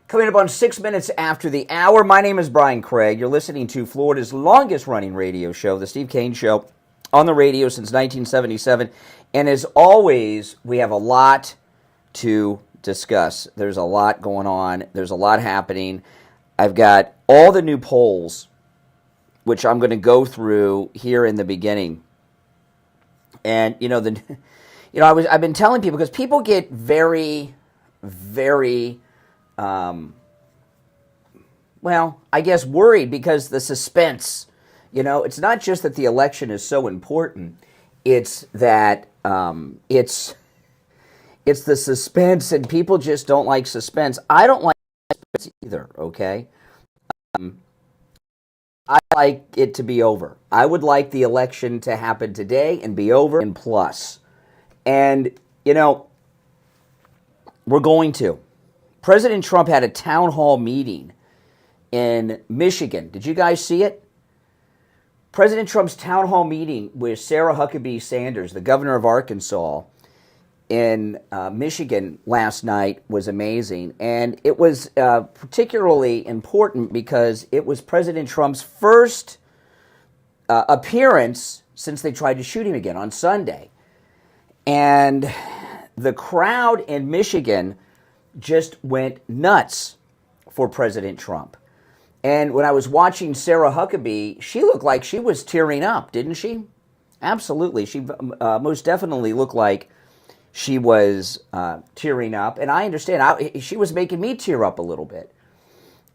Coming up on 6 minutes after the hour, my name is Brian Craig. You're listening to Florida's longest-running radio show, The Steve Kane Show, on the radio since 1977. And as always, we have a lot to discuss. There's a lot going on. There's a lot happening. I've got all the new polls, which I'm going to go through here in the beginning. And, I've been telling people, because people get very, very... I guess worried because the suspense, it's not just that the election is so important, it's that it's the suspense, and people just don't like suspense. I don't like suspense either, okay? I like it to be over. I would like the election to happen today and be over and plus. And, we're going to. President Trump had a town hall meeting in Michigan. Did you guys see it? President Trump's town hall meeting with Sarah Huckabee Sanders, the governor of Arkansas, in Michigan last night was amazing. And it was particularly important because it was President Trump's first appearance since they tried to shoot him again on Sunday. And the crowd in Michigan just went nuts for President Trump. And when I was watching Sarah Huckabee, she looked like she was tearing up, didn't she? Absolutely. She most definitely looked like she was tearing up. And I understand. She was making me tear up a little bit.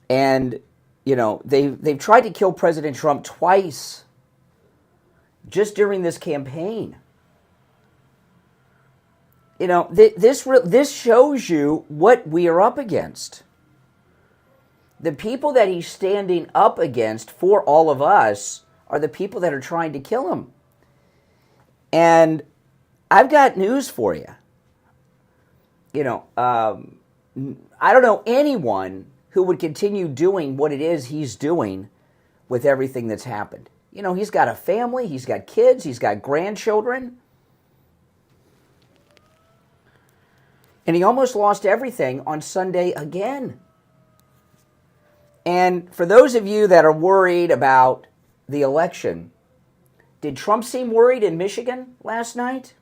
And, they've tried to kill President Trump twice just during this campaign. This shows you what we are up against. The people that he's standing up against for all of us are the people that are trying to kill him. And I've got news for you. I don't know anyone who would continue doing what it is he's doing with everything that's happened. He's got a family, he's got kids, he's got grandchildren. And he almost lost everything on Sunday again. And for those of you that are worried about the election, did Trump seem worried in Michigan last night?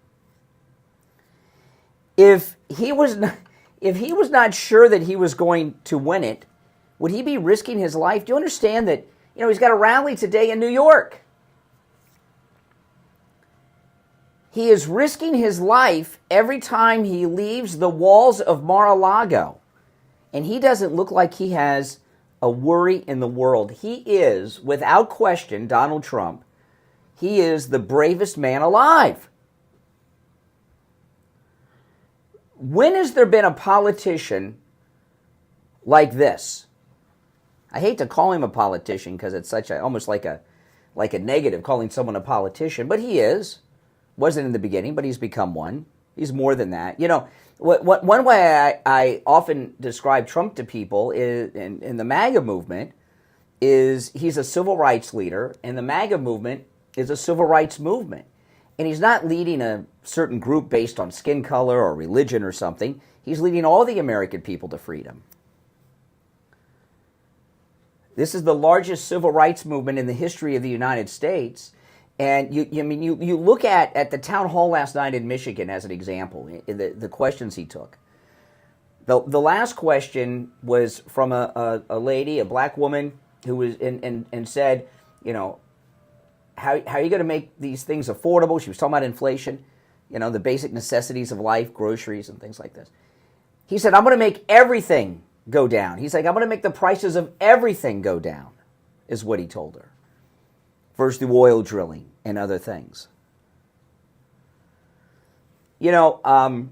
If he was not sure that he was going to win it, would he be risking his life? Do you understand that, he's got a rally today in New York? He is risking his life every time he leaves the walls of Mar-a-Lago. And he doesn't look like he has a worry in the world. He is, without question, Donald Trump, he is the bravest man alive. When has there been a politician like this? I hate to call him a politician because it's almost like a negative calling someone a politician, but he is. Wasn't in the beginning, but he's become one. He's more than that. One way I often describe Trump to people is, in the MAGA movement, is he's a civil rights leader, and the MAGA movement is a civil rights movement. And he's not leading a certain group based on skin color or religion or something. He's leading all the American people to freedom. This is the largest civil rights movement in the history of the United States. And you look at the town hall last night in Michigan as an example, the questions he took. The last question was from a lady, a black woman, who was and said, how are you going to make these things affordable? She was talking about inflation, the basic necessities of life, groceries and things like this. He said, I'm going to make everything go down. He's like, I'm going to make the prices of everything go down, is what he told her. First through oil drilling and other things. I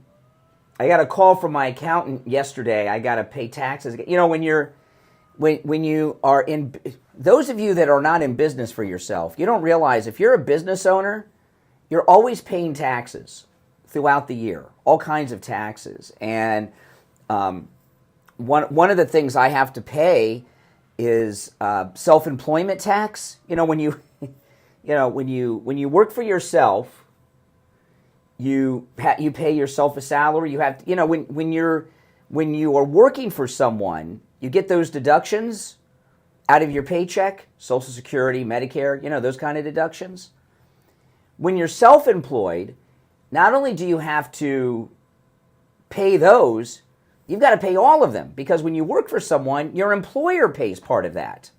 got a call from my accountant yesterday. I got to pay taxes. When you are in, those of you that are not in business for yourself, you don't realize if you're a business owner, you're always paying taxes throughout the year, all kinds of taxes. And one of the things I have to pay is self-employment tax. When you work for yourself, you pay yourself a salary. You have to, when when you are working for someone, you get those deductions out of your paycheck, Social Security, Medicare, those kind of deductions. When you're self-employed, not only do you have to pay those, you've got to pay all of them, because when you work for someone, your employer pays part of that.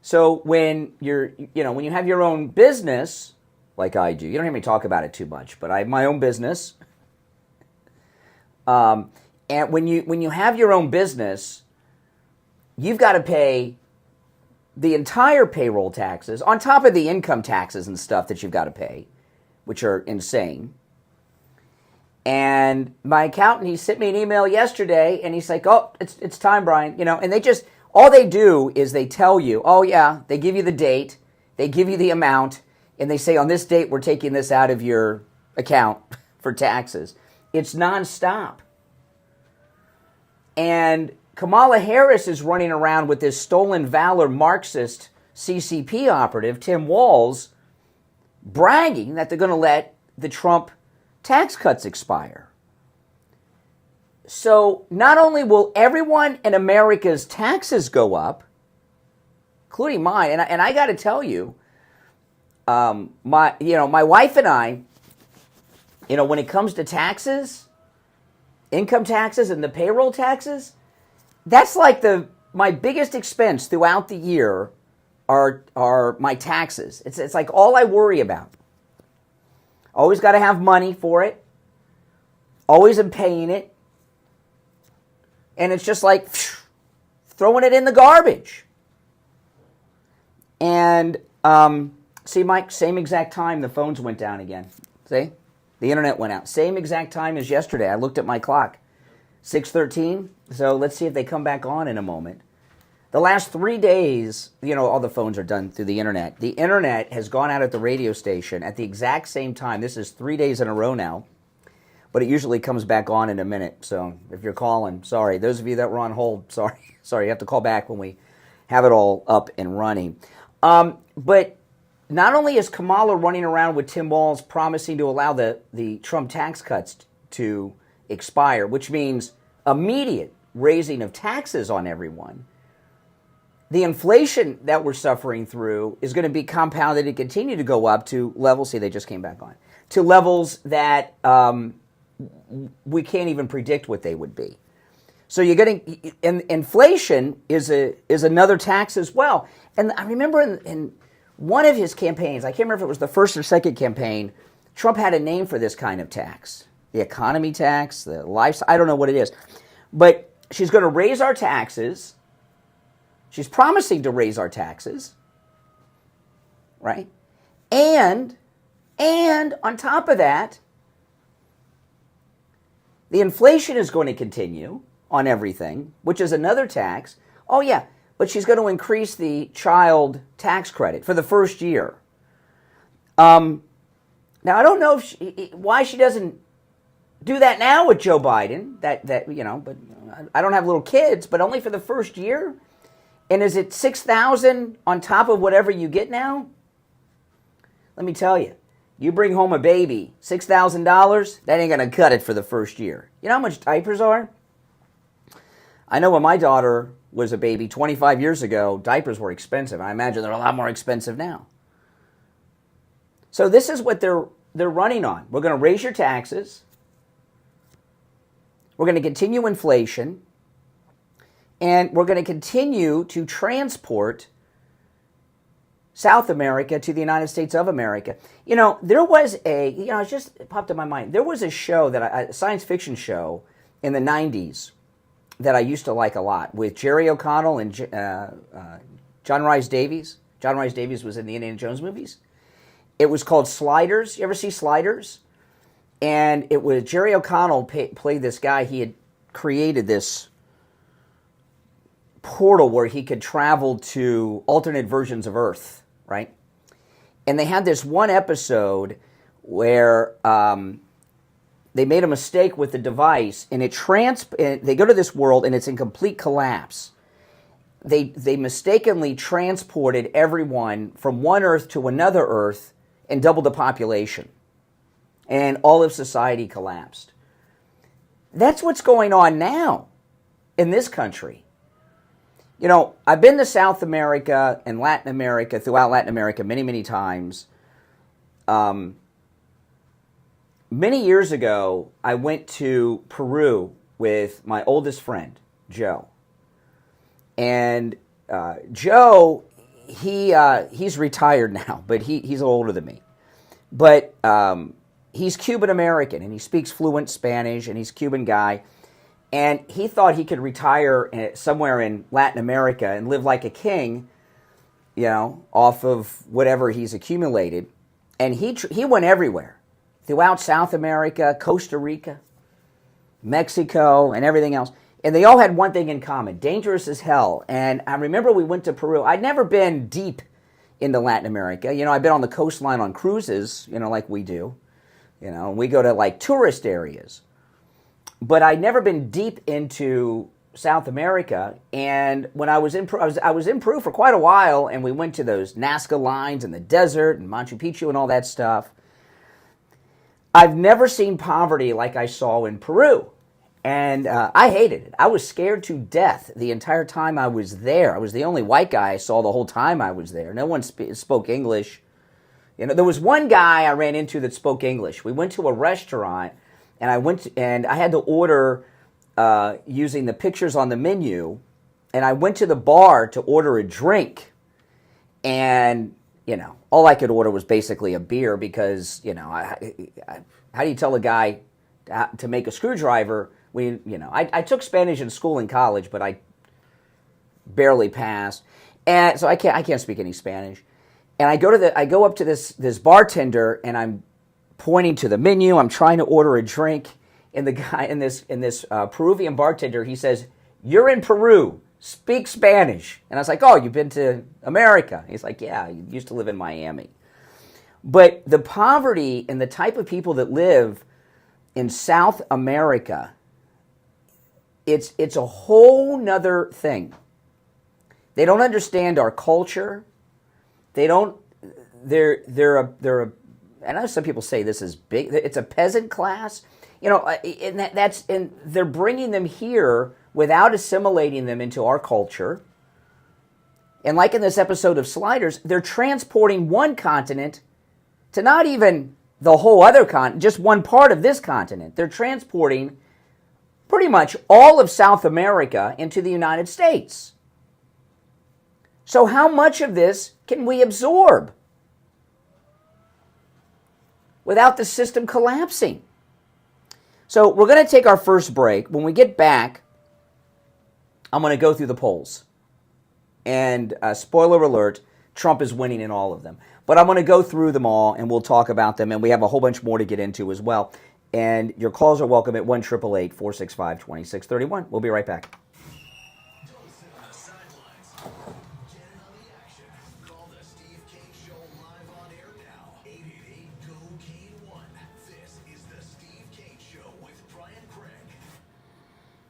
So when when you have your own business, like I do, you don't hear me talk about it too much, but I have my own business. And when you have your own business, you've got to pay the entire payroll taxes on top of the income taxes and stuff that you've got to pay, which are insane. And my accountant, he sent me an email yesterday, and he's like, "Oh, it's time, Brian." And all they do is they tell you, oh yeah, they give you the date, they give you the amount, and they say on this date we're taking this out of your account for taxes. It's nonstop. And Kamala Harris is running around with this stolen valor Marxist CCP operative, Tim Walz, bragging that they're going to let the Trump tax cuts expire. So not only will everyone in America's taxes go up, including mine, and I got to tell you, my wife and I, when it comes to taxes, income taxes and the payroll taxes, that's like my biggest expense throughout the year are my taxes. It's like all I worry about. Always got to have money for it. Always am paying it. And it's just like throwing it in the garbage. And see, Mike, same exact time the phones went down again. See? The internet went out. Same exact time as yesterday. I looked at my clock. 6:13. So let's see if they come back on in a moment. The last 3 days, all the phones are done through the internet. The internet has gone out at the radio station at the exact same time. This is 3 days in a row now. But it usually comes back on in a minute. So if you're calling, sorry. Those of you that were on hold, sorry. Sorry, you have to call back when we have it all up and running. But not only is Kamala running around with Tim Walz promising to allow the Trump tax cuts to expire, which means immediate raising of taxes on everyone, the inflation that we're suffering through is going to be compounded and continue to go up to levels, see, they just came back on, to levels that we can't even predict what they would be. So you're getting, inflation is another tax as well. And I remember in one of his campaigns, I can't remember if it was the first or second campaign, Trump had a name for this kind of tax. The economy tax, the life, I don't know what it is. But she's going to raise our taxes. She's promising to raise our taxes. Right? And on top of that, the inflation is going to continue on everything, which is another tax. Oh, yeah, but she's going to increase the child tax credit for the first year. Now, I don't know why she doesn't do that now with Joe Biden. But I don't have little kids, but only for the first year. And is it $6,000 on top of whatever you get now? Let me tell you. You bring home a baby, $6,000, that ain't going to cut it for the first year. You know how much diapers are? I know when my daughter was a baby 25 years ago, diapers were expensive. I imagine they're a lot more expensive now. So this is what they're running on. We're going to raise your taxes. We're going to continue inflation. And we're going to continue to transport South America to the United States of America. There was it just popped in my mind. There was a show, a science fiction show in the 90s that I used to like a lot with Jerry O'Connell and John Rhys Davies. John Rhys Davies was in the Indiana Jones movies. It was called Sliders. You ever see Sliders? And it was Jerry O'Connell played this guy. He had created this portal where he could travel to alternate versions of Earth, right? And they had this one episode where they made a mistake with the device, and they go to this world, and it's in complete collapse. They mistakenly transported everyone from one Earth to another Earth and doubled the population. And all of society collapsed. That's what's going on now in this country. You know, I've been to South America and Latin America, throughout Latin America, many, many times. Many years ago, I went to Peru with my oldest friend, Joe. And Joe, he's retired now, but he's older than me. But he's Cuban American, and he speaks fluent Spanish, and he's a Cuban guy. And he thought he could retire somewhere in Latin America and live like a king, you know, off of whatever he's accumulated. And he went everywhere, throughout South America, Costa Rica, Mexico, and everything else. And they all had one thing in common: dangerous as hell. And I remember we went to Peru. I'd never been deep into Latin America. You know, I've been on the coastline on cruises, you know, like we do. You know, we go to like tourist areas. But I'd never been deep into South America. And when I was in Peru, I was in Peru for quite a while, and we went to those Nazca lines in the desert and Machu Picchu and all that stuff. I've never seen poverty like I saw in Peru. And I hated it. I was scared to death the entire time I was there. I was the only white guy I saw the whole time I was there. No one spoke English. You know, there was one guy I ran into that spoke English. We went to a restaurant, and I had to order using the pictures on the menu. And I went to the bar to order a drink. And, you know, all I could order was basically a beer because, you know, how do you tell a guy to make a screwdriver? I took Spanish in school and college, but I barely passed, and so I can't speak any Spanish. And I go up to this bartender, and I'm pointing to the menu. I'm trying to order a drink, and the guy in this Peruvian bartender, he says, "You're in Peru. Speak Spanish." And I was like, "Oh, you've been to America?" He's like, "Yeah, I used to live in Miami." But the poverty and the type of people that live in South America, it's a whole nother thing. They don't understand our culture. They're I know some people say this is big. It's a peasant class, you know, and they're bringing them here without assimilating them into our culture. And like in this episode of Sliders, they're transporting one continent to not even the whole other continent, just one part of this continent. They're transporting pretty much all of South America into the United States. So how much of this can we absorb without the system collapsing? So we're going to take our first break. When we get back, I'm going to go through the polls. And spoiler alert, Trump is winning in all of them. But I'm going to go through them all, and we'll talk about them, and we have a whole bunch more to get into as well. And your calls are welcome at 1-888-465-2631. We'll be right back. Don't sit on the sidelines. Get in on the action. Call the Steve Kane Show live on air now. 888-GO-KANE-1. This is the Steve Kane Show with Brian Craig.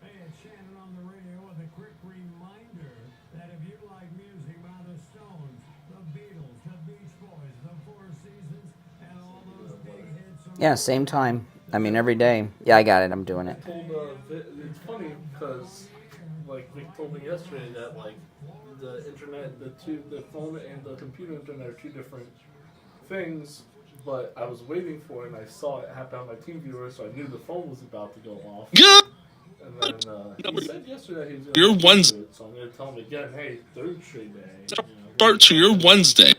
Hey, it's Shannon on the radio with a quick reminder that if you like music by the Stones, the Beatles, the Beach Boys, the Four Seasons, and all those big hits... Yeah, same time. I mean, every day. Yeah, I got it. I'm doing it. It's funny because, like, Vic told me yesterday that, like, the internet, the phone and the computer internet are two different things, but I was waiting for it and I saw it happen on my TeamViewer, so I knew the phone was about to go off. Yeah. And then he said yesterday he was going to do it, so I'm going to tell him again, hey, third straight day. Start to your Wednesday.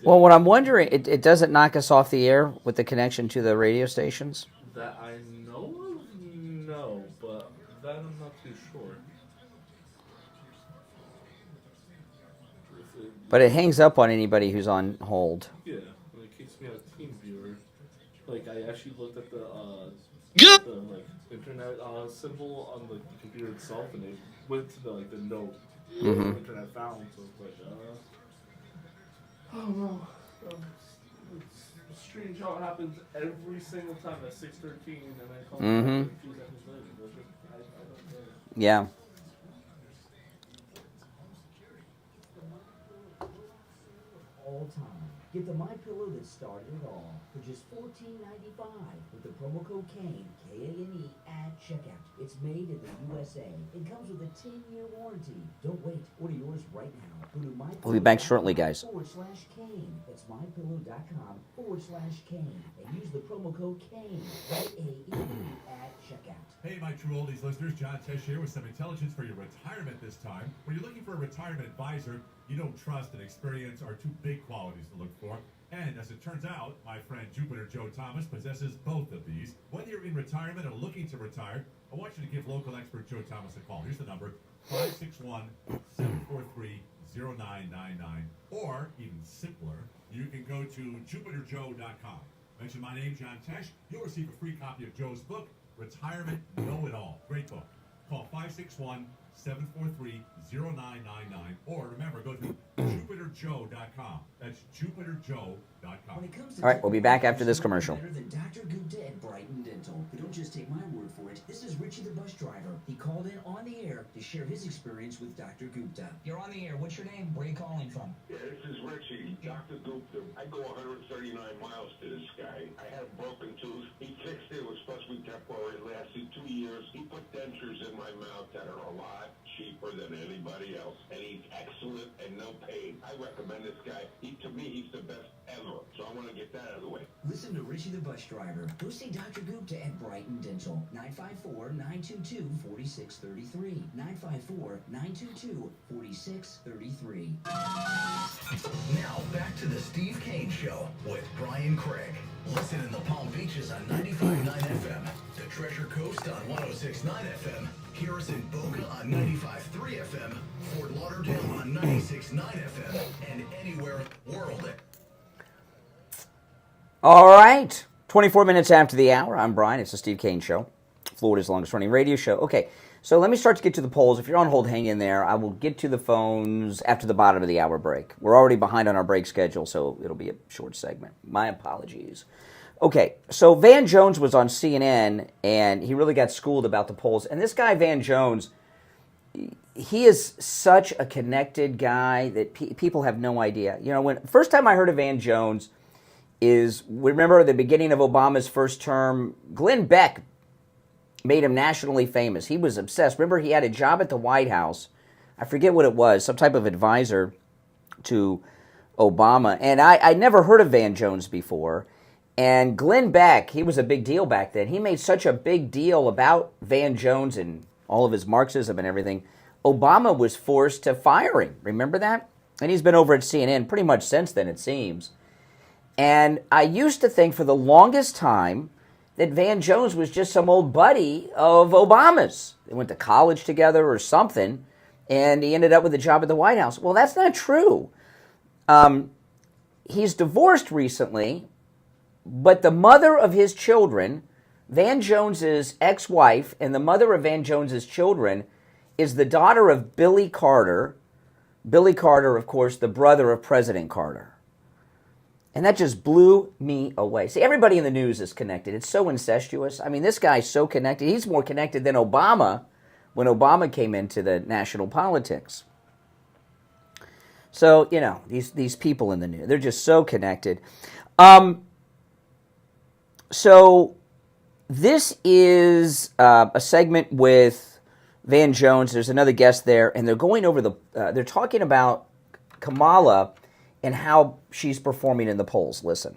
Well, what I'm wondering, it doesn't knock us off the air with the connection to the radio stations? That I know of, no, but that I'm not too sure. But it hangs up on anybody who's on hold. Yeah, it keeps me on TeamViewer. Like, I actually looked at the internet symbol on the computer itself, and it went to the note the internet found. So it's like, oh no. It's strange how it happens every single time at 6:13, and then comes back 2 seconds later. I don't know. Yeah. All time. Get the MyPillow that's start it all for just $14.95 with the promo code KANE, K-A-N-E, at checkout. It's made in the USA. It comes with a 10-year warranty. Don't wait. Order yours right now. Go to mypillow.com. We'll be back shortly, guys. /Kane. That's mypillow.com/Kane. And use the promo code KANE, K-A-N-E, at checkout. Hey, my True Oldies listeners, John Tesh here with some intelligence for your retirement this time. When you're looking for a retirement advisor, you know trust and experience are two big qualities to look for. And as it turns out, my friend Jupiter Joe Thomas possesses both of these. Whether you're in retirement or looking to retire, I want you to give local expert Joe Thomas a call. Here's the number, 561-743-0999. Or, even simpler, you can go to jupiterjoe.com. Mention my name, John Tesh. You'll receive a free copy of Joe's book, Retirement Know-It-All. Great book. Call 561-743-0999. Or remember, go to jupiterjoe.com. That's jupiterjoe.com. All right, we'll be back after this commercial. Better than Dr. Gupta at Brighton Dental. But don't just take my word for it. This is Richie the bus driver. He called in on the air to share his experience with Dr. Gupta. You're on the air. What's your name? Where are you calling from? Yeah, this is Richie, Dr. Gupta. I go 139 miles to this guy. I had a broken tooth. He fixed it. It was supposed to be temporary. It lasted 2 years. He put dentures in my mouth that are a lot cheaper than anybody else. And he's excellent and no pain. I recommend this guy. To me, he's the best ever. So I want to get that out of the way. Listen to Richie the bus driver. Go see Dr. Gupta at Brighton Dental. 954-922-4633. 954-922-4633. Now back to the Steve Kane Show with Brian Craig. Listen in the Palm Beaches on 95.9 FM, the Treasure Coast on 106.9 FM, hear us in Boca on 95.3 FM, Fort Lauderdale on 96.9 FM, and anywhere in the world. All right, 24 minutes after the hour. I'm Brian. It's the Steve Kane Show, Florida's longest-running radio show. Okay, so let me start to get to the polls. If you're on hold, hang in there. I will get to the phones after the bottom of the hour break. We're already behind on our break schedule, so it'll be a short segment. My apologies. Okay, so Van Jones was on CNN, and he really got schooled about the polls. And this guy, Van Jones, he is such a connected guy that people have no idea. You know, first time I heard of Van Jones is, remember the beginning of Obama's first term, Glenn Beck made him nationally famous. He was obsessed. Remember, he had a job at the White House. I forget what it was, some type of advisor to Obama. And I never heard of Van Jones before. And Glenn Beck, he was a big deal back then. He made such a big deal about Van Jones and all of his Marxism and everything. Obama was forced to fire him. Remember that? And he's been over at CNN pretty much since then, it seems. And I used to think for the longest time that Van Jones was just some old buddy of Obama's. They went to college together or something, and he ended up with a job at the White House. Well, that's not true. He's divorced recently, but the mother of his children, Van Jones's ex-wife, and the mother of Van Jones's children is the daughter of Billy Carter. Billy Carter, of course, the brother of President Carter. And that just blew me away. See, everybody in the news is connected. It's so incestuous. I mean, this guy's so connected. He's more connected than Obama when Obama came into the national politics. So, you know, these people in the news, they're just so connected. So this is a segment with Van Jones. There's another guest there, and they're going over they're talking about Kamala and how she's performing in the polls. Listen.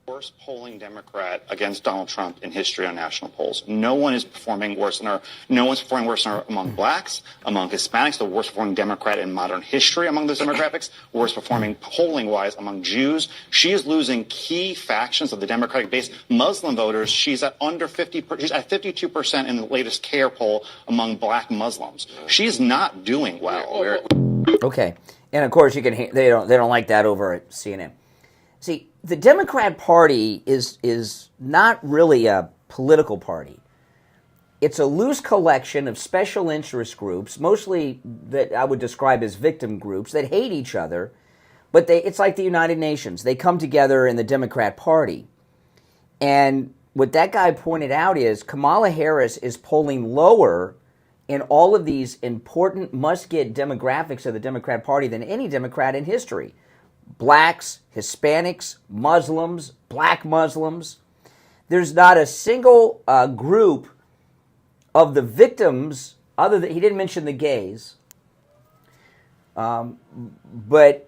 Worst polling Democrat against Donald Trump in history on national polls. No one is performing worse than her. No one's performing worse than her among blacks, among Hispanics, the worst performing Democrat in modern history among those demographics, worst performing polling-wise among Jews. She is losing key factions of the Democratic base. Muslim voters, she's at under 50%, she's at 52% in the latest CARE poll among black Muslims. She's not doing well. Okay. And of course, you can they don't like that over at CNN. See, the Democrat Party is not really a political party. It's a loose collection of special interest groups, mostly that I would describe as victim groups that hate each other. But it's like the United Nations. They come together in the Democrat Party. And what that guy pointed out is Kamala Harris is polling lower in all of these important must-get demographics of the Democrat Party than any Democrat in history. blacks, Hispanics, Muslims, black Muslims. There's not a single group of the victims, other than, he didn't mention the gays, but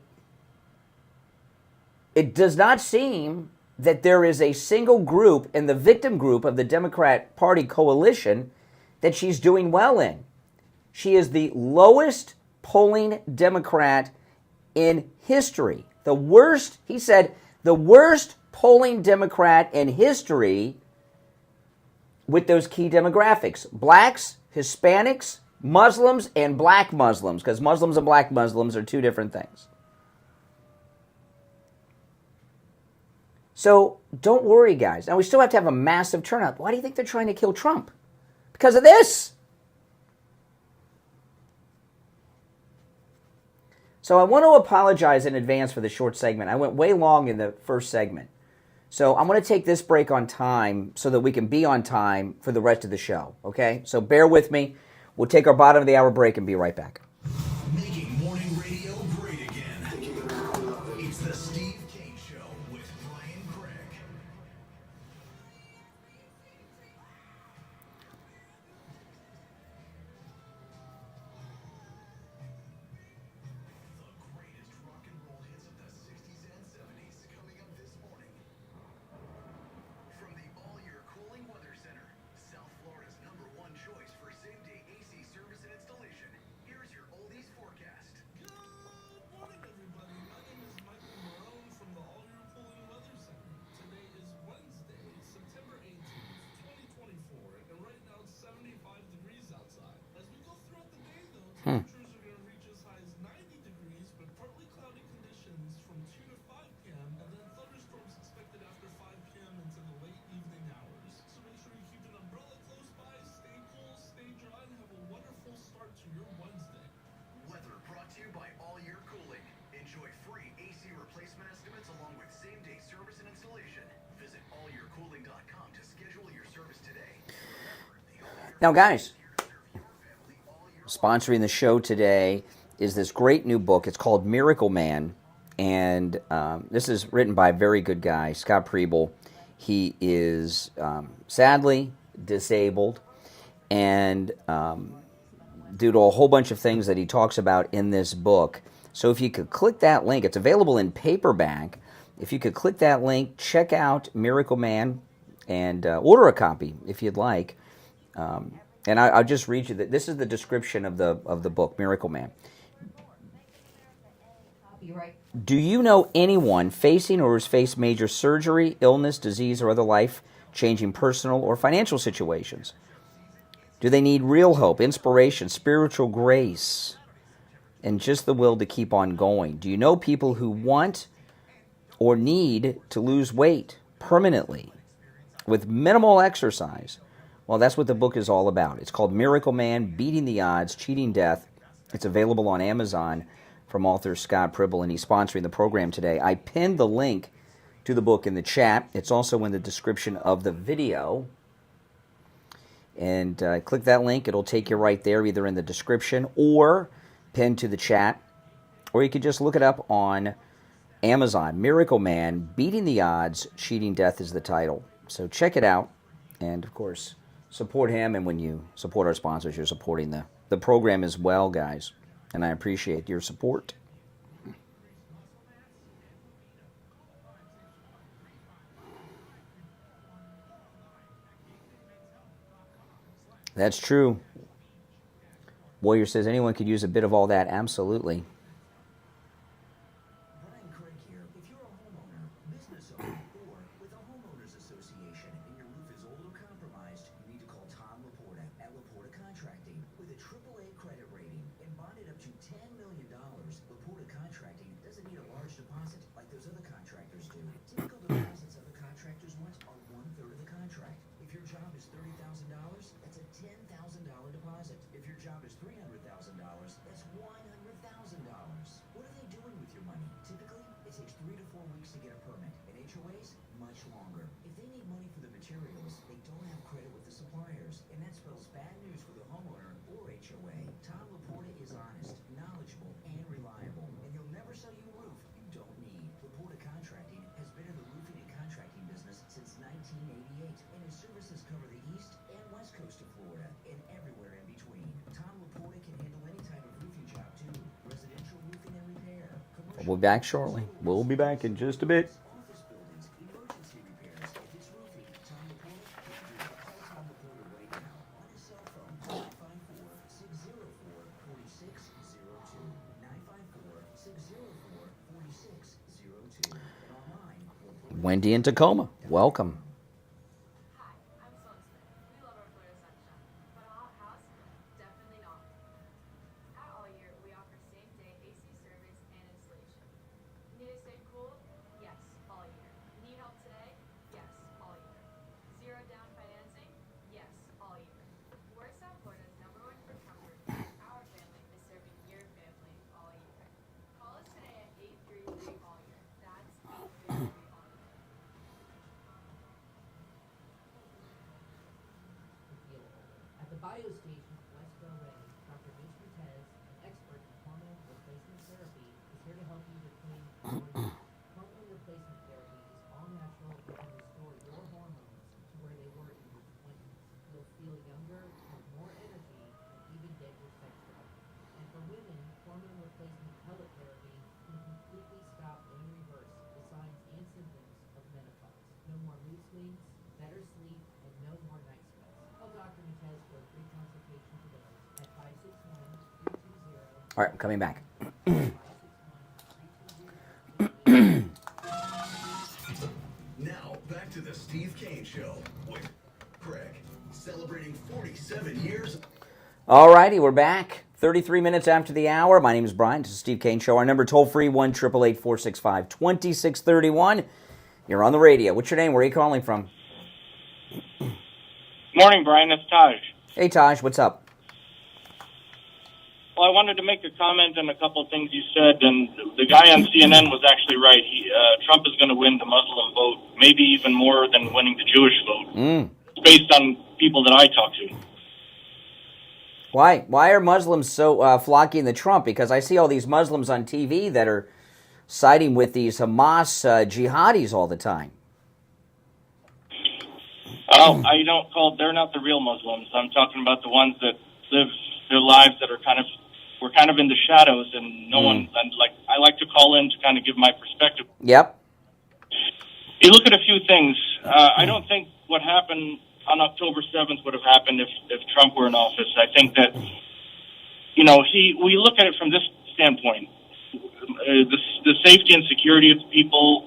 it does not seem that there is a single group in the victim group of the Democrat Party coalition that she's doing well in. She is the lowest polling Democrat in history. The worst, he said, the worst polling Democrat in history with those key demographics. Blacks, Hispanics, Muslims, and black Muslims, because Muslims and black Muslims are two different things. So don't worry, guys. Now, we still have to have a massive turnout. Why do you think they're trying to kill Trump? Because of this. So I want to apologize in advance for the short segment. I went way long in the first segment. So I'm going to take this break on time so that we can be on time for the rest of the show, okay? So bear with me. We'll take our bottom of the hour break and be right back. Making morning radio great again. It's the Steve Kane Show with Brian Craig. The greatest rock and roll hits of the 60s and 70s coming up this morning. From the all-year cooling weather center, South Florida's #1 choice for same-day AC service and installation. Here's your oldies forecast. Good morning, everybody. My name is Michael Marone from the All-Year Cooling Weather Center. Today is Wednesday, September 18th, 2024, and right now it's 75 degrees outside. As we go throughout the day, though, temperatures are going to reach as high as 90 degrees, but partly cloudy conditions from 2 to 5 p.m., and then thunderstorms expected after 5 p.m. into the late evening hours. So make sure you keep an umbrella close by, stay cool, stay dry, and have a wonderful start to your Wednesday. Weather brought to you by All Year Cooling. Enjoy free AC replacement estimates along with same-day service and installation. Visit allyearcooling.com to schedule your service today. Now, guys, sponsoring the show today is this great new book. It's called Miracle Man, and this is written by a very good guy, Scott Preble. He is sadly disabled, and due to a whole bunch of things that he talks about in this book. So if you could click that link, it's available in paperback. If you could click that link, check out Miracle Man, and order a copy if you'd like. And I'll just read you that this is the description of the book, Miracle Man. Do you know anyone facing or has faced major surgery, illness, disease, or other life-changing personal or financial situations? Do they need real hope, inspiration, spiritual grace, and just the will to keep on going? Do you know people who want or need to lose weight permanently with minimal exercise? Well, that's what the book is all about. It's called Miracle Man, Beating the Odds, Cheating Death. It's available on Amazon from author Scott Preble, and he's sponsoring the program today. I pinned the link to the book in the chat. It's also in the description of the video. And click that link. It'll take you right there, either in the description or pinned to the chat. Or you could just look it up on Amazon. Miracle Man, Beating the Odds, Cheating Death is the title. So check it out. And, of course, support him. And when you support our sponsors, you're supporting the program as well, guys. And I appreciate your support. That's true. Warrior says anyone could use a bit of all that. Absolutely. Brian Craig here. If you're a homeowner, business owner, or with a homeowners association and your roof is old or compromised, you need to call Tom Laporta at Laporta Contracting. With a AAA credit rating and bonded up to $10 million, Laporta Contracting doesn't need a large deposit like those other contractors do. Typical deposits other contractors want are 1/3 of the contract. If your job is $30,000, that's a $10,000 deposit. If your job is $300,000, that's $100,000. We'll be back shortly. We'll be back in just a bit. Wendy in Tacoma, welcome. Hi, I'm Sloan Smith. We love our Florida sunshine, but a hot house? Definitely not. At All Year, we offer same-day AC service and installation. Need to stay cool? Yes, all year. Need help today? Yes, all year. Zero down financing? Yes, all year. We're South Florida's #1 for comfort, and our family is serving your family all year. Call us today at 833 all year. That's 833 all year. At the Bio Station, West Del Rey, Dr. Mitch Matez, an expert in hormone replacement therapy, is here to help you reclaim your youth. Hormone replacement therapy is all natural and can restore your hormones to where they were in your 20s. You'll feel younger, have more energy, and even get your sex drive. And for women, hormone replacement pellet therapy can completely stop and reverse the signs and symptoms of menopause. No more mood swings, better sleep, and no more night sweats. Call Dr. Matez for a free consultation today at 561-320. All right, I'm coming back. Now, back to the Steve Kane Show with Craig, celebrating 47 years. All righty, we're back. 33 minutes after the hour. My name is Brian. This is Steve Kane Show. Our number toll-free, 1-888-465-2631. You're on the radio. What's your name? Where are you calling from? Morning, Brian. It's Taj. Hey, Taj. What's up? Well, I wanted to make a comment on a couple of things you said, and the guy on CNN was actually right. Trump is going to win the Muslim vote, maybe even more than winning the Jewish vote, based on people that I talk to. Why? Why are Muslims so flocking to Trump? Because I see all these Muslims on TV that are siding with these Hamas jihadis all the time. Oh, they're not the real Muslims. I'm talking about the ones that live their lives that are we're kind of in the shadows, and no one, and I like to call in to kind of give my perspective. Yep. You look at a few things. I don't think what happened on October 7th would have happened if Trump were in office. I think that, we look at it from this standpoint. The safety and security of the people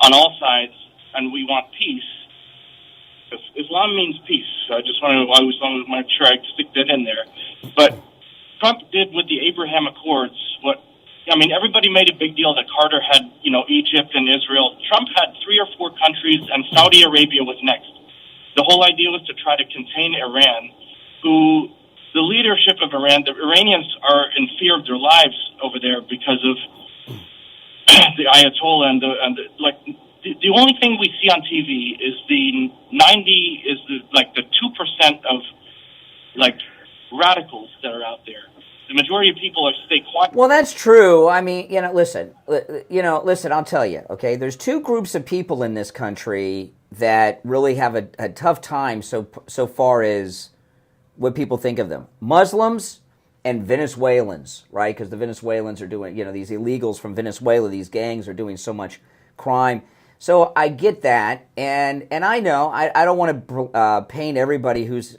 on all sides, and we want peace. Islam means peace. I always want to make sure I stick that in there. But Trump did with the Abraham Accords everybody made a big deal that Carter had, Egypt and Israel. Trump had 3 or 4 countries, and Saudi Arabia was next. The whole idea was to try to contain Iran, the leadership of Iran, the Iranians are in fear of their lives over there because of the Ayatollah and the only thing we see on TV is the 2% of radicals that are out there. The majority of people stay quiet. Well, that's true. I mean, listen, I'll tell you, okay? There's 2 groups of people in this country that really have a tough time so far as what people think of them. Muslims and Venezuelans, right? Because the Venezuelans are doing, these illegals from Venezuela, these gangs are doing so much crime. So I get that, and I know I don't want to paint everybody who's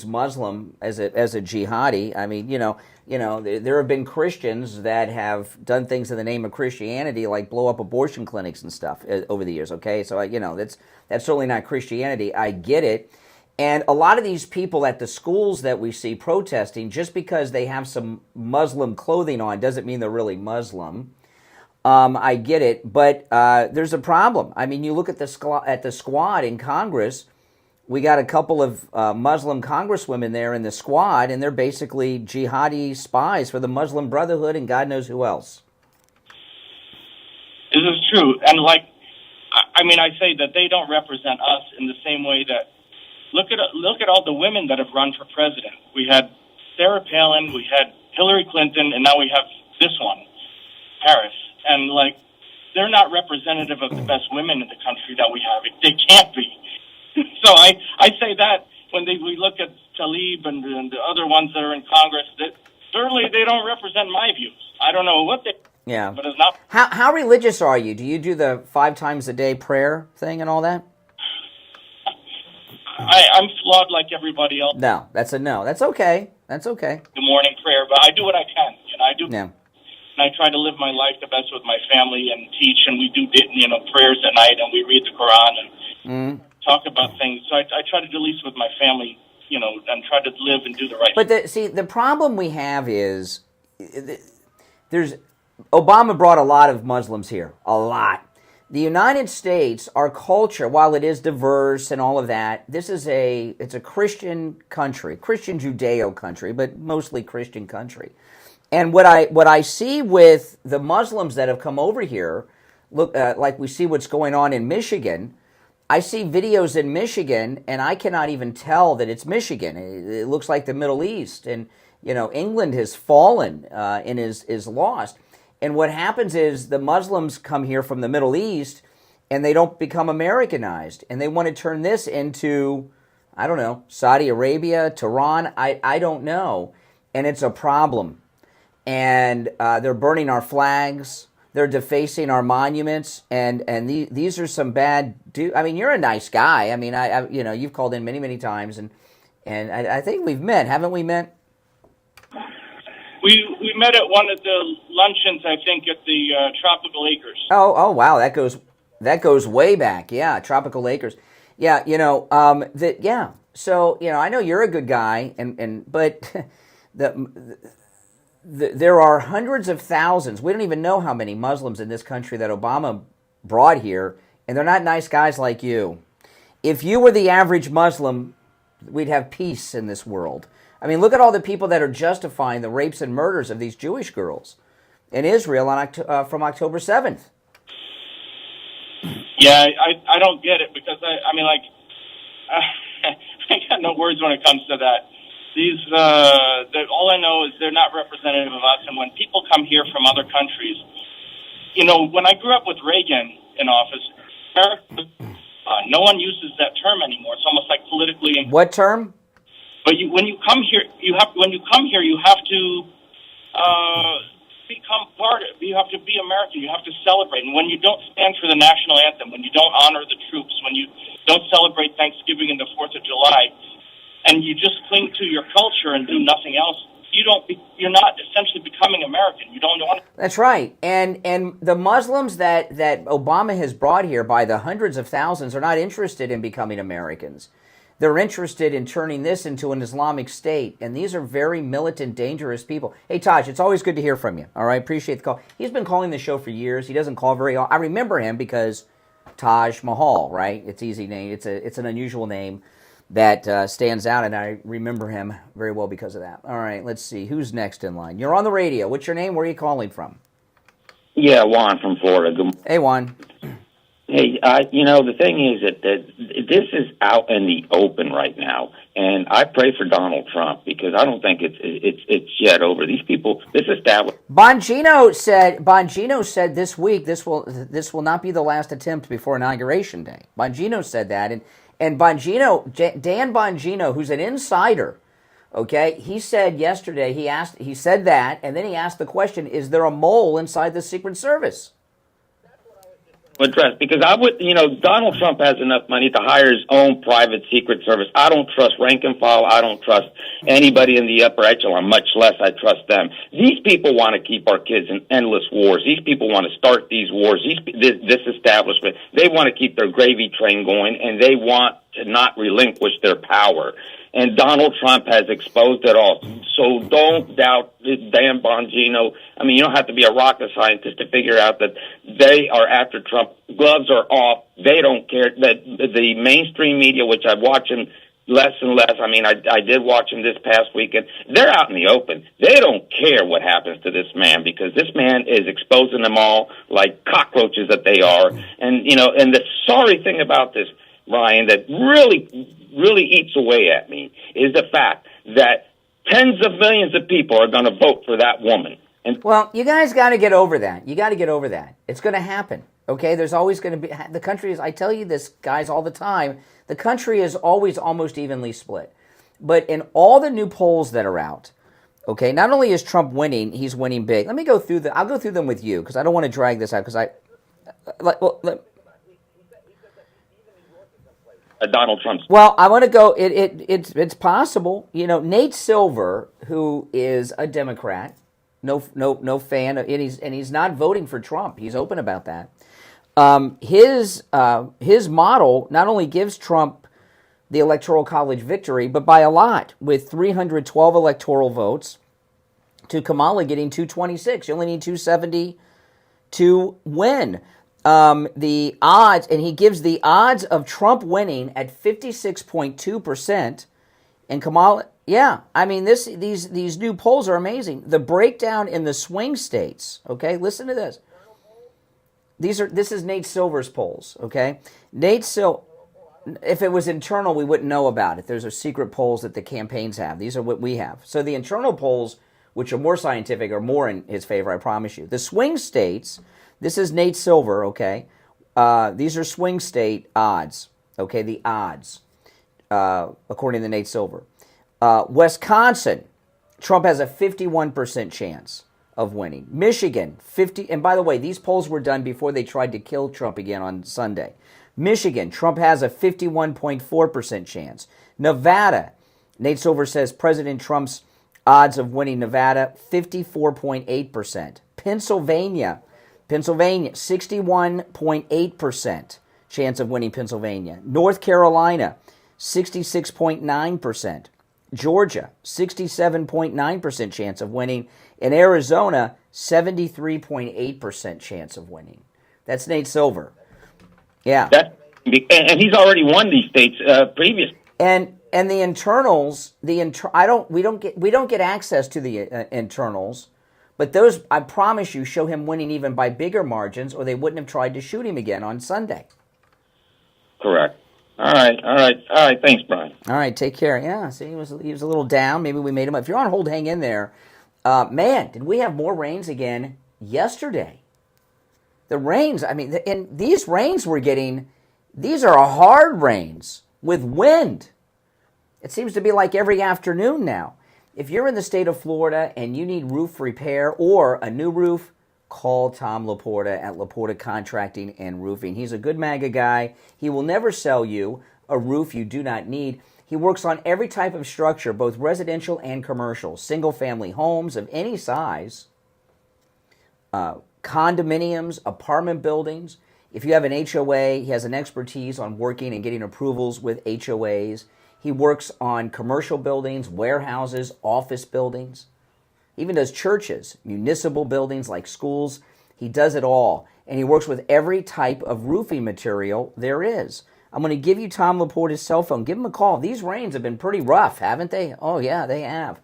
Muslim as a jihadi. I mean, there have been Christians that have done things in the name of Christianity, like blow up abortion clinics and stuff over the years. Okay, so that's certainly not Christianity. I get it, and a lot of these people at the schools that we see protesting, just because they have some Muslim clothing on, doesn't mean they're really Muslim. I get it, but there's a problem. I mean, you look at the squad in Congress. We got a couple of Muslim congresswomen there in the squad, and they're basically jihadi spies for the Muslim Brotherhood and God knows who else. This is true, and I say that they don't represent us in the same way that look at all the women that have run for president. We had Sarah Palin, we had Hillary Clinton, and now we have this one, Harris. And, they're not representative of the best women in the country that we have. They can't be. So I say that when we look at Tlaib and the other ones that are in Congress, that certainly they don't represent my views. I don't know what they... Yeah. But it's not. How religious are you? Do you do the 5 times a day prayer thing and all that? I'm flawed like everybody else. No, that's a no. That's okay. That's okay. The morning prayer, but I do what I can. I do. Yeah. And I try to live my life the best with my family and teach, and we do, prayers at night, and we read the Quran and talk about things. So I try to do at least with my family, and try to live and do the right thing. But the problem we have is Obama brought a lot of Muslims here, a lot. The United States, our culture, while it is diverse and all of that, it's a Christian country, Christian Judeo country, but mostly Christian country. And what I see with the Muslims that have come over here, look, like we see what's going on in Michigan. I see videos in Michigan, and I cannot even tell that it's Michigan. It looks like the Middle East, and England has fallen and is lost. And what happens is the Muslims come here from the Middle East, and they don't become Americanized, and they want to turn this into, I don't know, Saudi Arabia, Tehran. I don't know, and it's a problem. And they're burning our flags. They're defacing our monuments, and these are some bad. I mean, you're a nice guy. I mean, you've called in many times, and I think we've met, haven't we? Met. We met at one of the luncheons, I think, at the Tropical Acres. Oh wow, that goes way back. Yeah, Tropical Acres. Yeah, So I know you're a good guy, but there are hundreds of thousands. We don't even know how many Muslims in this country that Obama brought here, and they're not nice guys like you. If you were the average Muslim, we'd have peace in this world. I mean, look at all the people that are justifying the rapes and murders of these Jewish girls in Israel from October 7th. Yeah, I don't get it because, I got no words when it comes to that. All I know is they're not representative of us, and when people come here from other countries, when I grew up with Reagan in office, no one uses that term anymore. It's almost like politically. What term? But when you come here, you have to become part of. You have to be American. You have to celebrate. And when you don't stand for the national anthem, when you don't honor the troops, when you don't celebrate Thanksgiving and the 4th of July, and you just cling to your culture and do nothing else, you're not essentially becoming American. You don't want to. That's right. And the Muslims that Obama has brought here by the hundreds of thousands are not interested in becoming Americans. They're interested in turning this into an Islamic state, and these are very militant, dangerous people. Hey, Taj, it's always good to hear from you. All right, appreciate the call. He's been calling the show for years. He doesn't call very often. I remember him because Taj Mahal, right? It's easy name. It's an unusual name that stands out, and I remember him very well because of that. All right, let's see. Who's next in line? You're on the radio. What's your name? Where are you calling from? Yeah, Juan from Florida. Good. Hey, Juan. Hey, the thing is that this is out in the open right now, and I pray for Donald Trump because I don't think it's yet over. These people, this establishment. Bongino said this week this will not be the last attempt before Inauguration Day. Bongino said that, and Bongino, Dan Bongino, who's an insider, okay, he said yesterday he said that, and then he asked the question: is there a mole inside the Secret Service? Address because Donald Trump has enough money to hire his own private secret service. I don't trust rank and file. I don't trust anybody in the upper echelon, much less I trust them. These people want to keep our kids in endless wars. These people want to start these wars. This establishment, they want to keep their gravy train going, and they want to not relinquish their power. And Donald Trump has exposed it all. So don't doubt Dan Bongino. I mean, you don't have to be a rocket scientist to figure out that they are after Trump. Gloves are off. They don't care. That the mainstream media, which I watch them less and less. I mean, I did watch them this past weekend. They're out in the open. They don't care what happens to this man because this man is exposing them all like cockroaches that they are. And, and the sorry thing about this, Ryan, that really eats away at me is the fact that tens of millions of people are going to vote for that woman. And well, you guys got to get over that. You got to get over that. It's going to happen. Okay, there's always going to be the country is. I tell you this, guys, all the time. The country is always almost evenly split. But in all the new polls that are out, Okay, not only is Trump winning, he's winning big. Let me go through I'll go through them with you because I don't want to drag this out because Donald Trump's. Well, I want to go. It's possible. You know, Nate Silver, who is a Democrat, no fan of, and he's not voting for Trump. He's open about that. His model not only gives Trump the Electoral College victory, but by a lot, with 312 electoral votes to Kamala getting 226. You only need 270 to win. The odds, and he gives the odds of Trump winning at 56.2%, and Kamala, yeah, I mean these new polls are amazing. The breakdown in the swing states, okay, listen to this. This is Nate Silver's polls, okay? If it was internal, we wouldn't know about it. There's a secret polls that the campaigns have. These are what we have. So the internal polls, which are more scientific, are more in his favor, I promise you. The swing states, this is Nate Silver, okay? These are swing state odds, okay? The odds, according to Nate Silver. Wisconsin, Trump has a 51% chance of winning. Michigan, 50, and by the way, these polls were done before they tried to kill Trump again on Sunday. Michigan, Trump has a 51.4% chance. Nevada, Nate Silver says President Trump's odds of winning Nevada, 54.8%. Pennsylvania, 61.8% chance of winning Pennsylvania. North Carolina, 66.9%. Georgia, 67.9% chance of winning. In Arizona, 73.8% chance of winning. That's Nate Silver. Yeah. And he's already won these states previously. And the internals, we don't get access to the internals, but those, I promise you, show him winning even by bigger margins, or they wouldn't have tried to shoot him again on Sunday. Correct. All right. Thanks, Brian. All right, take care. Yeah, see, he was a little down. Maybe we made him up. If you're on hold, hang in there. Man, did we have more rains again yesterday? The rains, I mean, and these rains we're getting, these are hard rains with wind. It seems to be like every afternoon now. If you're in the state of Florida and you need roof repair or a new roof, call Tom Laporta at Laporta Contracting and Roofing. He's a good MAGA guy. He will never sell you a roof you do not need. He works on every type of structure, both residential and commercial, single-family homes of any size, condominiums, apartment buildings. If you have an HOA, he has an expertise on working and getting approvals with HOAs. He works on commercial buildings, warehouses, office buildings. He even does churches, municipal buildings like schools. He does it all. And he works with every type of roofing material there is. I'm going to give you Tom Laporta's cell phone. Give him a call. These rains have been pretty rough, haven't they? Oh, yeah, they have.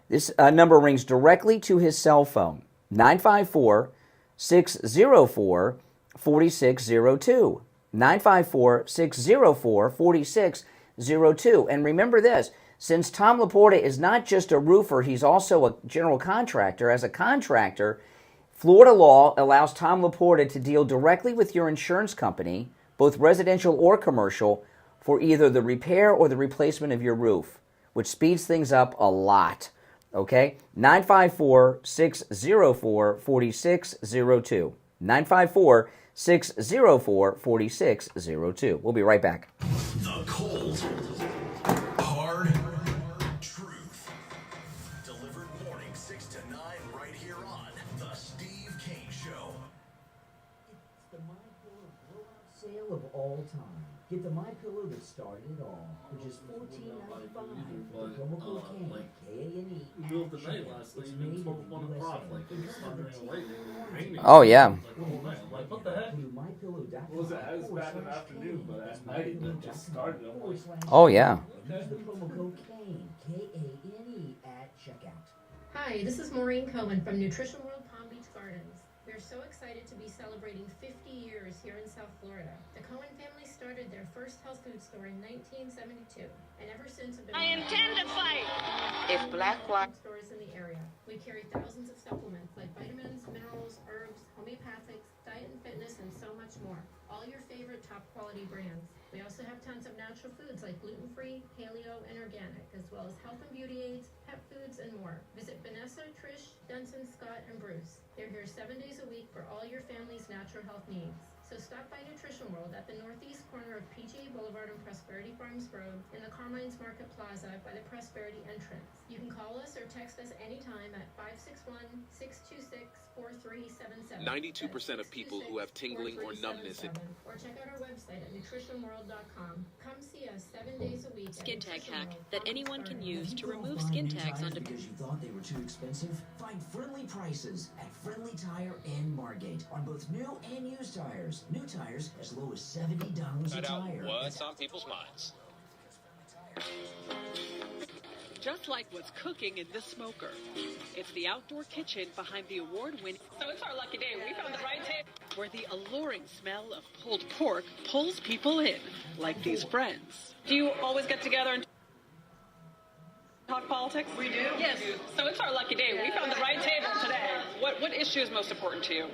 This number rings directly to his cell phone, 954-604-4602. 954-604-4602. And remember this, since Tom Laporta is not just a roofer, he's also a general contractor. As a contractor, Florida law allows Tom Laporta to deal directly with your insurance company, both residential or commercial, for either the repair or the replacement of your roof, which speeds things up a lot. Okay? 954-604-4602. 954-604-4602. We'll be right back. The cold, hard truth. Delivered morning 6 to 9 right here on The Steve Kane Show. It's the MyPillow blowout sale of all time. Get the MyPillow that started it all, which is $14.95 with the promo code Kane, K-A-N-E. Middle of the night last night, even 1 o'clock, like it was thundering and lightning. Oh, yeah. Like, what the heck? It wasn't as bad in the afternoon, but at night it just started. I'm like, Oh, yeah. Use the promo code Kane, K-A-N-E at checkout. Hi, this is Maureen Cohen from Nutrition World Palm Beach Gardens. We're so excited to be celebrating 50 years here in South Florida. The Cohen family started their first health food store in 1972, and ever since have been to fight. If black stores in the area. We carry thousands of supplements like vitamins, minerals, herbs, homeopathics, diet and fitness, and so much more. All your favorite top quality brands. We also have tons of natural foods like gluten-free, paleo, and organic, as well as health and beauty aids, pet foods, friends, and more. Visit Vanessa, Trish, Denson, Scott, and Bruce. They're here 7 days a week for all your family's natural health needs. So stop by Nutrition World at the northeast corner of PGA Boulevard and Prosperity Farms Road in the Carmine's Market Plaza by the Prosperity entrance. You can call us or text us anytime at 561-626-4377. 92% of people who have tingling or numbness. Or check out our website at nutritionworld.com. Come see us 7 days a week. Skin tag hack that anyone can use to remove skin tags onto. Because you thought they were too expensive? Find friendly prices at Friendly Tire and Margate on both new and used tires. New tires as low as $70 a tire. What's on people's minds? Just like what's cooking in the smoker. It's the outdoor kitchen behind the award-winning. So it's our lucky day. We found the right table. Where the alluring smell of pulled pork pulls people in, like these friends. Do you always get together and talk politics? We do. Yes. So it's our lucky day. We found the right table today. What issue is most important to you?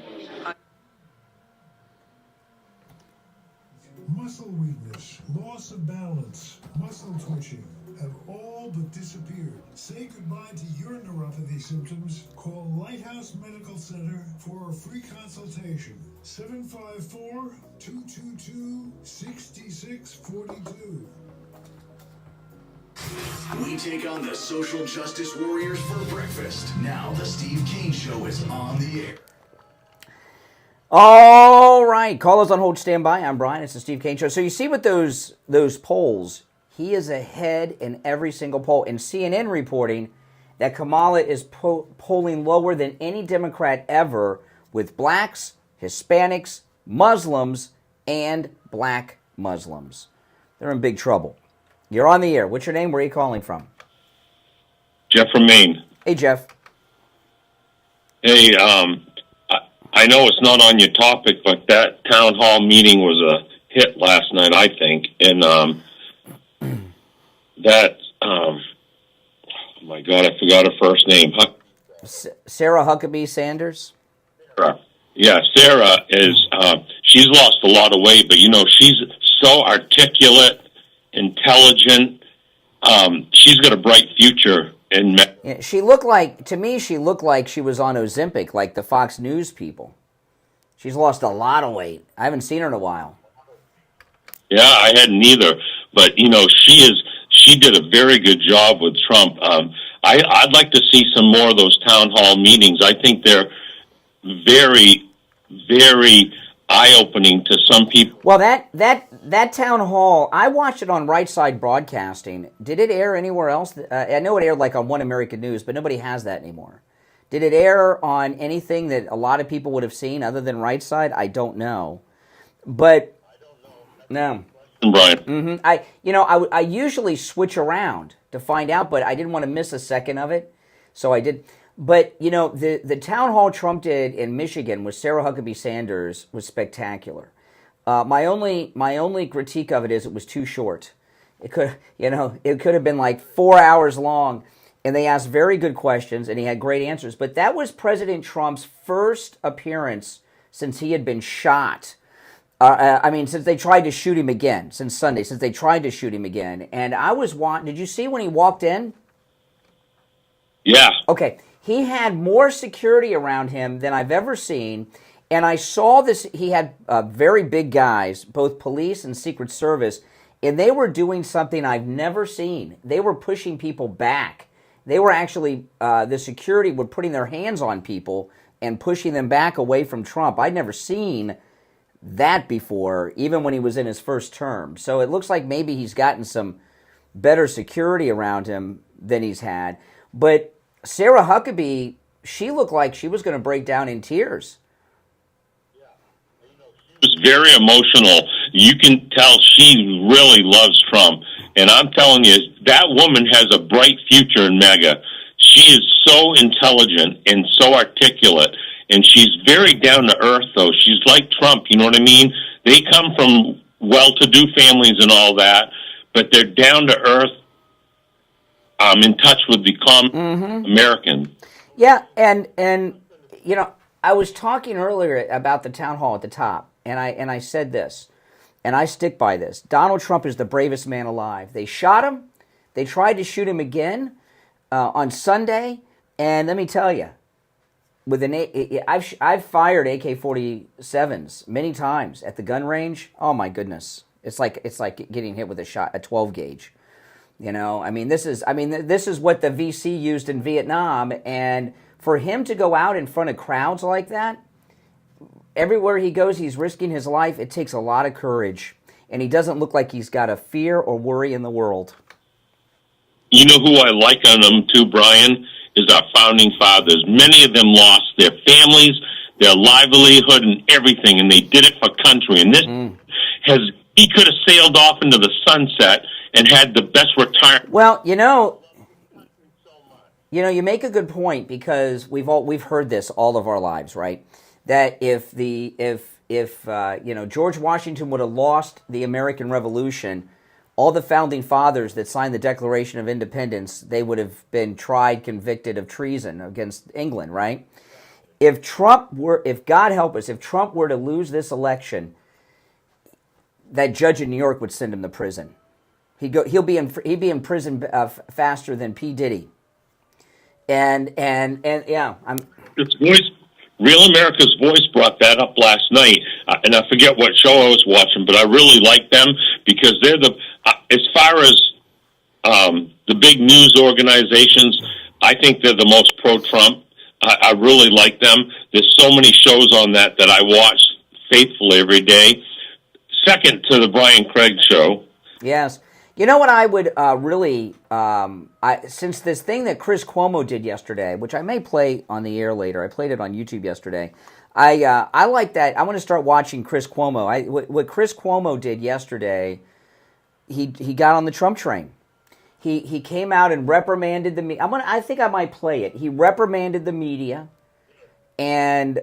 Muscle weakness, loss of balance, muscle twitching have all but disappeared. Say goodbye to your neuropathy symptoms. Call Lighthouse Medical Center for a free consultation. 754-222-6642. We take on the social justice warriors for breakfast. Now the Steve Kane Show is on the air. All right, callers on hold, stand by. I'm Brian. It's the Steve Kane Show. So you see with those polls, he is ahead in every single poll. And CNN reporting that Kamala is polling lower than any Democrat ever with blacks, Hispanics, Muslims, and black Muslims. They're in big trouble. You're on the air. What's your name? Where are you calling from? Jeff from Maine. Hey, Jeff. Hey, I know it's not on your topic, but that town hall meeting was a hit last night, I think. And oh my God, I forgot her first name. Sarah Huckabee Sanders? Yeah, Sarah is, she's lost a lot of weight, but she's so articulate, intelligent. She's got a bright future. Yeah, she looked like she was on Ozempic, like the Fox News people. She's lost a lot of weight. I haven't seen her in a while. Yeah, I hadn't either. But she did a very good job with Trump. I'd like to see some more of those town hall meetings. I think they're very, very eye-opening to some people. Well, that town hall, I watched it on Right Side Broadcasting. Did it air anywhere else? I know it aired like on One American News, but nobody has that anymore. Did it air on anything that a lot of people would have seen other than Right Side? I don't know. But no. Brian. Mm-hmm. I usually switch around to find out, but I didn't want to miss a second of it, so I did. But, the town hall Trump did in Michigan with Sarah Huckabee Sanders was spectacular. My only critique of it is it was too short. It could have been like 4 hours long, and they asked very good questions, and he had great answers. But that was President Trump's first appearance since he had been shot. Since they tried to shoot him again, since Sunday, since they tried to shoot him again. And did you see when he walked in? Yeah. Okay. He had more security around him than I've ever seen, and I saw this. He had very big guys, both police and Secret Service, and they were doing something I've never seen. They were pushing people back. They were actually, the security were putting their hands on people and pushing them back away from Trump. I'd never seen that before, even when he was in his first term. So it looks like maybe he's gotten some better security around him than he's had. But Sarah Huckabee, she looked like she was going to break down in tears. She was very emotional. You can tell she really loves Trump. And I'm telling you, that woman has a bright future in MAGA. She is so intelligent and so articulate. And she's very down to earth, though. She's like Trump, you know what I mean? They come from well-to-do families and all that, but they're down to earth. In touch with the common American. Yeah, and I was talking earlier about the town hall at the top, and I said this, and I stick by this. Donald Trump is the bravest man alive. They shot him. They tried to shoot him again. on Sunday, and let me tell you, with I've fired AK-47s many times at the gun range. Oh my goodness, it's like getting hit with a 12 gauge. You know, I mean, this is what the VC used in Vietnam, and for him to go out in front of crowds like that, everywhere he goes, he's risking his life. It takes a lot of courage, and he doesn't look like he's got a fear or worry in the world. You know who I like on them too, Brian, is our founding fathers. Many of them lost their families, their livelihood, and everything, and they did it for country. And this he could have sailed off into the sunset and had the best retirement. Well, you make a good point, because we've heard this all of our lives, right? That if George Washington would have lost the American Revolution, all the founding fathers that signed the Declaration of Independence, they would have been tried, convicted of treason against England, right? If God help us, if Trump were to lose this election, that judge in New York would send him to prison. He'd be in prison faster than P. Diddy. And yeah, Real America's Voice brought that up last night, and I forget what show I was watching, but I really like them because they're as far as the big news organizations, I think they're the most pro-Trump. I really like them. There's so many shows on that I watch faithfully every day. Second to the Brian Craig show. Yes. You know what I would since this thing that Chris Cuomo did yesterday, which I may play on the air later, I played it on YouTube yesterday. I like that. I want to start watching Chris Cuomo. What Chris Cuomo did yesterday, he got on the Trump train. He came out and reprimanded the media. I think I might play it. He reprimanded the media, and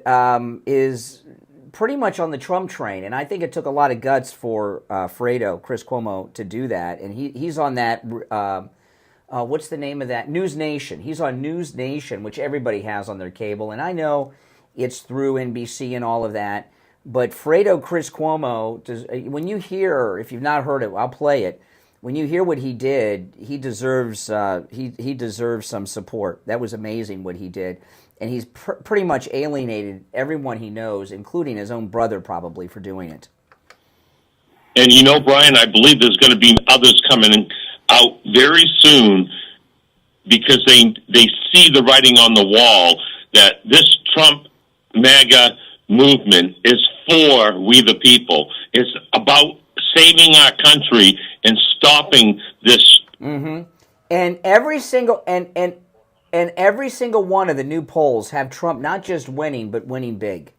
is pretty much on the Trump train, and I think it took a lot of guts for Chris Cuomo, to do that. And he's on that, what's the name of that? News Nation. He's on News Nation, which everybody has on their cable, and I know it's through NBC and all of that, but Chris Cuomo, when you hear, if you've not heard it, I'll play it. When you hear what he did, he deserves he deserves some support. That was amazing what he did. And he's pretty much alienated everyone he knows, including his own brother probably, for doing it. And you know, Brian, I believe there's going to be others coming out very soon because they see the writing on the wall that this Trump MAGA movement is for we the people. It's about saving our country and stopping this. Mm-hmm. And every single one of the new polls have Trump not just winning, but winning big.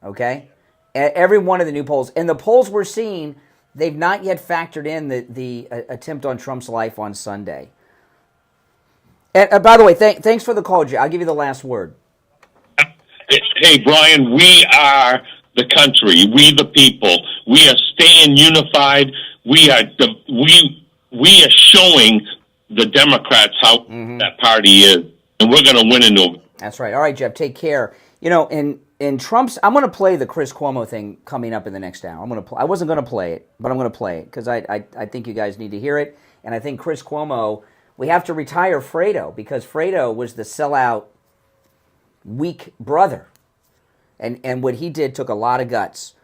Okay? Every one of the new polls. And the polls we're seeing, they've not yet factored in the attempt on Trump's life on Sunday. And by the way, thanks for the call, Jay. I'll give you the last word. Hey, Brian, we are the country. We the people. We are staying unified. We are showing the Democrats how that party is, and we're going to win in November. That's right. All right, Jeff, take care. You know, in Trump's, I'm going to play the Chris Cuomo thing coming up in the next hour. I wasn't going to play it, but I'm going to play it because I think you guys need to hear it, and I think Chris Cuomo, we have to retire Fredo because Fredo was the sellout, weak brother, and what he did took a lot of guts.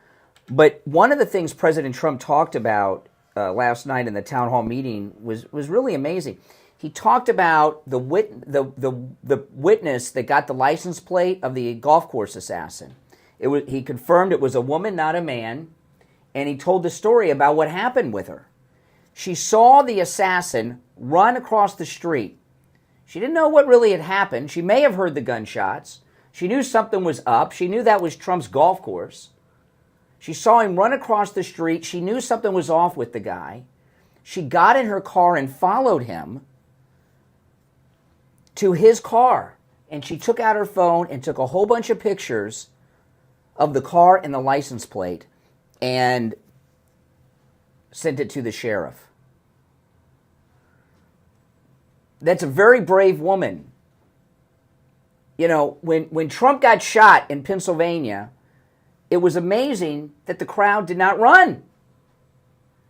But one of the things President Trump talked about last night in the town hall meeting was really amazing. He talked about the witness that got the license plate of the golf course assassin. He confirmed it was a woman, not a man, and he told the story about what happened with her. She saw the assassin run across the street. She didn't know what really had happened. She may have heard the gunshots. She knew something was up. She knew that was Trump's golf course. She saw him run across the street. She knew something was off with the guy. She got in her car and followed him to his car. And she took out her phone and took a whole bunch of pictures of the car and the license plate and sent it to the sheriff. That's a very brave woman. You know, when Trump got shot in Pennsylvania, it was amazing that the crowd did not run.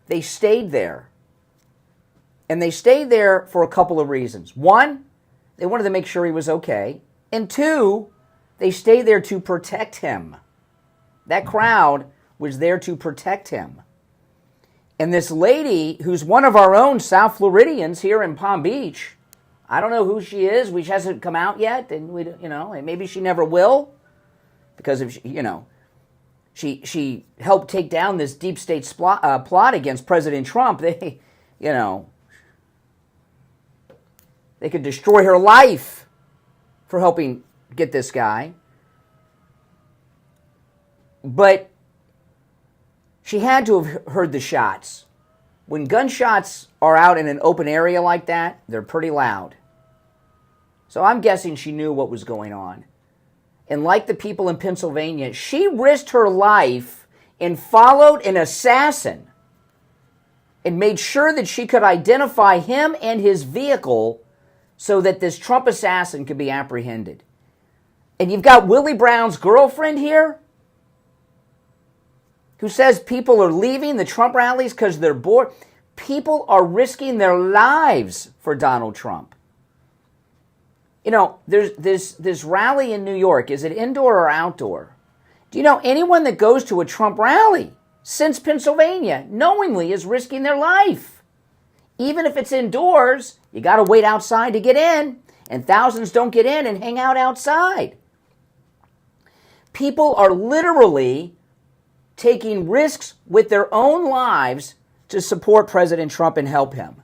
They stayed there. And they stayed there for a couple of reasons. One, they wanted to make sure he was okay. And two, they stayed there to protect him. That crowd was there to protect him. And this lady, who's one of our own South Floridians here in Palm Beach, I don't know who she is. She hasn't come out yet, and and maybe she never will, because if she helped take down this deep state plot against President Trump. They could destroy her life for helping get this guy. But she had to have heard the shots. When gunshots are out in an open area like that, they're pretty loud. So I'm guessing she knew what was going on. And like the people in Pennsylvania, she risked her life and followed an assassin and made sure that she could identify him and his vehicle so that this Trump assassin could be apprehended. And you've got Willie Brown's girlfriend here who says people are leaving the Trump rallies because they're bored. People are risking their lives for Donald Trump. There's this rally in New York. Is it indoor or outdoor? Do you know anyone that goes to a Trump rally since Pennsylvania knowingly is risking their life? Even if it's indoors, you got to wait outside to get in, and thousands don't get in and hang out outside. People are literally taking risks with their own lives to support President Trump and help him.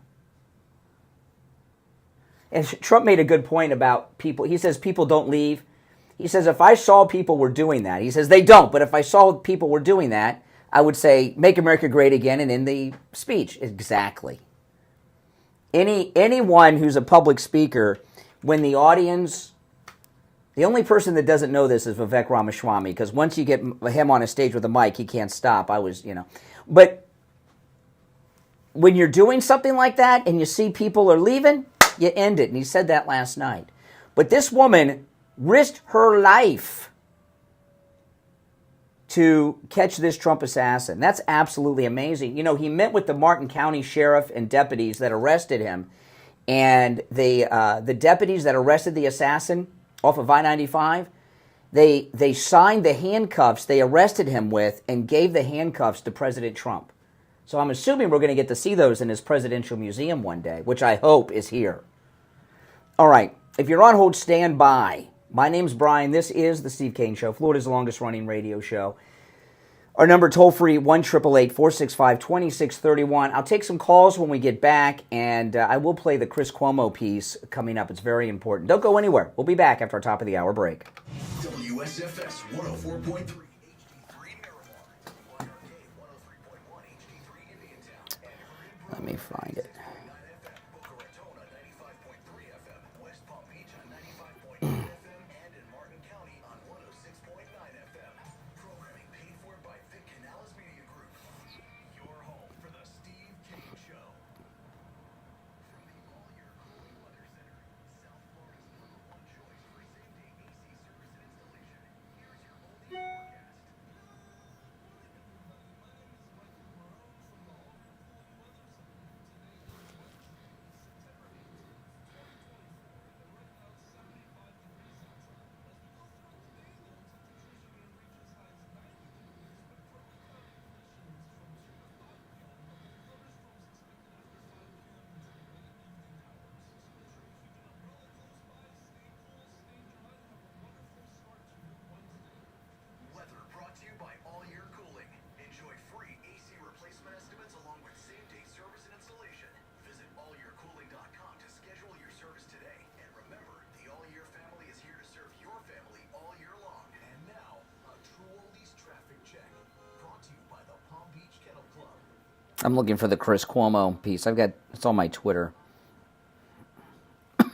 And Trump made a good point about people. He says people don't leave. He says if I saw people were doing that, he says they don't, but if I saw people were doing that, I would say, make America great again, and in the speech. Exactly. Anyone who's a public speaker, when the audience, the only person that doesn't know this is Vivek Ramaswamy, because once you get him on a stage with a mic, he can't stop. But when you're doing something like that and you see people are leaving, you end it. And he said that last night. But this woman risked her life to catch this Trump assassin. That's absolutely amazing. He met with the Martin County sheriff and deputies that arrested him. And the deputies that arrested the assassin off of I-95, they signed the handcuffs they arrested him with and gave the handcuffs to President Trump. So I'm assuming we're going to get to see those in his presidential museum one day, which I hope is here. All right, if you're on hold, stand by. My name's Brian. This is the Steve Kane Show, Florida's longest-running radio show. Our number toll-free, 1-888-465-2631. I'll take some calls when we get back, and I will play the Chris Cuomo piece coming up. It's very important. Don't go anywhere. We'll be back after our top-of-the-hour break. WSFS 104.3. Let me find it. I'm looking for the Chris Cuomo piece. It's on my Twitter. So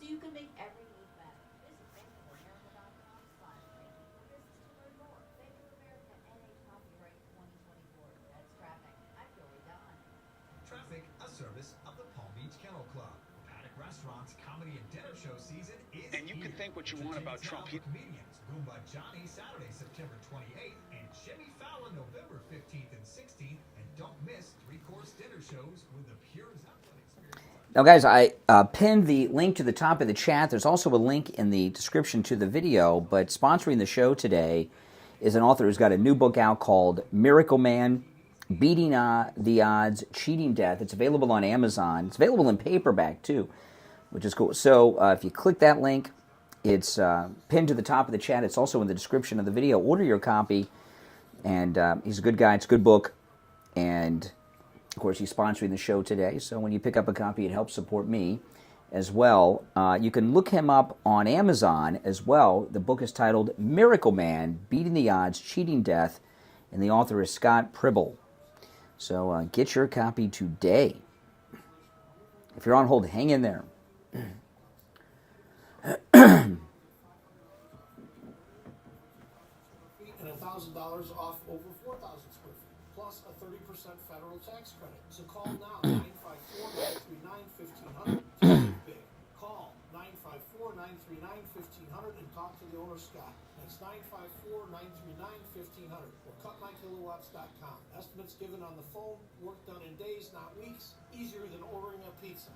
you can make every move better. Visit bankofamerica.com/banking for business to learn more. Bank of America NA copyright 2024. That's traffic. I'm Billy Don. Traffic, a service of show season is And you can think what you want about Trump. Comedians Goomba Johnny Saturday, September 28th, and Jimmy Fallon November 15th and 16th. And don't miss 3-course dinner shows with the pure Zeppelin experience. Now, guys, I pinned the link to the top of the chat. There's also a link in the description to the video, but sponsoring the show today is an author who's got a new book out called Miracle Man, Beating the Odds, Cheating Death. It's available on Amazon. It's available in paperback, too, which is cool. So if you click that link, it's pinned to the top of the chat. It's also in the description of the video. Order your copy, and he's a good guy. It's a good book, and of course, he's sponsoring the show today, so when you pick up a copy, it helps support me as well. You can look him up on Amazon as well. The book is titled Miracle Man, Beating the Odds, Cheating Death, and the author is Scott Pribble. So get your copy today. If you're on hold, hang in there. And $1,000 off over 4,000 square feet, plus a 30% federal tax credit. So call now, 954-939-1500. Big. Call 954-939-1500 and talk to the owner, Scott. That's 954-939-1500 or cutmykilowatts.com. Estimates given on the phone, work done in days, not weeks, easier than ordering a pizza.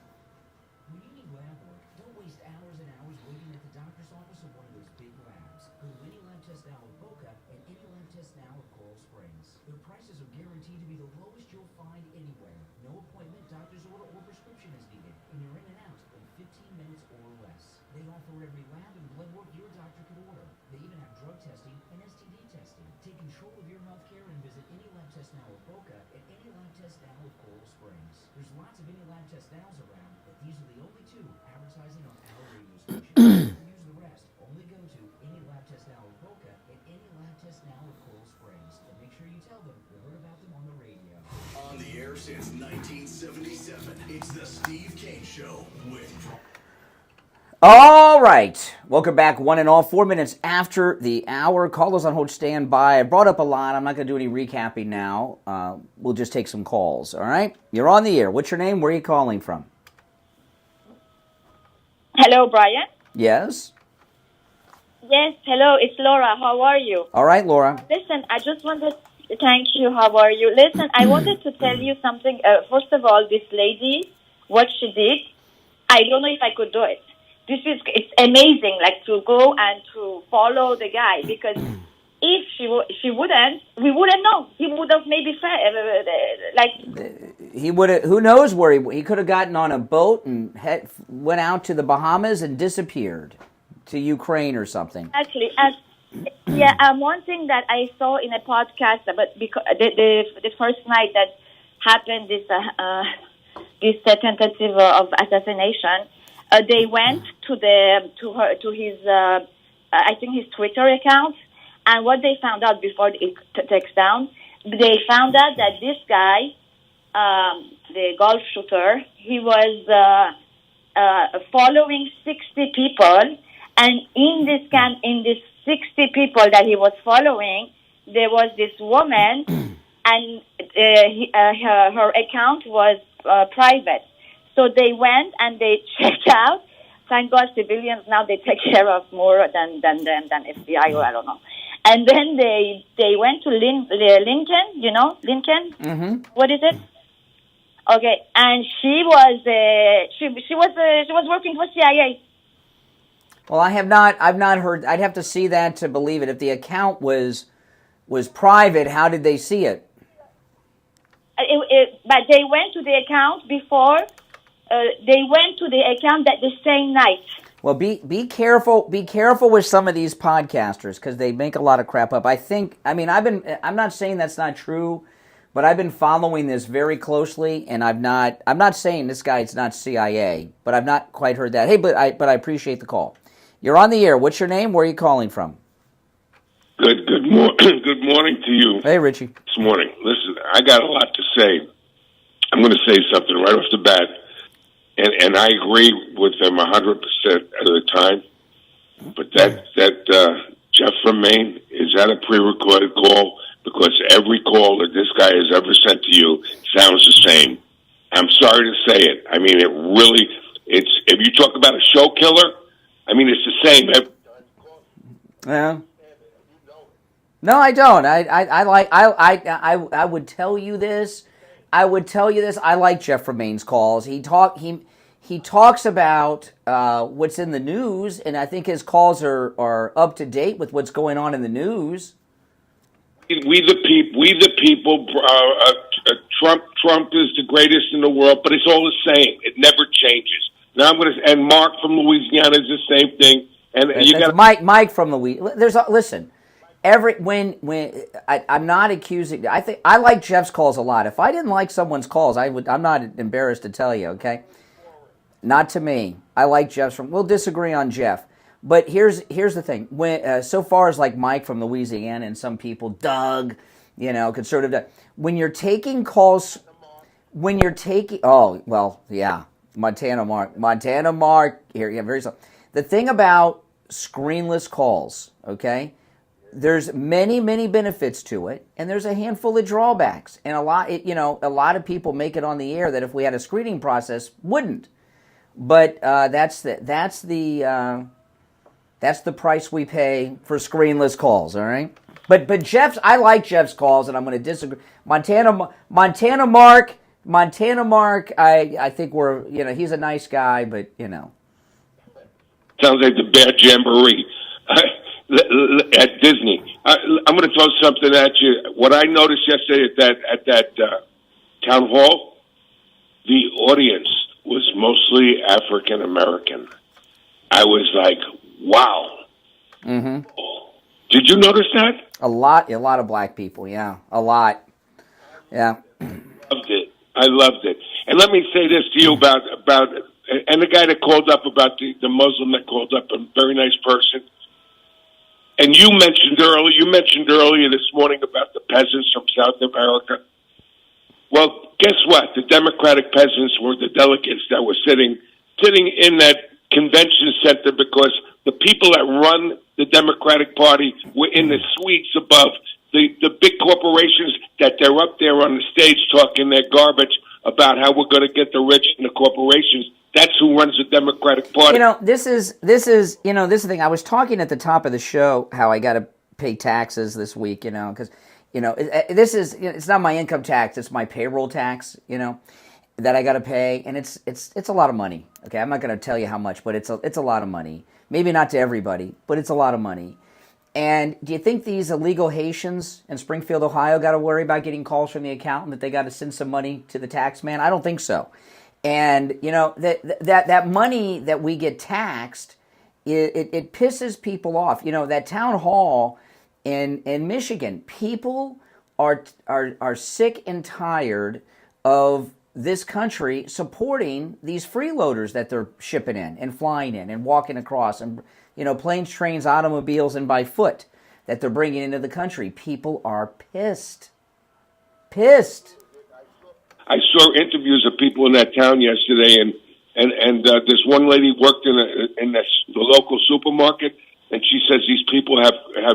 When you need lab work, don't waste hours and hours waiting at the doctor's office or one of those big labs. Go to any lab test now at Boca and any lab test now at Coral Springs. Their prices are guaranteed to be the lowest you'll find anywhere. No appointment, doctor's order, or prescription is needed, and you're in and out in 15 minutes or less. They offer every lab and blood work your doctor could order. They even have drug testing and STD testing. Take control of your health care and visit any lab test now at Boca and any lab test now at Coral Springs. There's lots of any lab test nows around, but these are the only two advertising on our radio station. Use the rest. Only go to any lab test now at Boca and any lab test now at Coral Springs. And make sure you tell them you heard about them on the radio. On the air since 1977, it's the Steve Kane Show with... All right. Welcome back, one and all. 4 minutes after the hour. Callers on hold, stand by. I brought up a lot. I'm not going to do any recapping now. We'll just take some calls, all right? You're on the air. What's your name? Where are you calling from? Hello, Brian. Yes? Yes, hello, it's Laura. How are you? All right, Laura. Listen, I just wanted to thank you. How are you? Listen, I wanted to tell you something. First of all, this lady, what she did, I don't know if I could do it. It's amazing, like, to go and to follow the guy, because if she wouldn't, we wouldn't know. He would have maybe He would have. Who knows where he could have gotten on a boat and went out to the Bahamas and disappeared to Ukraine or something. Actually, one thing that I saw in a podcast about because the first night that happened this tentative of assassination. They went to his I think his Twitter account, and what they found out before it takes down, they found out that this guy, the golf shooter, he was following 60 people, and in this 60 people that he was following, there was this woman, and her account was private. So they went and they checked out. Thank God, civilians now they take care of more than FBI or I don't know. And then they went to Lincoln. You know Lincoln. Mm-hmm. What is it? Okay, and she was working for CIA. Well, I've not heard. I'd have to see that to believe it. If the account was private, how did they see it? But they went to the account before. They went to the account that the same night. Well, be careful. Be careful with some of these podcasters because they make a lot of crap up. I'm not saying that's not true, but I've been following this very closely, and I'm not saying this guy's not CIA, but I've not quite heard that. Hey, but I appreciate the call. You're on the air. What's your name? Where are you calling from? Good morning to you. Hey, Richie. This morning. Listen, I got a lot to say. I'm going to say something right off the bat. And I agree with them 100% of the time. But that Jeff from Maine, is that a pre-recorded call? Because every call that this guy has ever sent to you sounds the same. I'm sorry to say it. I mean, It's if you talk about a show killer, I mean, it's the same. Yeah. No, I don't. I would tell you this. I like Jeff Remaine's calls. He talks about what's in the news, and I think his calls are up to date with what's going on in the news. We the people. Trump is the greatest in the world, but it's all the same. It never changes. Now and Mark from Louisiana is the same thing. And you got Mike from Louisiana. Listen. I'm not accusing. I think I like Jeff's calls a lot. If I didn't like someone's calls, I'm not embarrassed to tell you. Okay, not to me. I like Jeff's. We'll disagree on Jeff, but here's the thing. When so far as like Mike from Louisiana and some people, Doug, conservative Doug. When you're taking calls, Montana Mark here. Yeah, very slow. The thing about screenless calls, okay. There's many benefits to it, and there's a handful of drawbacks. And a lot of people make it on the air that if we had a screening process, wouldn't. But that's the price we pay for screenless calls. All right. But I like Jeff's calls, and I'm going to disagree. Montana Mark. I think he's a nice guy, but sounds like the bad jamboree. At Disney. I'm going to throw something at you. What I noticed yesterday at that town hall, the audience was mostly African American. I was like, wow. Mm-hmm. Did you notice that? A lot of black people, yeah. A lot. Yeah. I loved it. And let me say this to you about and the guy that called up about the Muslim that called up, a very nice person. And you mentioned earlier this morning about the peasants from South America. Well, guess what? The Democratic peasants were the delegates that were sitting in that convention center because the people that run the Democratic Party were in the suites above the big corporations that they're up there on the stage talking their garbage about how we're going to get the rich and the corporations. That's who runs the Democratic Party. This is the thing. I was talking at the top of the show how I got to pay taxes this week, because it's not my income tax, it's my payroll tax, that I got to pay, and it's a lot of money. Okay, I'm not going to tell you how much, but it's a lot of money. Maybe not to everybody, but it's a lot of money. And do you think these illegal Haitians in Springfield, Ohio, got to worry about getting calls from the accountant that they got to send some money to the tax man? I don't think so. And that money that we get taxed, it pisses people off. That town hall in Michigan, people are sick and tired of this country supporting these freeloaders that they're shipping in and flying in and walking across, and planes, trains, automobiles, and by foot that they're bringing into the country. People are pissed. I saw interviews of people in that town yesterday, and this one lady worked in the local supermarket, and she says these people have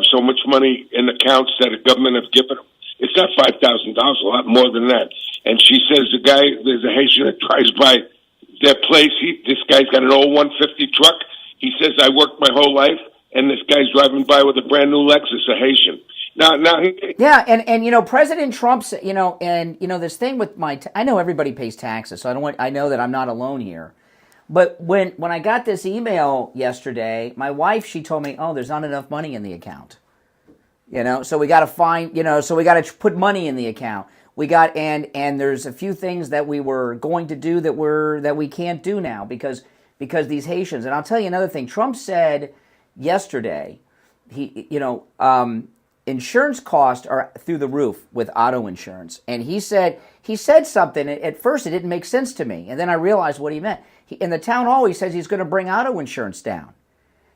so much money in accounts that the government have given them. It's not $5,000, a lot more than that. And she says there's a Haitian that drives by their place. This guy's got an old 150 truck. He says, I worked my whole life, and this guy's driving by with a brand new Lexus, a Haitian. Yeah, and President Trump's, this thing with I know everybody pays taxes, so I know that I'm not alone here. But when I got this email yesterday, my wife, she told me, oh, there's not enough money in the account. So we got to put money in the account. And there's a few things that we were going to do that we can't do now because these Haitians. And I'll tell you another thing. Trump said yesterday, insurance costs are through the roof with auto insurance. And he said something. At first, it didn't make sense to me. And then I realized what he meant. In the town hall, he says he's going to bring auto insurance down.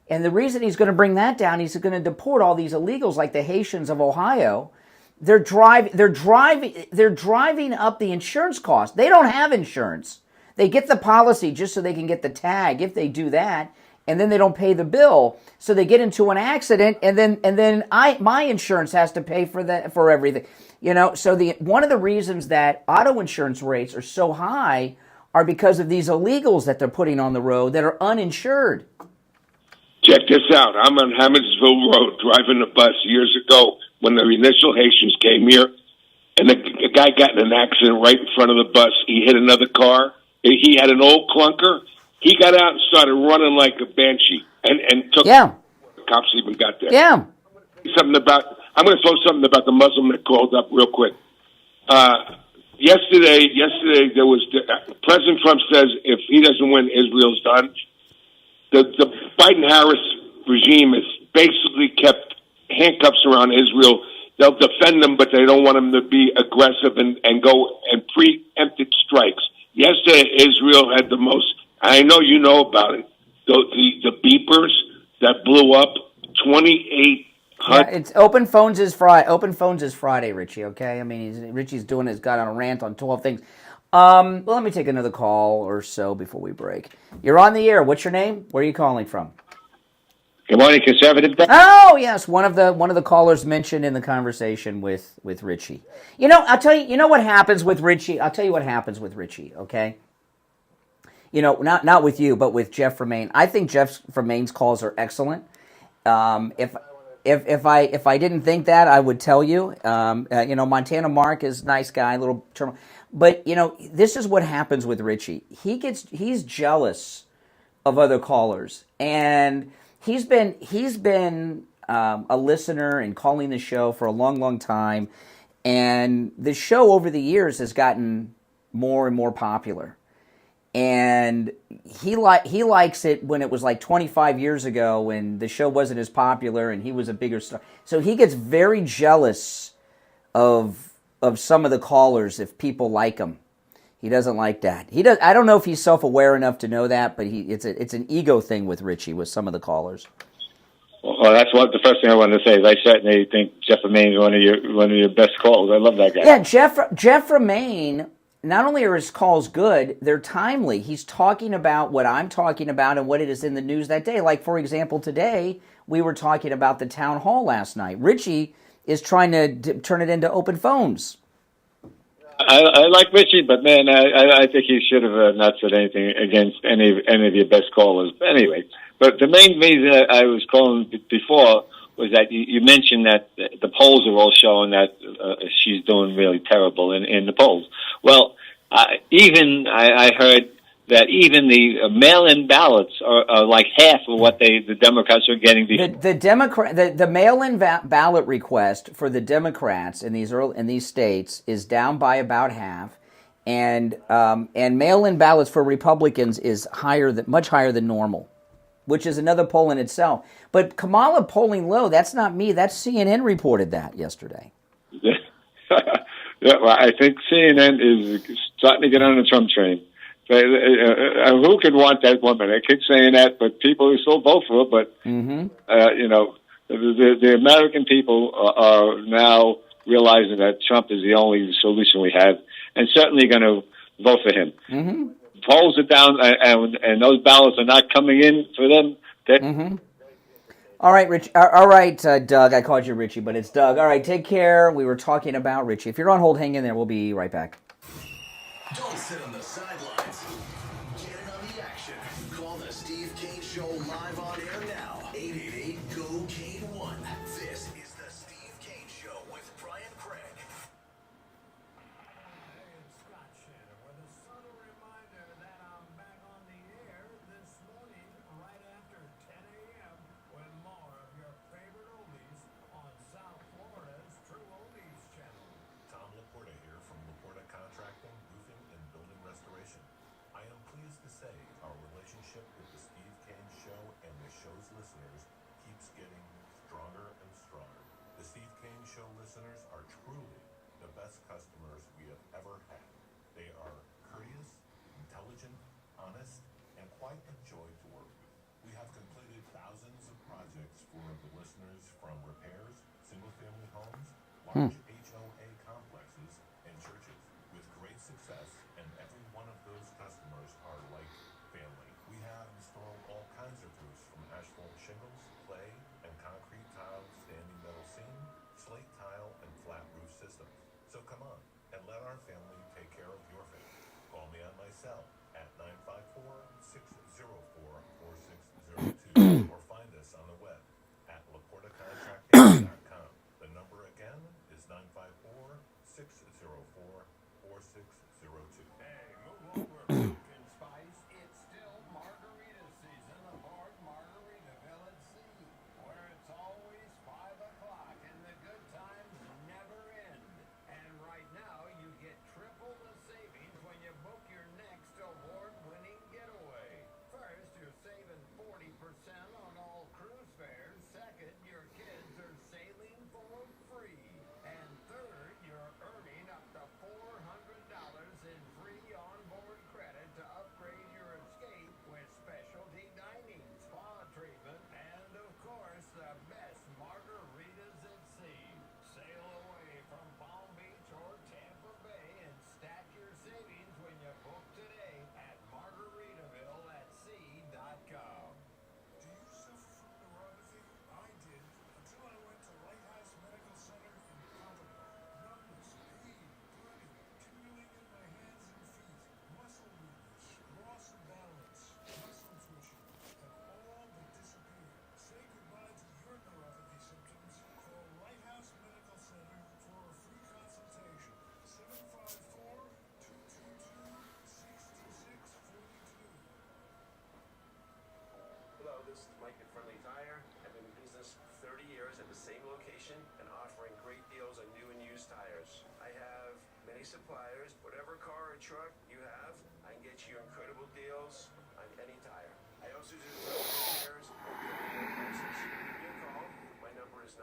And the reason he's going to bring that down, he's going to deport all these illegals like the Haitians of Ohio. They're driving up the insurance cost. They don't have insurance. They get the policy just so they can get the tag if they do that. And then they don't pay the bill, so they get into an accident, and then my insurance has to pay for everything, So one of the reasons that auto insurance rates are so high are because of these illegals that they're putting on the road that are uninsured. Check this out. I'm on Hammondsville Road driving the bus years ago when the initial Haitians came here, and the guy got in an accident right in front of the bus. He hit another car. He had an old clunker. He got out and started running like a banshee and took. Yeah. The cops even got there. Yeah. I'm going to throw something about the Muslim that called up real quick. Yesterday there was President Trump says if he doesn't win, Israel's done. The Biden-Harris regime has basically kept handcuffs around Israel. They'll defend them, but they don't want them to be aggressive and go and preempted strikes. Yesterday, Israel had the most. I know you know about it. The beepers that blew up 2,800. Yeah, it's Open Phones is Friday. Open Phones is Friday, Richie. Okay, I mean Richie's got on a rant on 12 things. Well, let me take another call or so before we break. You're on the air. What's your name? Where are you calling from? Good morning, conservative. Oh yes, one of the callers mentioned in the conversation with Richie. You know, I'll tell you. You know what happens with Richie? I'll tell you what happens with Richie. Okay. You know, not with you, but with Jeff Remain. I think Jeff Remain's calls are excellent. If I didn't think that, I would tell you. You know, Montana Mark is a nice guy, little term. But you know, this is what happens with Richie. He's jealous of other callers, and he's been a listener and calling the show for a long time, and the show over the years has gotten more and more popular. And he likes it when it was like 25 years ago when the show wasn't as popular and he was a bigger star. So he gets very jealous of some of the callers if people like him. He doesn't like that. I don't know if he's self-aware enough to know that, but it's an ego thing with Richie with some of the callers. Well, that's the first thing I wanted to say. Is I certainly think Jeff Remain is one of your best calls. I love that guy. Yeah, Jeff Remain. Not only are his calls good, they're timely. He's talking about what I'm talking about and what it is in the news that day. Like, for example, today, we were talking about the town hall last night. Richie is trying to turn it into Open Phones. I like Richie, but, man, I think he should have not said anything against any of your best callers. But anyway, but the main reason I was calling before was that you mentioned that the polls are all showing that she's doing really terrible in the polls. Well, I heard that even the mail-in ballots are like half of what the Democrats are getting. The mail-in ballot request for the Democrats in these states is down by about half, and mail-in ballots for Republicans is much higher than normal, which is another poll in itself. But Kamala polling low, that's not me. That's CNN reported that yesterday. Yeah, well, I think CNN is starting to get on the Trump train. Who could want that woman? I keep saying that, but people still vote for her. But, you know, the American people are now realizing that Trump is the only solution we have, and certainly going to vote for him. Mm-hmm. Polls are down, and those ballots are not coming in for them. All right, Rich. All right, Doug. I called you Richie, but it's Doug. All right, take care. We were talking about Richie. If you're on hold, hang in there. We'll be right back. Don't sit on the sidelines. Get in on the action. Call the Steve Kane Show live on air now. 888-GO-KANE-1. This is the Steve Kane Show with Brian Craig. Large HOA complexes and churches with great success, and every one of those customers are like family. We have installed all kinds of roofs from asphalt shingles, clay, and concrete tile, standing metal seam, slate tile, and flat roof systems. So come on and let our family take care of your family. Call me on my cell, us on the web at laportacontracting.com. The number again is 954-604-4602. Hey, move over, pumpkin spice. It's still margarita season aboard Margaritaville at Sea, where it's always 5 o'clock and the good times never end. And right now, you get triple the savings when you book your next award-winning getaway. First, you're saving 40% on all cruise fares. Second, your kids are sailing for free. And third, you're earning up to $400 in free onboard credit to upgrade your escape with specialty dining, spa treatment, and of course, the best margaritas at sea. Sail away from Palm Beach or Tampa Bay and stack your savings when you book today at margaritavilleatsea.com. Do you suffer from neuropathy? I did, until I went to Lighthouse Medical Center in Pamela. Numbness, pain, burning, tingling in my hands and feet, muscle weakness, loss of balance, muscle twitching, have all but disappeared. Say goodbye to your neuropathy symptoms. Call Lighthouse Medical Center for a free consultation. 754-222-6642. Hello, this is Mike at Friendly Tire. I've been in business for 30 years at the same location and offering great deals on new and used tires. I have many suppliers. Whatever car or truck you have, I can get you incredible deals on any tire. I also do repairs and prices. Give me a call. My number is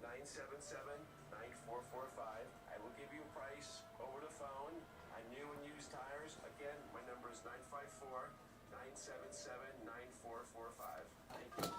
954-977-9445. I will give you a price over the phone on new and used tires. Again, my number is 954-977-9445. Thank you.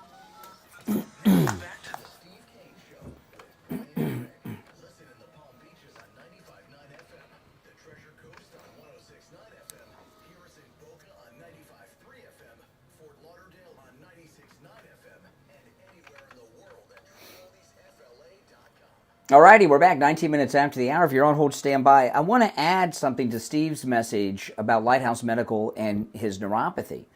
Back to the Steve Kane Show with Connie and Rick. Listen in the Palm Beaches on 95.9 FM, the Treasure Coast on 106.9 FM, hear us in Boca on 95.3 FM, Fort Lauderdale on 96.9 FM, and anywhere in the world at TrinityFLA.com. Alrighty, we're back 19 minutes after the hour. If you're on hold, stand by. I want to add something to Steve's message about Lighthouse Medical and his neuropathy.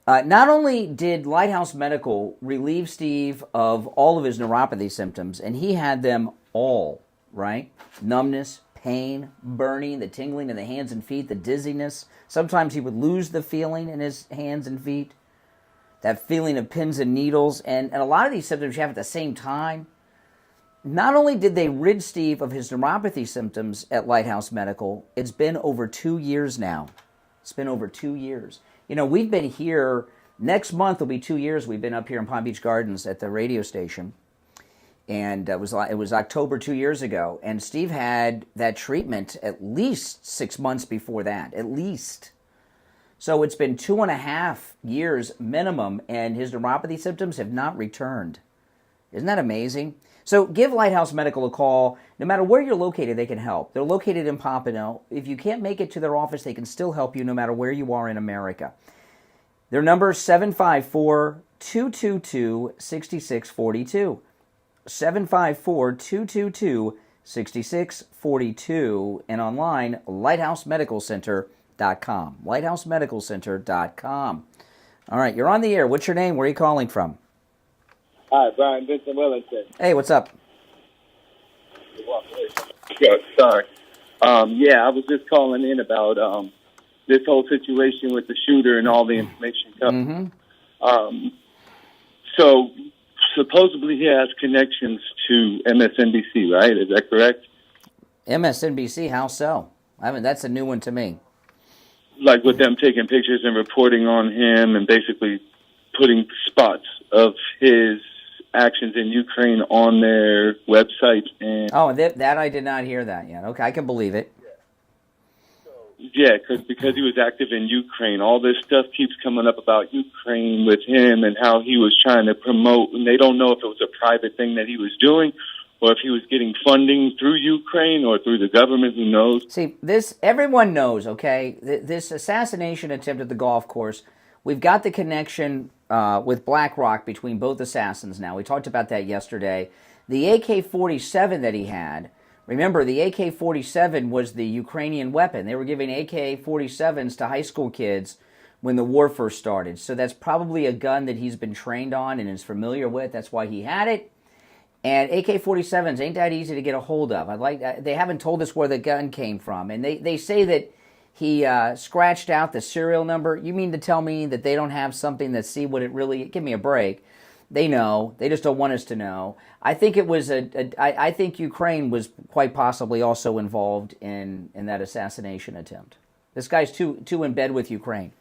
Not only did Lighthouse Medical relieve Steve of all of his neuropathy symptoms, and he had them all, right? Numbness, pain, burning, the tingling in the hands and feet, the dizziness. Sometimes he would lose the feeling in his hands and feet, that feeling of pins and needles, and a lot of these symptoms you have at the same time. Not only did they rid Steve of his neuropathy symptoms at Lighthouse Medical, it's been over 2 years now. It's been over 2 years. You know, we've been here, next month will be 2 years we've been up here in Palm Beach Gardens at the radio station. And it was October 2 years ago. And Steve had that treatment at least 6 months before that, at least. So it's been 2.5 years minimum, and his neuropathy symptoms have not returned. Isn't that amazing? So give Lighthouse Medical a call. No matter where you're located, they can help. They're located in Pompano. If you can't make it to their office, they can still help you no matter where you are in America. Their number is 754-222-6642. 754-222-6642. And online, lighthousemedicalcenter.com. lighthousemedicalcenter.com. All right, you're on the air. What's your name? Where are you calling from? Hi, Brian Vincent Wellington. Hey, what's up? Yeah, sorry. Yeah, I was just calling in about this whole situation with the shooter and all the information coming. So supposedly he has connections to MSNBC, right? Is that correct? MSNBC, how so? That's a new one to me. Like with them taking pictures and reporting on him and basically putting spots of his actions in Ukraine on their website. And that I did not hear that yet. Okay, I can believe it. Yeah, because he was active in Ukraine. All this stuff keeps coming up about Ukraine with him and how he was trying to promote, and they don't know if it was a private thing that he was doing or if he was getting funding through Ukraine or through the government, who knows? See, everyone knows, okay? This assassination attempt at the golf course, we've got the connection with BlackRock between both assassins now. We talked about that yesterday. The AK-47 that he had, remember, the AK-47 was the Ukrainian weapon. They were giving AK-47s to high school kids when the war first started. So that's probably a gun that he's been trained on and is familiar with. That's why he had it. And AK-47s ain't that easy to get a hold of. They haven't told us where the gun came from. And they say that he scratched out the serial number. You mean to tell me that they don't have something that see what it really... Give me a break. They know. They just don't want us to know. I think it was I think Ukraine was quite possibly also involved in that assassination attempt. This guy's too in bed with Ukraine.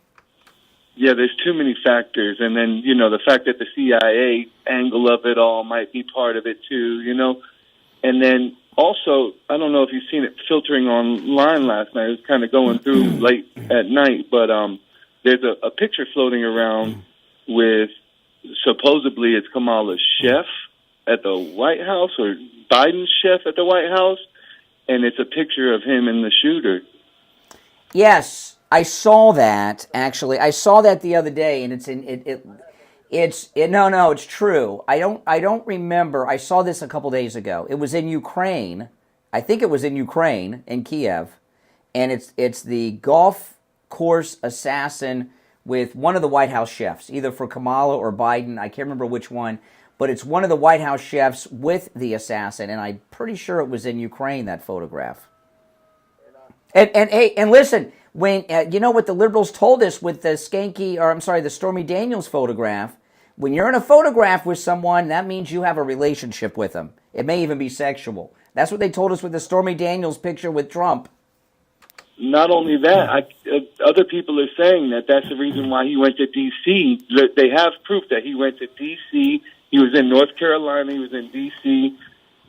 Yeah, there's too many factors. And then, the fact that the CIA angle of it all might be part of it too, And then also, I don't know if you've seen it filtering online last night. It was kind of going through late at night. But there's a picture floating around with supposedly it's Kamala's chef at the White House or Biden's chef at the White House. And it's a picture of him and the shooter. Yes. I saw that, actually. I saw that the other day, and it's true. I don't remember. I saw this a couple days ago. It was in Ukraine. I think it was in Ukraine, in Kiev, and it's the golf course assassin with one of the White House chefs, either for Kamala or Biden. I can't remember which one, but it's one of the White House chefs with the assassin, and I'm pretty sure it was in Ukraine, that photograph. And listen, when you know what the liberals told us with the the Stormy Daniels photograph, when you're in a photograph with someone, that means you have a relationship with them. It may even be sexual. That's what they told us with the Stormy Daniels picture with Trump. Not only that, other people are saying that that's the reason why he went to D.C. They have proof that he went to D.C. He was in North Carolina, he was in D.C.,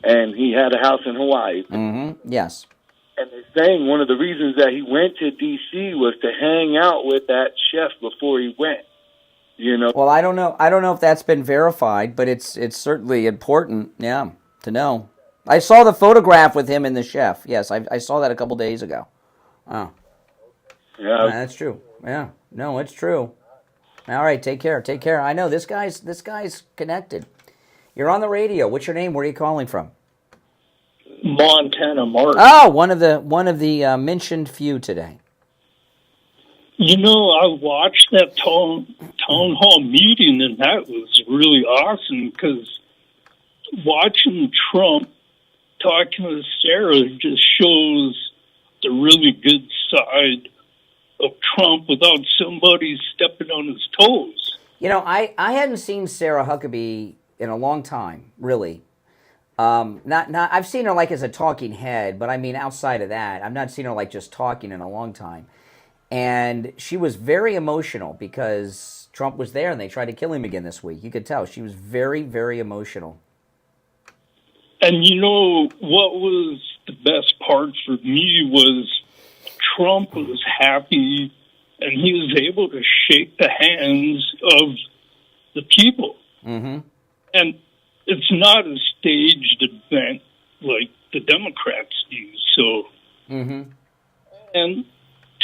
and he had a house in Hawaii. Mm-hmm. Yes. And they're saying one of the reasons that he went to D.C. was to hang out with that chef before he went. Well, I don't know. I don't know if that's been verified, but it's certainly important, to know. I saw the photograph with him and the chef. Yes, I saw that a couple days ago. Oh. Yeah, that's true. Yeah, no, it's true. All right, take care. Take care. I know this guy's connected. You're on the radio. What's your name? Where are you calling from? Montana Mark. Oh, one of the mentioned few today. I watched that town hall meeting, and that was really awesome because watching Trump talking to Sarah just shows the really good side of Trump without somebody stepping on his toes. I hadn't seen Sarah Huckabee in a long time, really. I've seen her like as a talking head, but I mean outside of that, I've not seen her like just talking in a long time. And she was very emotional because Trump was there and they tried to kill him again this week. You could tell she was very, very emotional. And what was the best part for me was Trump was happy and he was able to shake the hands of the people. Mm-hmm. And it's not a staged event like the Democrats do. So, and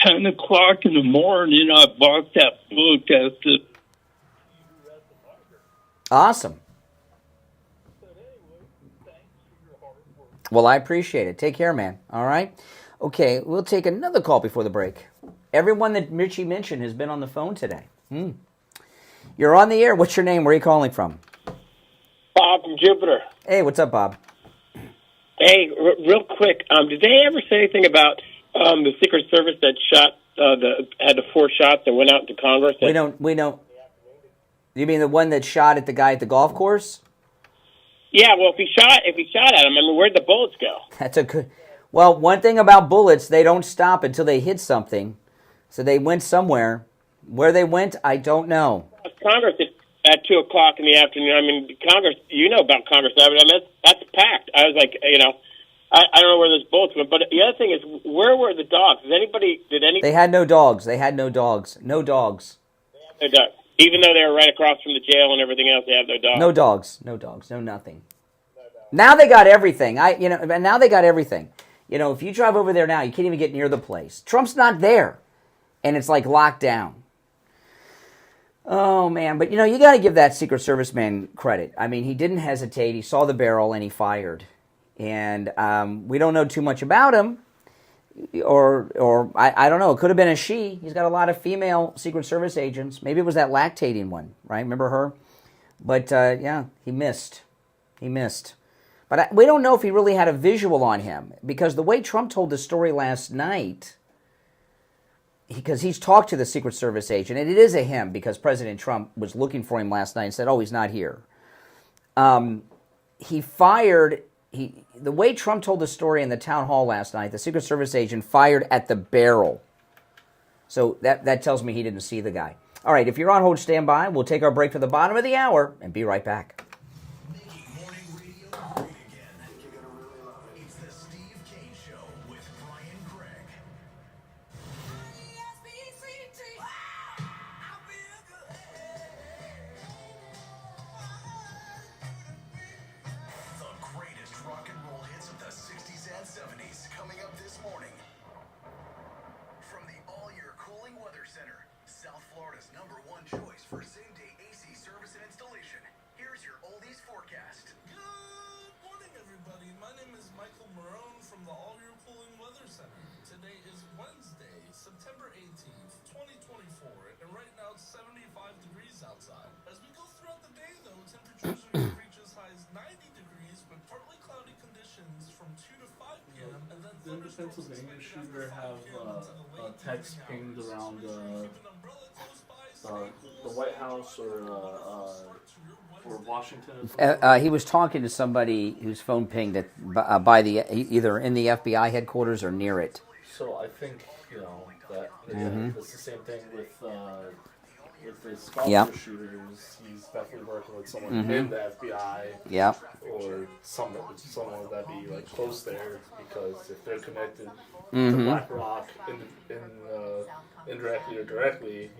10 o'clock in the morning, I bought that book at the... Awesome. Well, I appreciate it. Take care, man. All right? Okay, we'll take another call before the break. Everyone that Richie mentioned has been on the phone today. You're on the air. What's your name? Where are you calling from? Bob from Jupiter. Hey, what's up, Bob? Hey, real quick, did they ever say anything about the Secret Service that shot had the 4 shots that went out to Congress? We don't. You mean the one that shot at the guy at the golf course? Yeah, well, if he shot at him, I mean, where'd the bullets go? That's a good. Well, one thing about bullets, they don't stop until they hit something. So they went somewhere. Where they went, I don't know. Congress at 2 o'clock in the afternoon. I mean, Congress. You know about Congress. I mean, that's packed. I was like, I don't know where those bullets went. But the other thing is, where were the dogs? They had no dogs. They had no dogs. No dogs. No dogs. Even though they were right across from the jail and everything else, they have no dogs. No dogs. No dogs. No nothing. Now they got everything. Now they got everything. If you drive over there now, you can't even get near the place. Trump's not there, and it's like locked down. Oh man, but you got to give that Secret Service man credit. I mean, he didn't hesitate. He saw the barrel and he fired. And we don't know too much about him. or I don't know. It could have been a she. He's got a lot of female Secret Service agents. Maybe it was that lactating one, right? Remember her? But yeah, he missed. He missed. But we don't know if he really had a visual on him, because the way Trump told the story last night, because he's talked to the Secret Service agent, and it is a him because President Trump was looking for him last night and said, "Oh, he's not here." He fired. The way Trump told the story in the town hall last night, the Secret Service agent fired at the barrel. So that tells me he didn't see the guy. All right, if you're on hold, stand by. We'll take our break to the bottom of the hour and be right back. Making morning radio great again. You're gonna really love it. It's the Steve Kane Show with Brian Craig. The greatest rock and roll hits of the 60s and 70s coming up this morning. From the all-year cooling weather center, South Florida's #1 choice for same-day AC service and installation. Here's your oldies forecast. Good morning, everybody. My name is Michael Marone from the All-Year Cooling Weather Center. Today is Wednesday, September 18th, 2024, and right now it's 75 degrees outside. As we go throughout the day, though, temperatures are going to reach as high as 90 degrees with partly cloudy conditions from 2 to 5 p.m. and then Didn't the Pennsylvania shooter have a text pinged around the White House or Washington? He was talking to somebody whose phone pinged at, by the either in the FBI headquarters or near it. So I think that it's the same thing with the scholarship shooters. He's definitely working with someone in the FBI. Yep. Or someone that be like close there, because if they're connected to BlackRock indirectly or directly,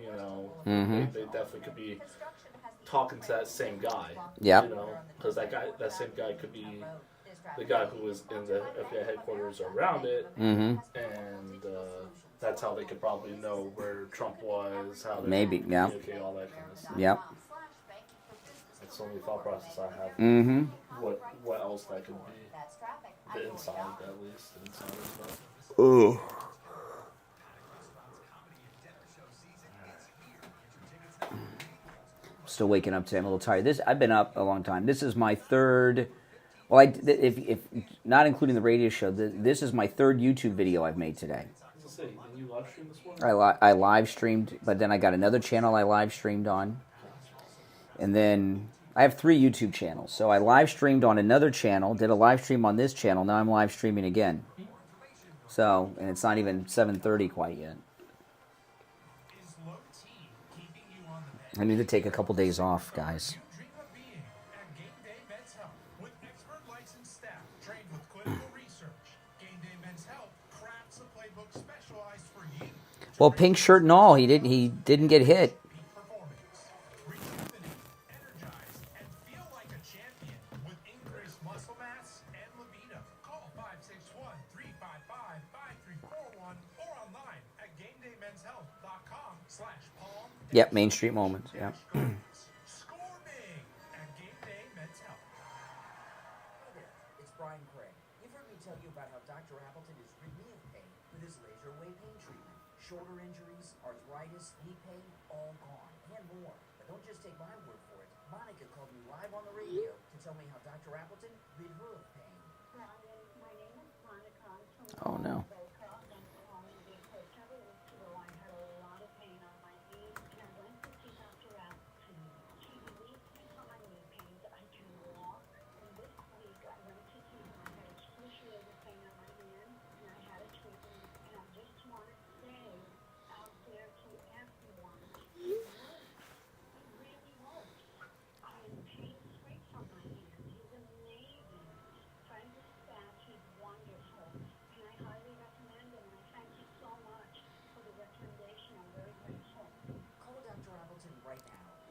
they definitely could be talking to that same guy. Yep. Because that same guy could be the guy who was in the FBI headquarters or around it, and that's how they could probably know where Trump was, how they communicate, all that kind of stuff. Yep. That's the only thought process I have. What else that could be? The inside, at least. The inside stuff. Ooh. Still waking up today. I'm a little tired. I've been up a long time. This is my third. Well, if not including the radio show, this is my third YouTube video I've made today. Did you live stream this morning? I live streamed, but then I got another channel I live streamed on, and then I have 3 YouTube channels. So I live streamed on another channel, did a live stream on this channel. Now I'm live streaming again. So, and it's not even 7:30 quite yet. I need to take a couple days off, guys. Well, pink shirt and all, he didn't get hit. Yep, Main Street Moments. Yep. It's Brian Craig. You've heard me tell you about how Dr. Appleton has rid me of pain with his laser wave pain treatment. Shoulder injuries, arthritis, knee pain, all gone, and more. But don't just take my word for it. Monica called me live on the radio to tell me how Dr. Appleton rid her of pain. My name is Monica. Oh no.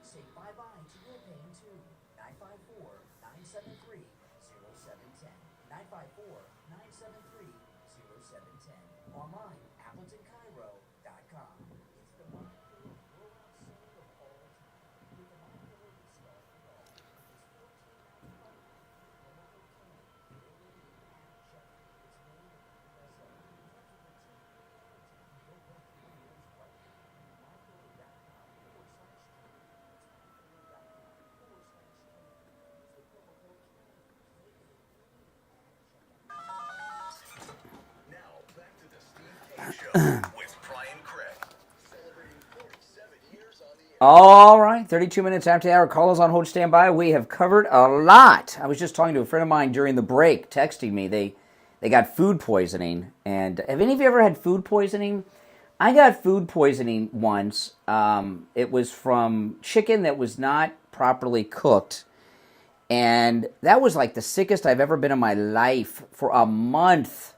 Say bye-bye to your pain, too. 954-973-0710. 954-973-0710. Online, AppletonCairo.com. It's the most rollout sale of all time. With the modular install for all. It's $14.95. All right, 32 minutes after the hour. Call us on hold, stand by. We have covered a lot. I was just talking to a friend of mine during the break, texting me. They got food poisoning. And have any of you ever had food poisoning? I got food poisoning once. It was from chicken that was not properly cooked. And that was like the sickest I've ever been in my life for a month.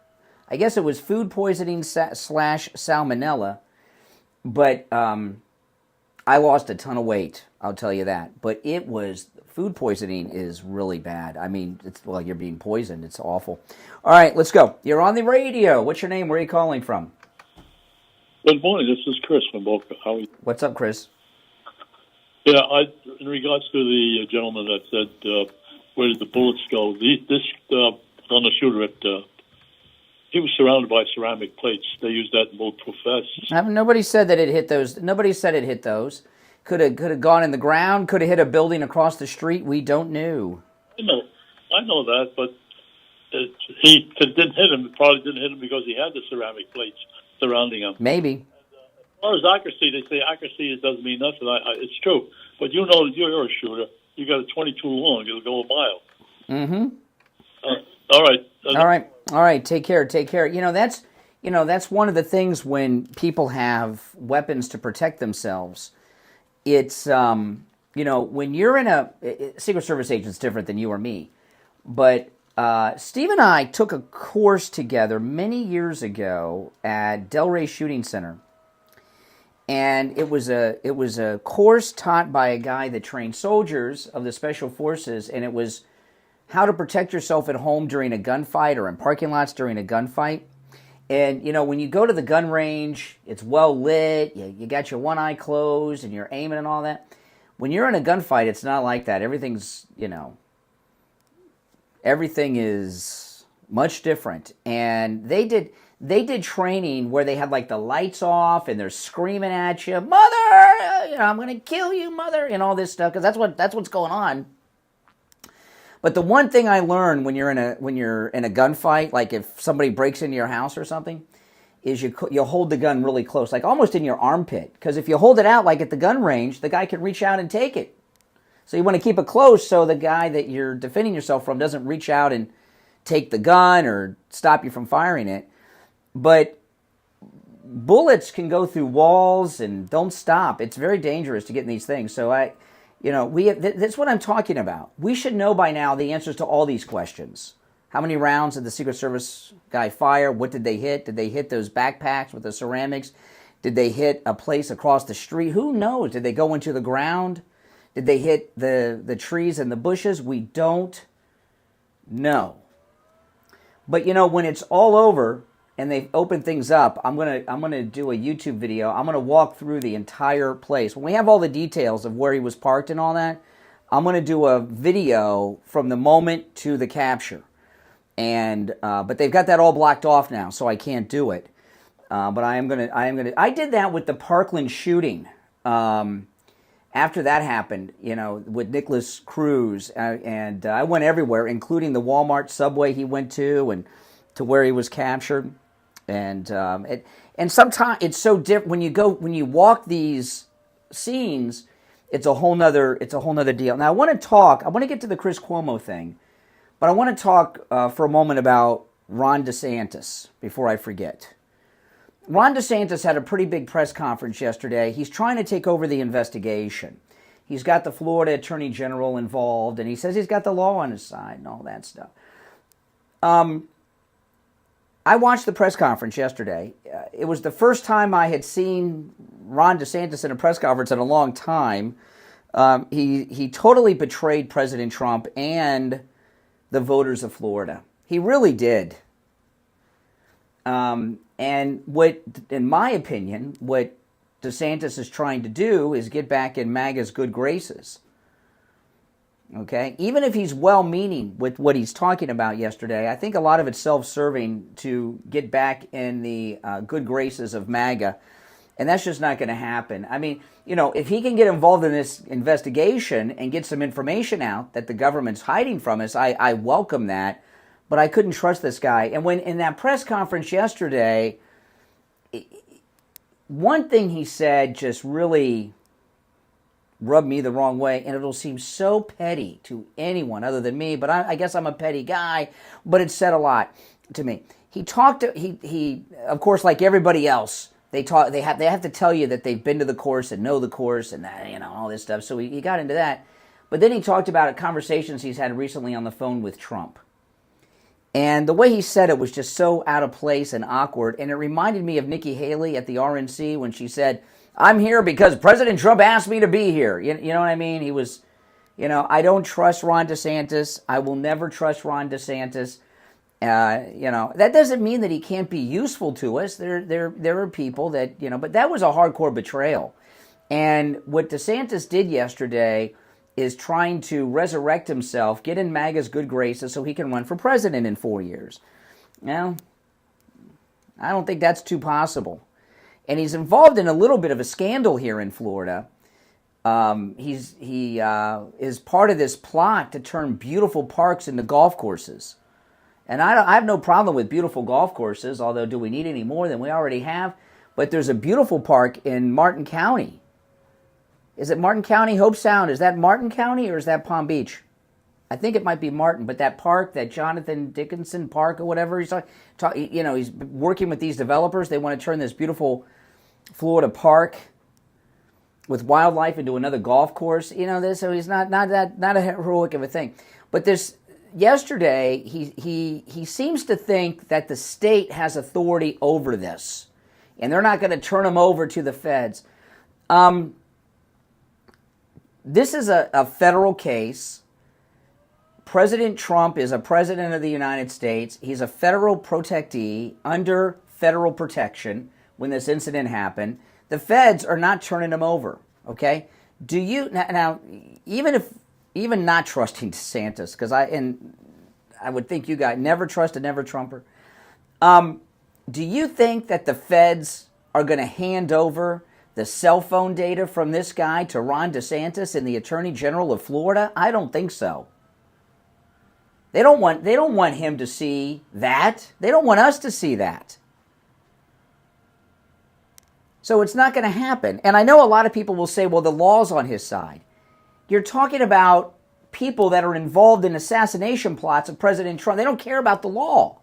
I guess it was food poisoning / salmonella. But I lost a ton of weight, I'll tell you that. But it was, food poisoning is really bad. I mean, it's like you're being poisoned. It's awful. All right, let's go. You're on the radio. What's your name? Where are you calling from? Good morning. This is Chris from Boca. How are you? What's up, Chris? Yeah, in regards to the gentleman that said, where did the bullets go? This gunner shooter he was surrounded by ceramic plates. They used that in bulletproof vests. Nobody said that it hit those. Nobody said it hit those. Could have gone in the ground. Could have hit a building across the street. We don't know. I know that, but he didn't hit him. It probably didn't hit him because he had the ceramic plates surrounding him. Maybe. As far as accuracy, they say accuracy it doesn't mean nothing. It's true, but you know that you're a shooter. You got a 22 long. It'll go a mile. Mm-hmm. All right. All right. Take care. That's one of the things when people have weapons to protect themselves. It's when you're in a Secret Service agent's different than you or me, but Steve and I took a course together many years ago at Delray Shooting Center, and it was a course taught by a guy that trained soldiers of the Special Forces, and it was how to protect yourself at home during a gunfight or in parking lots during a gunfight. And, when you go to the gun range, it's well lit, you got your one eye closed, and you're aiming and all that. When you're in a gunfight, it's not like that. Everything is much different. And they did training where they had like the lights off, and they're screaming at you, "Mother, I'm going to kill you, mother," and all this stuff, because that's what's going on. But the one thing I learned when you're in a gunfight, like if somebody breaks into your house or something, is you hold the gun really close, like almost in your armpit. Because if you hold it out like at the gun range, the guy can reach out and take it. So you want to keep it close so the guy that you're defending yourself from doesn't reach out and take the gun or stop you from firing it. But bullets can go through walls and don't stop. It's very dangerous to get in these things. So that's what I'm talking about. We should know by now the answers to all these questions. How many rounds did the Secret Service guy fire? What did they hit? Did they hit those backpacks with the ceramics? Did they hit a place across the street? Who knows? Did they go into the ground? Did they hit the trees and the bushes? We don't know. But when it's all over and they've opened things up, I'm gonna do a YouTube video. I'm gonna walk through the entire place. When we have all the details of where he was parked and all that, I'm gonna do a video from the moment to the capture. And but they've got that all blocked off now, so I can't do it. But I am gonna. I did that with the Parkland shooting. After that happened, with Nicholas Cruz, and I went everywhere, including the Walmart subway he went to, and to where he was captured. And sometimes it's so different when you walk these scenes. It's a whole nother deal. Now I want to get to the Chris Cuomo thing, but I want to talk for a moment about Ron DeSantis before I forget. Ron DeSantis had a pretty big press conference yesterday. He's trying to take over the investigation. He's got the Florida Attorney General involved, and he says he's got the law on his side and all that stuff. I watched the press conference yesterday. It was the first time I had seen Ron DeSantis in a press conference in a long time. He totally betrayed President Trump and the voters of Florida. He really did. And what, in my opinion, what DeSantis is trying to do is get back in MAGA's good graces. Okay? Even if he's well-meaning with what he's talking about yesterday, I think a lot of it's self-serving to get back in the good graces of MAGA, and that's just not going to happen. I mean, if he can get involved in this investigation and get some information out that the government's hiding from us, I welcome that, but I couldn't trust this guy. And when in that press conference yesterday, one thing he said just really rubbed me the wrong way, and it'll seem so petty to anyone other than me, but I guess I'm a petty guy, but it said a lot to me. He of course, like everybody else, they have to tell you that they've been to the course and know the course and that, all this stuff. So he got into that. But then he talked about conversations he's had recently on the phone with Trump. And the way he said it was just so out of place and awkward. And it reminded me of Nikki Haley at the RNC when she said, "I'm here because President Trump asked me to be here." You know what I mean? He was, I don't trust Ron DeSantis. I will never trust Ron DeSantis. That doesn't mean that he can't be useful to us. There are people that, but that was a hardcore betrayal. And what DeSantis did yesterday is trying to resurrect himself, get in MAGA's good graces so he can run for president in 4 years. Well, I don't think that's too possible. And he's involved in a little bit of a scandal here in Florida. He is part of this plot to turn beautiful parks into golf courses. And I have no problem with beautiful golf courses, although do we need any more than we already have? But there's a beautiful park in Martin County. Is it Martin County, Hope Sound? Is that Martin County or is that Palm Beach? I think it might be Martin, but that park, that Jonathan Dickinson Park or whatever, he's working with these developers. They want to turn this beautiful Florida park with wildlife into another golf course. So he's not a heroic of a thing. But yesterday, he seems to think that the state has authority over this, and they're not going to turn him over to the feds. This is a federal case. President Trump is a president of the United States. He's a federal protectee under federal protection when this incident happened. The feds are not turning him over, okay? Do you, now even not trusting DeSantis, because I would think you guys never trust a never Trumper. Do you think that the feds are going to hand over the cell phone data from this guy to Ron DeSantis and the Attorney General of Florida? I don't think so. They don't want him to see that. They don't want us to see that. So it's not going to happen. And I know a lot of people will say, well, the law's on his side. You're talking about people that are involved in assassination plots of President Trump. They don't care about the law.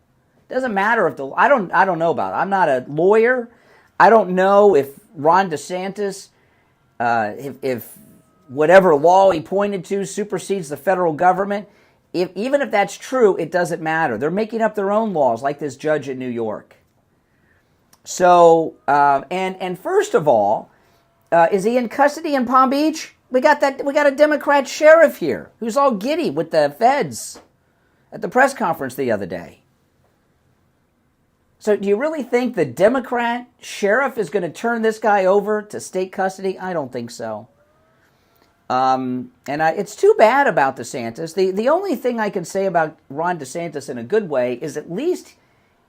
It doesn't matter if I don't know about it. I'm not a lawyer. I don't know if Ron DeSantis, if whatever law he pointed to supersedes the federal government. Even if that's true, it doesn't matter. They're making up their own laws, like this judge in New York. So, and first of all, is he in custody in Palm Beach? We got a Democrat sheriff here who's all giddy with the feds at the press conference the other day. So do you really think the Democrat sheriff is going to turn this guy over to state custody? I don't think so. It's too bad about DeSantis. The only thing I can say about Ron DeSantis in a good way is at least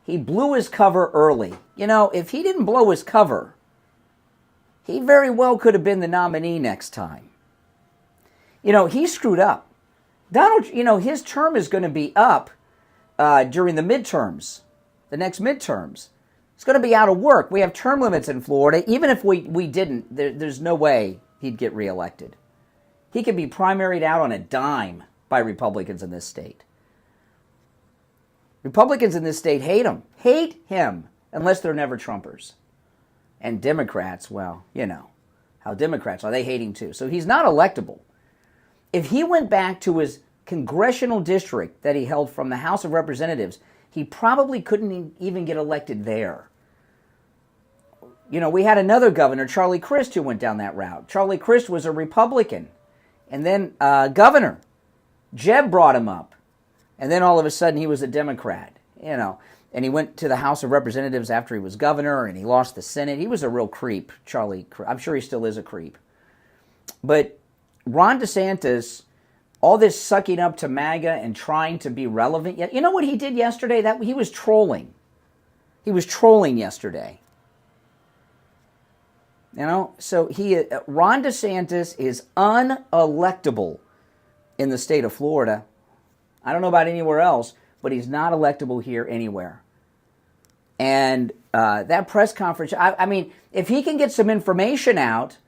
he blew his cover early. If he didn't blow his cover, he very well could have been the nominee next time. He screwed up. His term is going to be up during the midterms. The next midterms. It's going to be out of work. We have term limits in Florida. Even if we didn't, there's no way he'd get reelected. He could be primaried out on a dime by Republicans in this state. Republicans in this state hate him, unless they're never Trumpers. And Democrats, well, how Democrats are. They hate him too. So he's not electable. If he went back to his congressional district that he held from the House of Representatives, he probably couldn't even get elected there. We had another governor, Charlie Crist, who went down that route. Charlie Crist was a Republican. And then Governor Jeb brought him up. And then all of a sudden he was a Democrat, And he went to the House of Representatives after he was governor, and he lost the Senate. He was a real creep, Charlie. I'm sure he still is a creep. But Ron DeSantis, all this sucking up to MAGA and trying to be relevant. You know what he did yesterday? That he was trolling. He was trolling yesterday. So Ron DeSantis is unelectable in the state of Florida. I don't know about anywhere else, but he's not electable here anywhere. And that press conference, I mean, if he can get some information out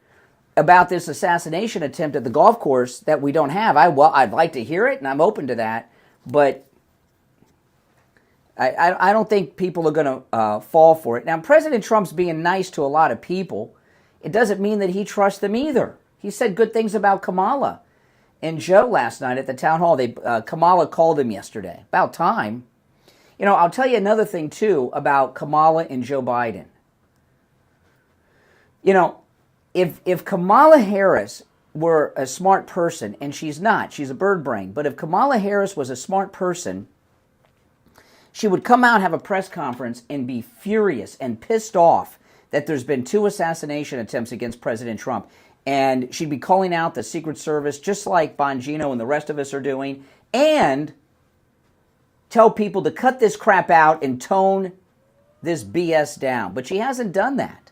about this assassination attempt at the golf course that we don't have, I'd like to hear it, and I'm open to that. But I don't think people are going to fall for it. Now, President Trump's being nice to a lot of people. It doesn't mean that he trusts them either. He said good things about Kamala and Joe last night at the town hall. Kamala called him yesterday. About time. You know, I'll tell you another thing, too, about Kamala and Joe Biden. You know, if Kamala Harris were a smart person, and she's not, she's a bird brain, but if Kamala Harris was a smart person, she would come out, have a press conference, and be furious and pissed off that there's been 2 assassination attempts against President Trump. And she'd be calling out the Secret Service, just like Bongino and the rest of us are doing, and tell people to cut this crap out and tone this BS down. But she hasn't done that.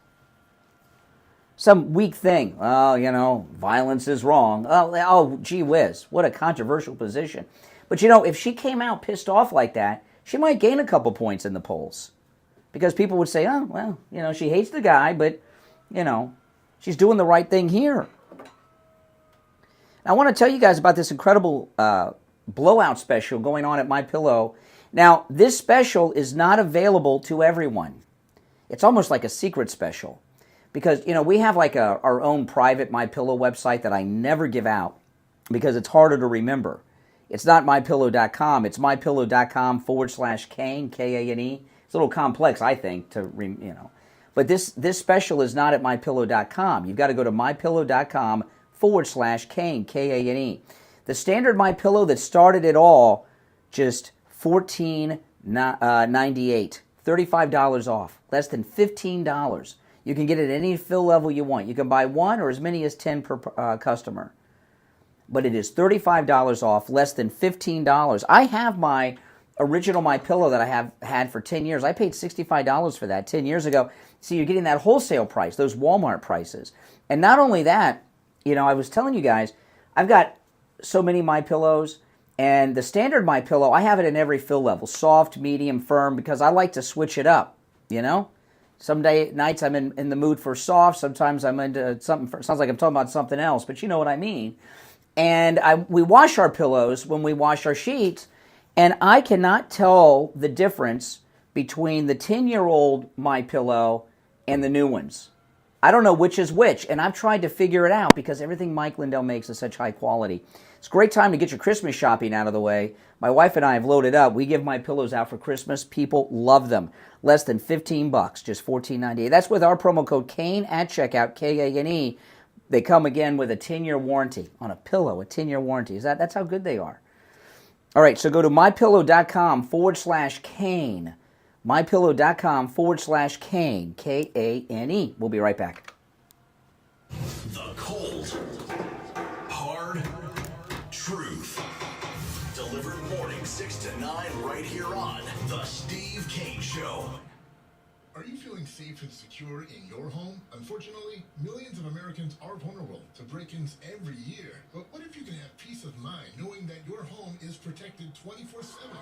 Some weak thing. Oh, you know, violence is wrong. Oh, gee whiz. What a controversial position. But, you know, if she came out pissed off like that, she might gain a couple points in the polls. Because people would say, oh, well, you know, she hates the guy, but, you know, she's doing the right thing here. I want to tell you guys about this incredible blowout special going on at MyPillow. Now, this special is not available to everyone. It's almost like a secret special. Because, you know, we have like our own private MyPillow website that I never give out because it's harder to remember. It's not MyPillow.com. It's MyPillow.com/Kane, Kane. It's a little complex, I think, to, you know. But this special is not at MyPillow.com. You've got to go to MyPillow.com/Kane, Kane. The standard MyPillow that started it all, just $14.98. $35 off. Less than $15. You can get it at any fill level you want. You can buy 1 or as many as 10 per customer. But it is $35 off, less than $15. I have my original MyPillow that I have had for 10 years. I paid $65 for that 10 years ago. So you're getting that wholesale price, those Walmart prices. And not only that, you know, I was telling you guys, I've got so many MyPillows, and the standard MyPillow, I have it in every fill level, soft, medium, firm, because I like to switch it up, you know? Some nights I'm in the mood for soft. Sometimes I'm into something. Sounds like I'm talking about something else, but you know what I mean. And we wash our pillows when we wash our sheets, and I cannot tell the difference between the 10-year-old MyPillow and the new ones. I don't know which is which, and I've tried to figure it out because everything Mike Lindell makes is such high quality. It's a great time to get your Christmas shopping out of the way. My wife and I have loaded up. We give MyPillows out for Christmas. People love them. Less than $15, just $14.98. That's with our promo code Kane at checkout, Kane. They come again with a 10-year warranty on a pillow, a 10-year warranty. That's how good they are. All right, so go to mypillow.com/Kane. mypillow.com/Kane, Kane. We'll be right back. The cold, hard truth. Delivered mornings 6 to 9 right here on The Steve Kane Show. Are you feeling safe and secure in your home? Unfortunately, millions of Americans are vulnerable to break-ins every year. But what if you can have peace of mind knowing that your home is protected 24/7?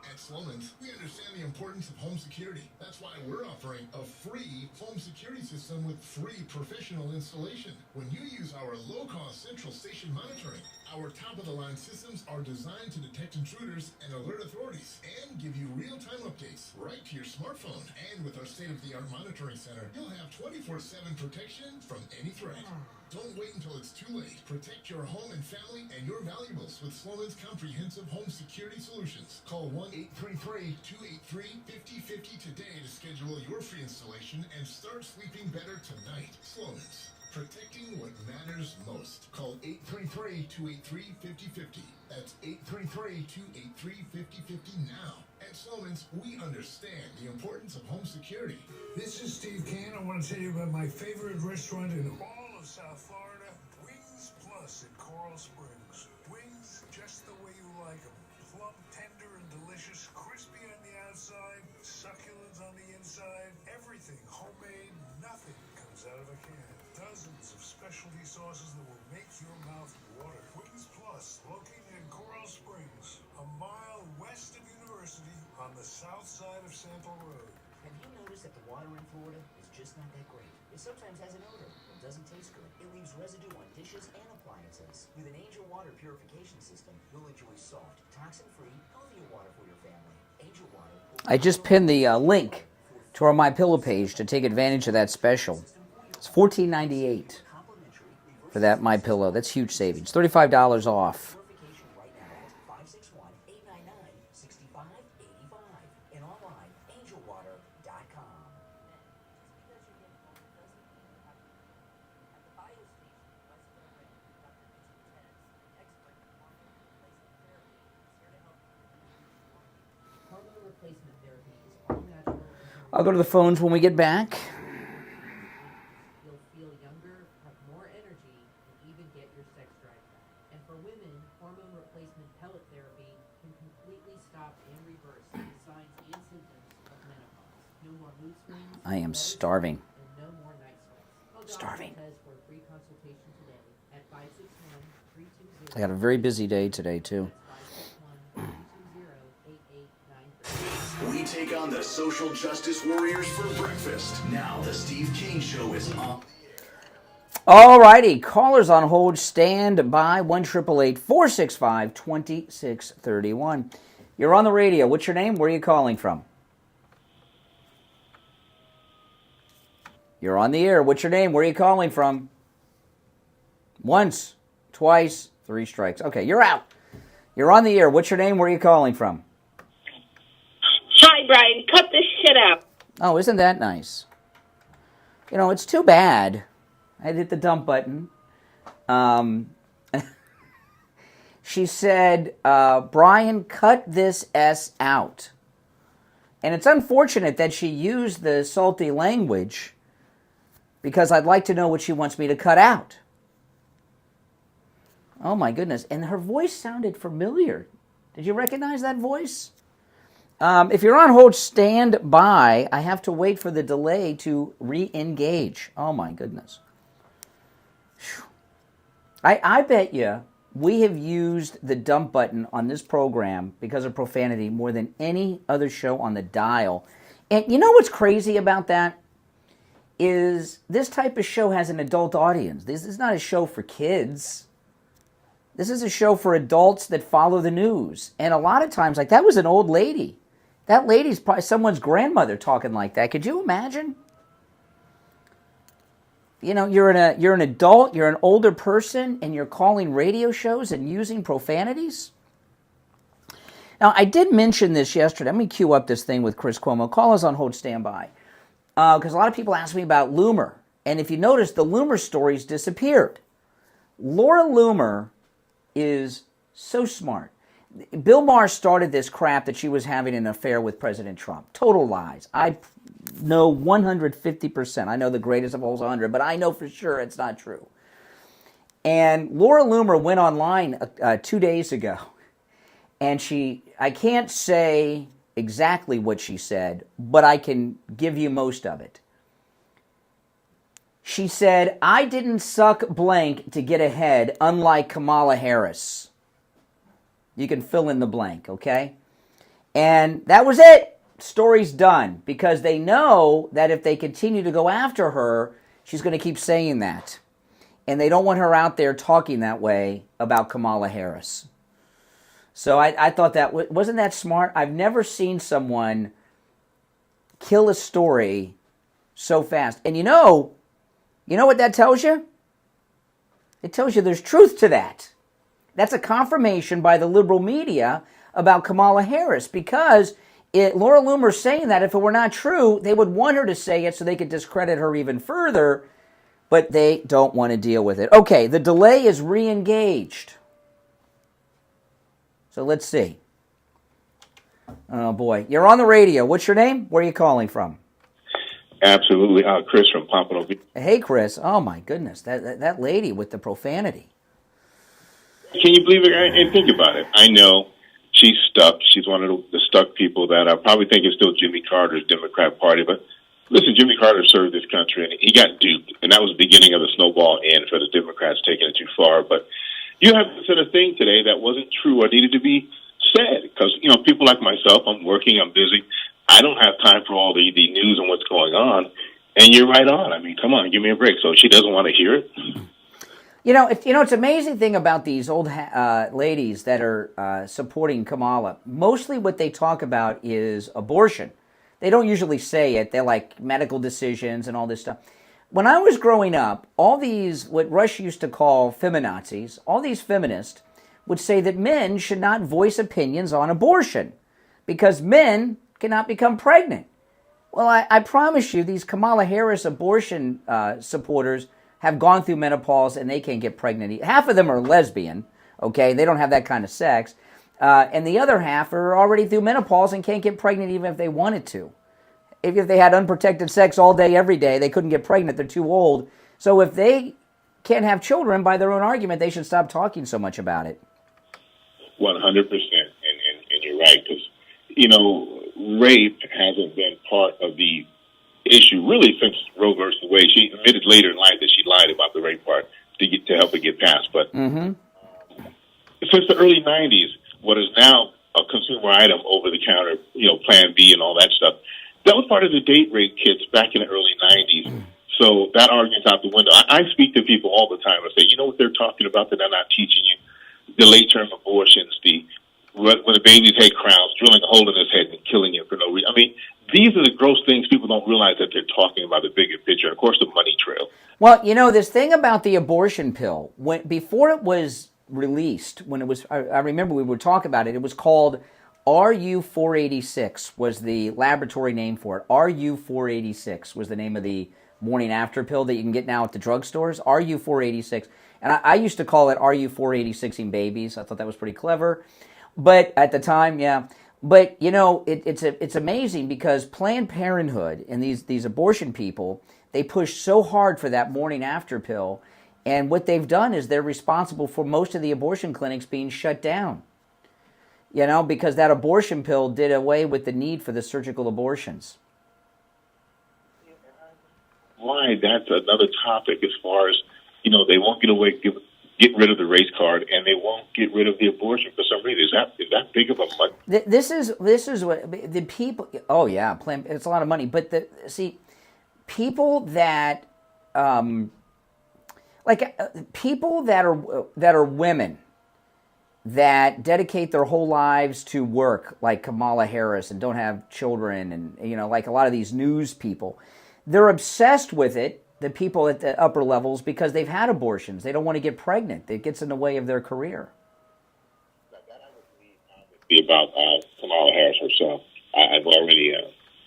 At Sloman's, we understand the importance of home security. That's why we're offering a free home security system with free professional installation. When you use our low-cost central station monitoring, our top-of-the-line systems are designed to detect intruders and alert authorities and give you real-time updates right to your smartphone. And with our state-of-the-art monitoring center, you'll have 24/7 protection from any threat. Don't wait until it's too late. Protect your home and family and your valuables with Sloman's comprehensive home security solutions. Call 1-833-283-5050 today to schedule your free installation and start sleeping better tonight. Sloman's, protecting what matters most. Call 833-283-5050. That's 833-283-5050 now. At Sloman's, we understand the importance of home security. This is Steve Kane. I want to tell you about my favorite restaurant in all of South Florida, Wings Plus in Coral Springs. Wings just the way you like them. Plump, tender, and delicious. Crispy on the outside, succulent on the inside. Everything homemade. Nothing comes out of a can. Dozens of specialty sauces that will make your mouth water. Wings Plus, located in Coral Springs, a mile west of University on the south side of Sample Road. Have you noticed Except the water in Florida is just not that great. It sometimes has an odor and doesn't taste good. It leaves residue on dishes and appliances. With an Angel Water purification system, you'll enjoy soft, toxin-free, healthier water for your family. Angel Water. I just pinned the link to our My Pillow page to take advantage of that special. It's $14.98 for that My Pillow. That's huge savings. $35 off. And online, angelwater.com. I'll go to the phones when we get back. You'll feel younger, have more energy, and even get your sex drive back. And for women, hormone replacement pellet therapy can completely stop and reverse the signs and symptoms of menopause. No more mood swings. I am starving. And no more night sweats. Starving. For a free consultation today at 561-320. I got a very busy day today, too. We take on the social justice warriors for breakfast. Now the Steve Kane Show is on. All righty, callers on hold, stand by. 1-888-465-2631. You're on the radio. What's your name? Where are you calling from? You're on the air. What's your name? Where are you calling from? Once, twice, 3 strikes. Okay, you're out. You're on the air. What's your name? Where are you calling from? Hi, Brian. Cut this shit out. Oh, isn't that nice? You know, it's too bad. I hit the dump button. She said, Brian, cut this S out. And it's unfortunate that she used the salty language because I'd like to know what she wants me to cut out. Oh, my goodness. And her voice sounded familiar. Did you recognize that voice? If you're on hold, stand by. I have to wait for the delay to re-engage. Oh, my goodness. I bet you we have used the dump button on this program because of profanity more than any other show on the dial. And you know what's crazy about that? Is this type of show has an adult audience. This is not a show for kids. This is a show for adults that follow the news. And a lot of times, like, that was an old lady. That lady's probably someone's grandmother talking like that. Could you imagine? You know, you're an adult, you're an older person, and you're calling radio shows and using profanities? Now, I did mention this yesterday. Let me cue up this thing with Chris Cuomo. Call us on hold, stand by. Because a lot of people ask me about Loomer. And if you notice, the Loomer stories disappeared. Laura Loomer is so smart. Bill Maher started this crap that she was having an affair with President Trump. Total lies. I know 150%. I know the greatest of all 100, but I know for sure it's not true. And Laura Loomer went online 2 days ago, and I can't say exactly what she said, but I can give you most of it. She said, I didn't suck blank to get ahead, unlike Kamala Harris. You can fill in the blank, okay? And that was it. Story's done. Because they know that if they continue to go after her, she's going to keep saying that. And they don't want her out there talking that way about Kamala Harris. So I thought that, wasn't that smart? I've never seen someone kill a story so fast. And you know what that tells you? It tells you there's truth to that. That's a confirmation by the liberal media about Kamala Harris because Laura Loomer's saying that if it were not true, they would want her to say it so they could discredit her even further, but they don't want to deal with it. Okay, the delay is re-engaged. So let's see. Oh, boy. You're on the radio. What's your name? Where are you calling from? Absolutely. Chris from Pompano. Hey, Chris. Oh, my goodness. That lady with the profanity. Can you believe it? And think about it. I know she's stuck. She's one of the stuck people that I probably think is still Jimmy Carter's Democrat Party. But listen, Jimmy Carter served this country, and he got duped. And that was the beginning of the snowball end for the Democrats taking it too far. But you have said a thing today that wasn't true or needed to be said. Because, people like myself, I'm working, I'm busy. I don't have time for all the news and what's going on. And you're right on. I mean, come on, give me a break. So she doesn't want to hear it. It's an amazing thing about these old ladies that are supporting Kamala. Mostly what they talk about is abortion. They don't usually say it. They're like medical decisions and all this stuff. When I was growing up, all these, what Rush used to call feminazis, all these feminists would say that men should not voice opinions on abortion because men cannot become pregnant. Well, I promise you, these Kamala Harris abortion supporters have gone through menopause and they can't get pregnant. Half of them are lesbian, okay? They don't have that kind of sex. And the other half are already through menopause and can't get pregnant even if they wanted to. If they had unprotected sex all day, every day, they couldn't get pregnant. They're too old. So if they can't have children by their own argument, they should stop talking so much about it. 100%. And you're right, because, rape hasn't been part of the issue really since Roe versus Wade. She admitted later in life that she lied about the rape part to help it get passed. But since the early 90s, what is now a consumer item, over-the-counter, Plan B and all that stuff, that was part of the date rape kits back in the early 90s. So that argument's out the window. I speak to people all the time and say, you know what they're talking about that they're not teaching you? The late-term abortions, when the baby's head crowns, drilling a hole in his head and killing it for no reason. I mean, these are the gross things people don't realize that they're talking about, the bigger picture. And, of course, the money trail. Well, this thing about the abortion pill, before it was released, I remember we would talk about it, it was called RU486 was the laboratory name for it. RU486 was the name of the morning after pill that you can get now at the drugstores. RU486. And I used to call it RU486ing babies. I thought that was pretty clever. But at the time, yeah. But, it's amazing because Planned Parenthood and these abortion people, they push so hard for that morning after pill. And what they've done is they're responsible for most of the abortion clinics being shut down. Because that abortion pill did away with the need for the surgical abortions. Why? That's another topic as far as, they won't get rid of the race card and they won't get rid of the abortion for some reason. Is that big of a money? This is what the people, oh yeah, it's a lot of money. But people that, people that are women, that dedicate their whole lives to work, like Kamala Harris, and don't have children, and like a lot of these news people, they're obsessed with it, the people at the upper levels, because they've had abortions. They don't want to get pregnant. It gets in the way of their career. About Kamala Harris herself. I've already,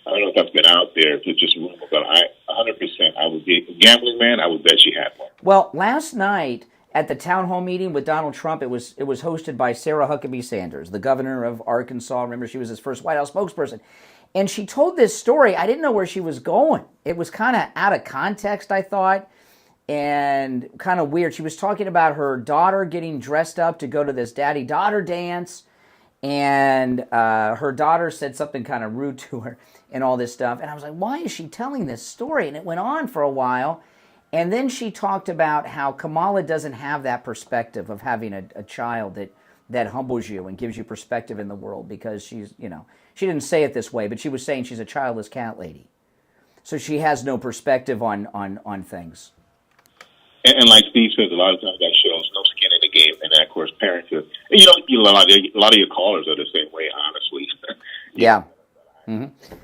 I don't know if that's been out there, if it's just rumor, but 100%, I would be a gambling man, I would bet she had one. Well, last night, at the town hall meeting with Donald Trump, it was hosted by Sarah Huckabee Sanders, the governor of Arkansas. Remember, she was his first White House spokesperson. And she told this story. I didn't know where she was going. It was kind of out of context, I thought, and kind of weird. She was talking about her daughter getting dressed up to go to this daddy-daughter dance, and her daughter said something kind of rude to her and all this stuff. And I was like, why is she telling this story? And it went on for a while. And then she talked about how Kamala doesn't have that perspective of having a child that humbles you and gives you perspective in the world, because she's, she didn't say it this way, but she was saying she's a childless cat lady. So she has no perspective on things. And like Steve says, a lot of times that shows no skin in the game, and then, of course, parenthood. And a lot of your callers are the same way, honestly. Yeah. Mm-hmm.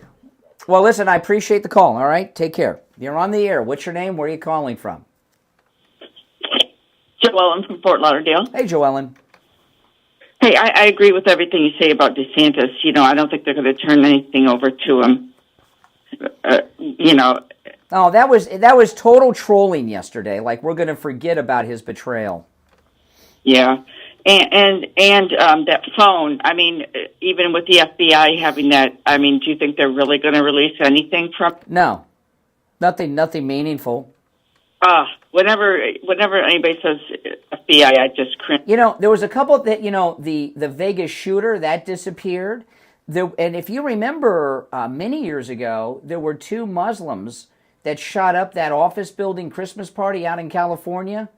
Well, listen, I appreciate the call, all right? Take care. You're on the air. What's your name? Where are you calling from? Joellen from Fort Lauderdale. Hey, Joellen. Hey, I agree with everything you say about DeSantis. I don't think they're going to turn anything over to him. Oh, that was total trolling yesterday. Like, we're going to forget about his betrayal. Yeah. And that phone, I mean, even with the FBI having that, I mean, do you think they're really going to release anything from? No. Nothing meaningful. Whenever anybody says FBI, I just cringe. There was a couple that, the Vegas shooter, that disappeared. And if you remember, many years ago, there were 2 Muslims that shot up that office building Christmas party out in California,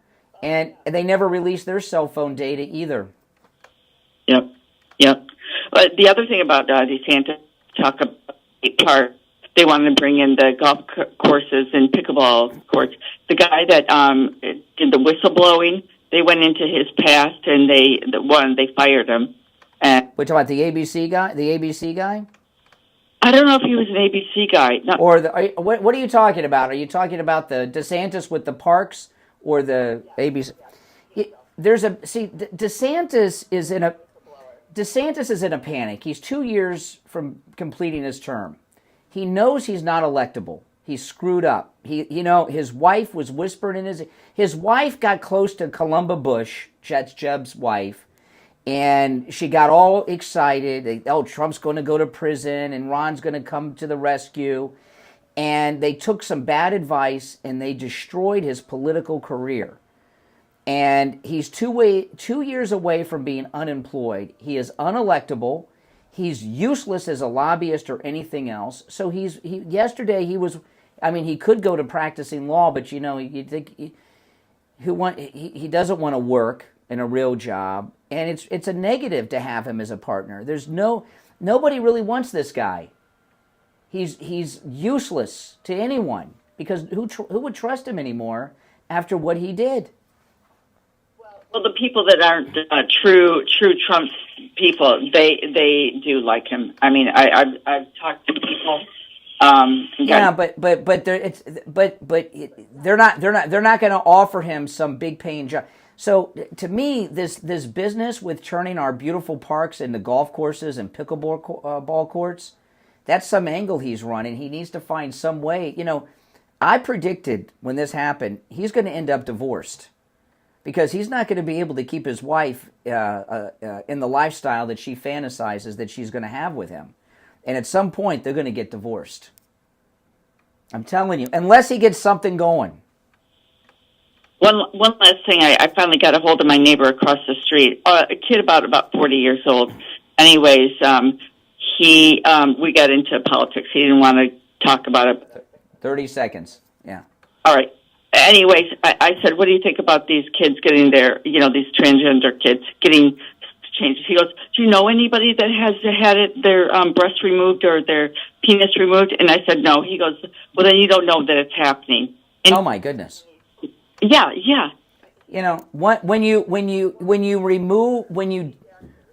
and they never released their cell phone data either. Yep. The other thing about DeSantis, talk park. They wanted to bring in the golf courses and pickleball courts. The guy that did the whistleblowing, they went into his past and they fired him. And Which about the ABC guy? The ABC guy? I don't know if he was an ABC guy. No. Or what are you talking about? Are you talking about the DeSantis with the parks or the ABC? DeSantis is in a panic. He's 2 years from completing his term. He knows he's not electable. He's screwed up. His wife was whispering in his wife got close to Columba Bush, Jeb's wife, and she got all excited. Trump's going to go to prison and Ron's going to come to the rescue. And they took some bad advice and they destroyed his political career. And he's 2 years away from being unemployed. He is unelectable. He's useless as a lobbyist or anything else. So yesterday he was, he could go to practicing law, but you think he doesn't want to work in a real job, and it's a negative to have him as a partner. Nobody really wants this guy. He's useless to anyone because who would trust him anymore after what he did? Well, the people that aren't true Trump people, they do like him. I've talked to people. But they're not going to offer him some big paying job. So to me, this business with turning our beautiful parks into golf courses and pickleball ball courts, that's some angle he's running. He needs to find some way. I predicted when this happened, he's going to end up divorced because he's not going to be able to keep his wife in the lifestyle that she fantasizes that she's going to have with him. And at some point, they're going to get divorced. I'm telling you, unless he gets something going. One last thing, I finally got a hold of my neighbor across the street, a kid about 40 years old. Anyways, we got into politics. He didn't want to talk about it. 30 seconds, yeah. All right. Anyways, I said, what do you think about these kids getting these transgender kids getting changes? He goes, do you know anybody that has had their breast removed or their penis removed? And I said, no. He goes, well, then you don't know that it's happening. And oh my goodness. Yeah.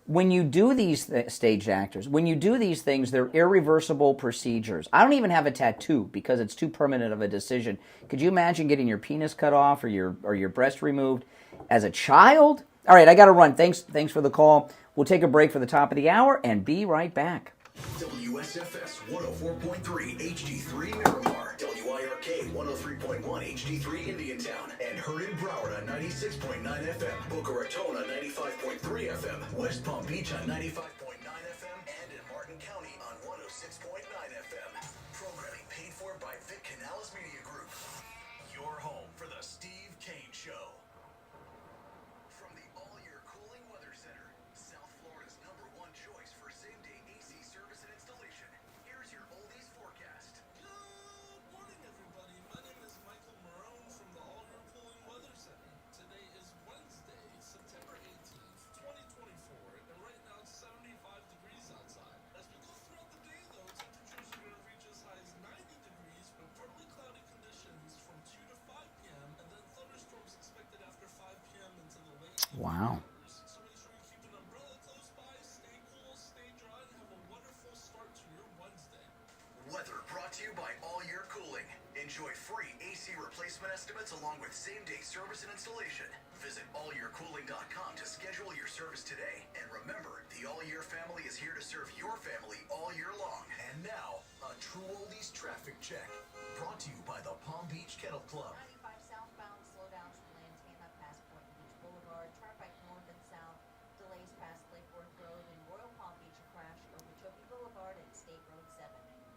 When you do these stage actors, when you do these things, they're irreversible procedures. I don't even have a tattoo because it's too permanent of a decision. Could you imagine getting your penis cut off or your breast removed as a child? All right, I got to run. Thanks for the call. We'll take a break for the top of the hour and be right back. WSFS 104.3 HD3 Miramar, WIRK 103.1 HD3 Indiantown, and heard in Broward on 96.9 FM, Boca Raton on 95.3 FM, West Palm Beach on 95.9 FM, and in Martin County on 106.9 FM. Programming paid for by Vic Canales Media Group. Your home for the Steve Kane Show. From the All-Year Cooling Weather Center, South Florida's #1 choice for same-day AC service and installation. Here's your oldies forecast. Good morning, everybody. My name is Michael Marone from the All-Year Cooling Weather Center. Today is Wednesday, September 18th, 2024, and right now it's 75 degrees outside. As we go throughout the day, though, temperatures are going to reach as high as 90 degrees with partly cloudy conditions from 2 to 5 p.m., and then thunderstorms expected after 5 p.m. into the late evening. Wow. So make sure you keep an umbrella close by, stay cool, stay dry, and have a wonderful start to your Wednesday. Weather brought to you by All Year Cooling. Enjoy free AC replacement estimates along with same-day service and installation. Visit allyearcooling.com to schedule your service today. And remember, the All Year family is here to serve your family all year long. And now, a True Oldies traffic check. Brought to you by the Palm Beach Kennel Club. 95 southbound slowdowns from Lantana past Point Beach Boulevard, Turnpike North and South, delays past Lake Worth Road and Royal Palm Beach, a crash over Choke Boulevard and State Road 7.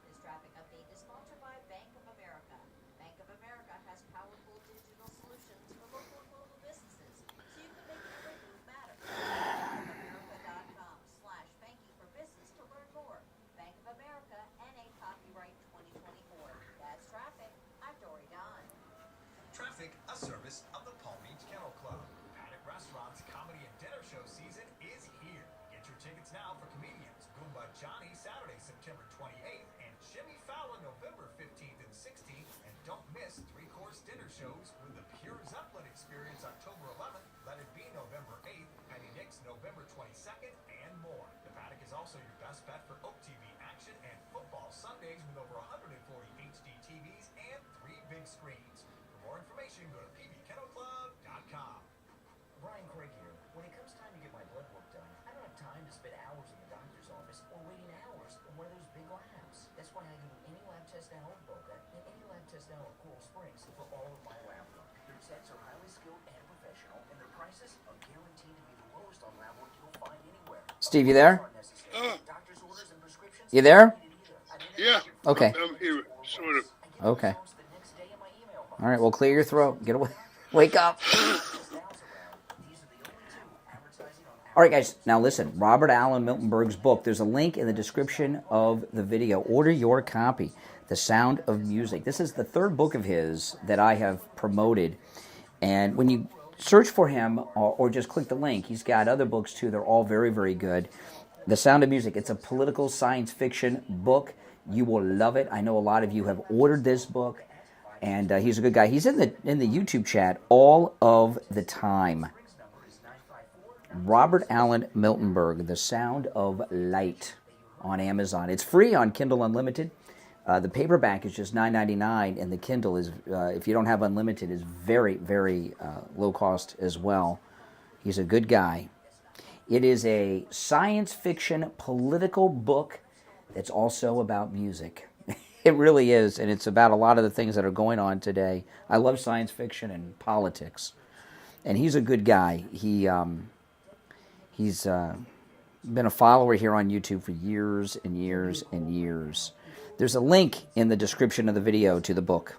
This traffic update is sponsored by Bank of America. Bank of America has powerful digital solutions for local and global businesses, so you can make every move matter. BankofAmerica.com/banking for business to learn more. Bank of America, NA copyright 2024. That's traffic. I'm Dory Don. Traffic, a service of the Palm Beach Kennel Club. Paddock Restaurant's comedy and dinner show season is here. Get your tickets now for comedians Goomba Johnny Saturday, September 28th, and Don't miss 3-course dinner shows with the Pure Zeppelin Experience October 11th, Let It Be November 8th, Penny Nicks November 22nd, and more. The Paddock is also your best bet for Oak TV action and football Sundays with over 140 HD TVs and 3 big screens. For more information, go to pbkennelclub.com. Brian Craig here. When it comes time to get my blood work done, I don't have time to spend hours in the doctor's office or waiting hours on one of those big labs. That's why I go to Any Lab Test Now in Boca and Any Lab Test Now in Coral Springs for all of my lab work. Their techs are highly skilled and professional, and their prices are guaranteed to be the lowest on lab work you'll find anywhere. Steve, you there? Doctor's orders and prescriptions. You there? Yeah. Okay. I'm here, sort of. Okay. All right, well, clear your throat. Get away. Wake up. All right, guys. Now listen. Robert Allen Miltenberg's book. There's a link in the description of the video. Order your copy. The Sound of Music. This is the third book of his that I have promoted. And when you search for him or just click the link, he's got other books too. They're all very, very good. The Sound of Music. It's a political science fiction book. You will love it. I know a lot of you have ordered this book, and he's a good guy. He's in the YouTube chat all of the time. Robert Allen Miltenberg, The Sound of Light, on Amazon. It's free on Kindle Unlimited. The paperback is just $9.99, and the Kindle is, if you don't have Unlimited, is very, very low cost as well. He's a good guy. It is a science fiction political book that's also about music. It really is, and it's about a lot of the things that are going on today. I love science fiction and politics, and he's a good guy. He's been a follower here on YouTube for years and years and years. There's a link in the description of the video to the book.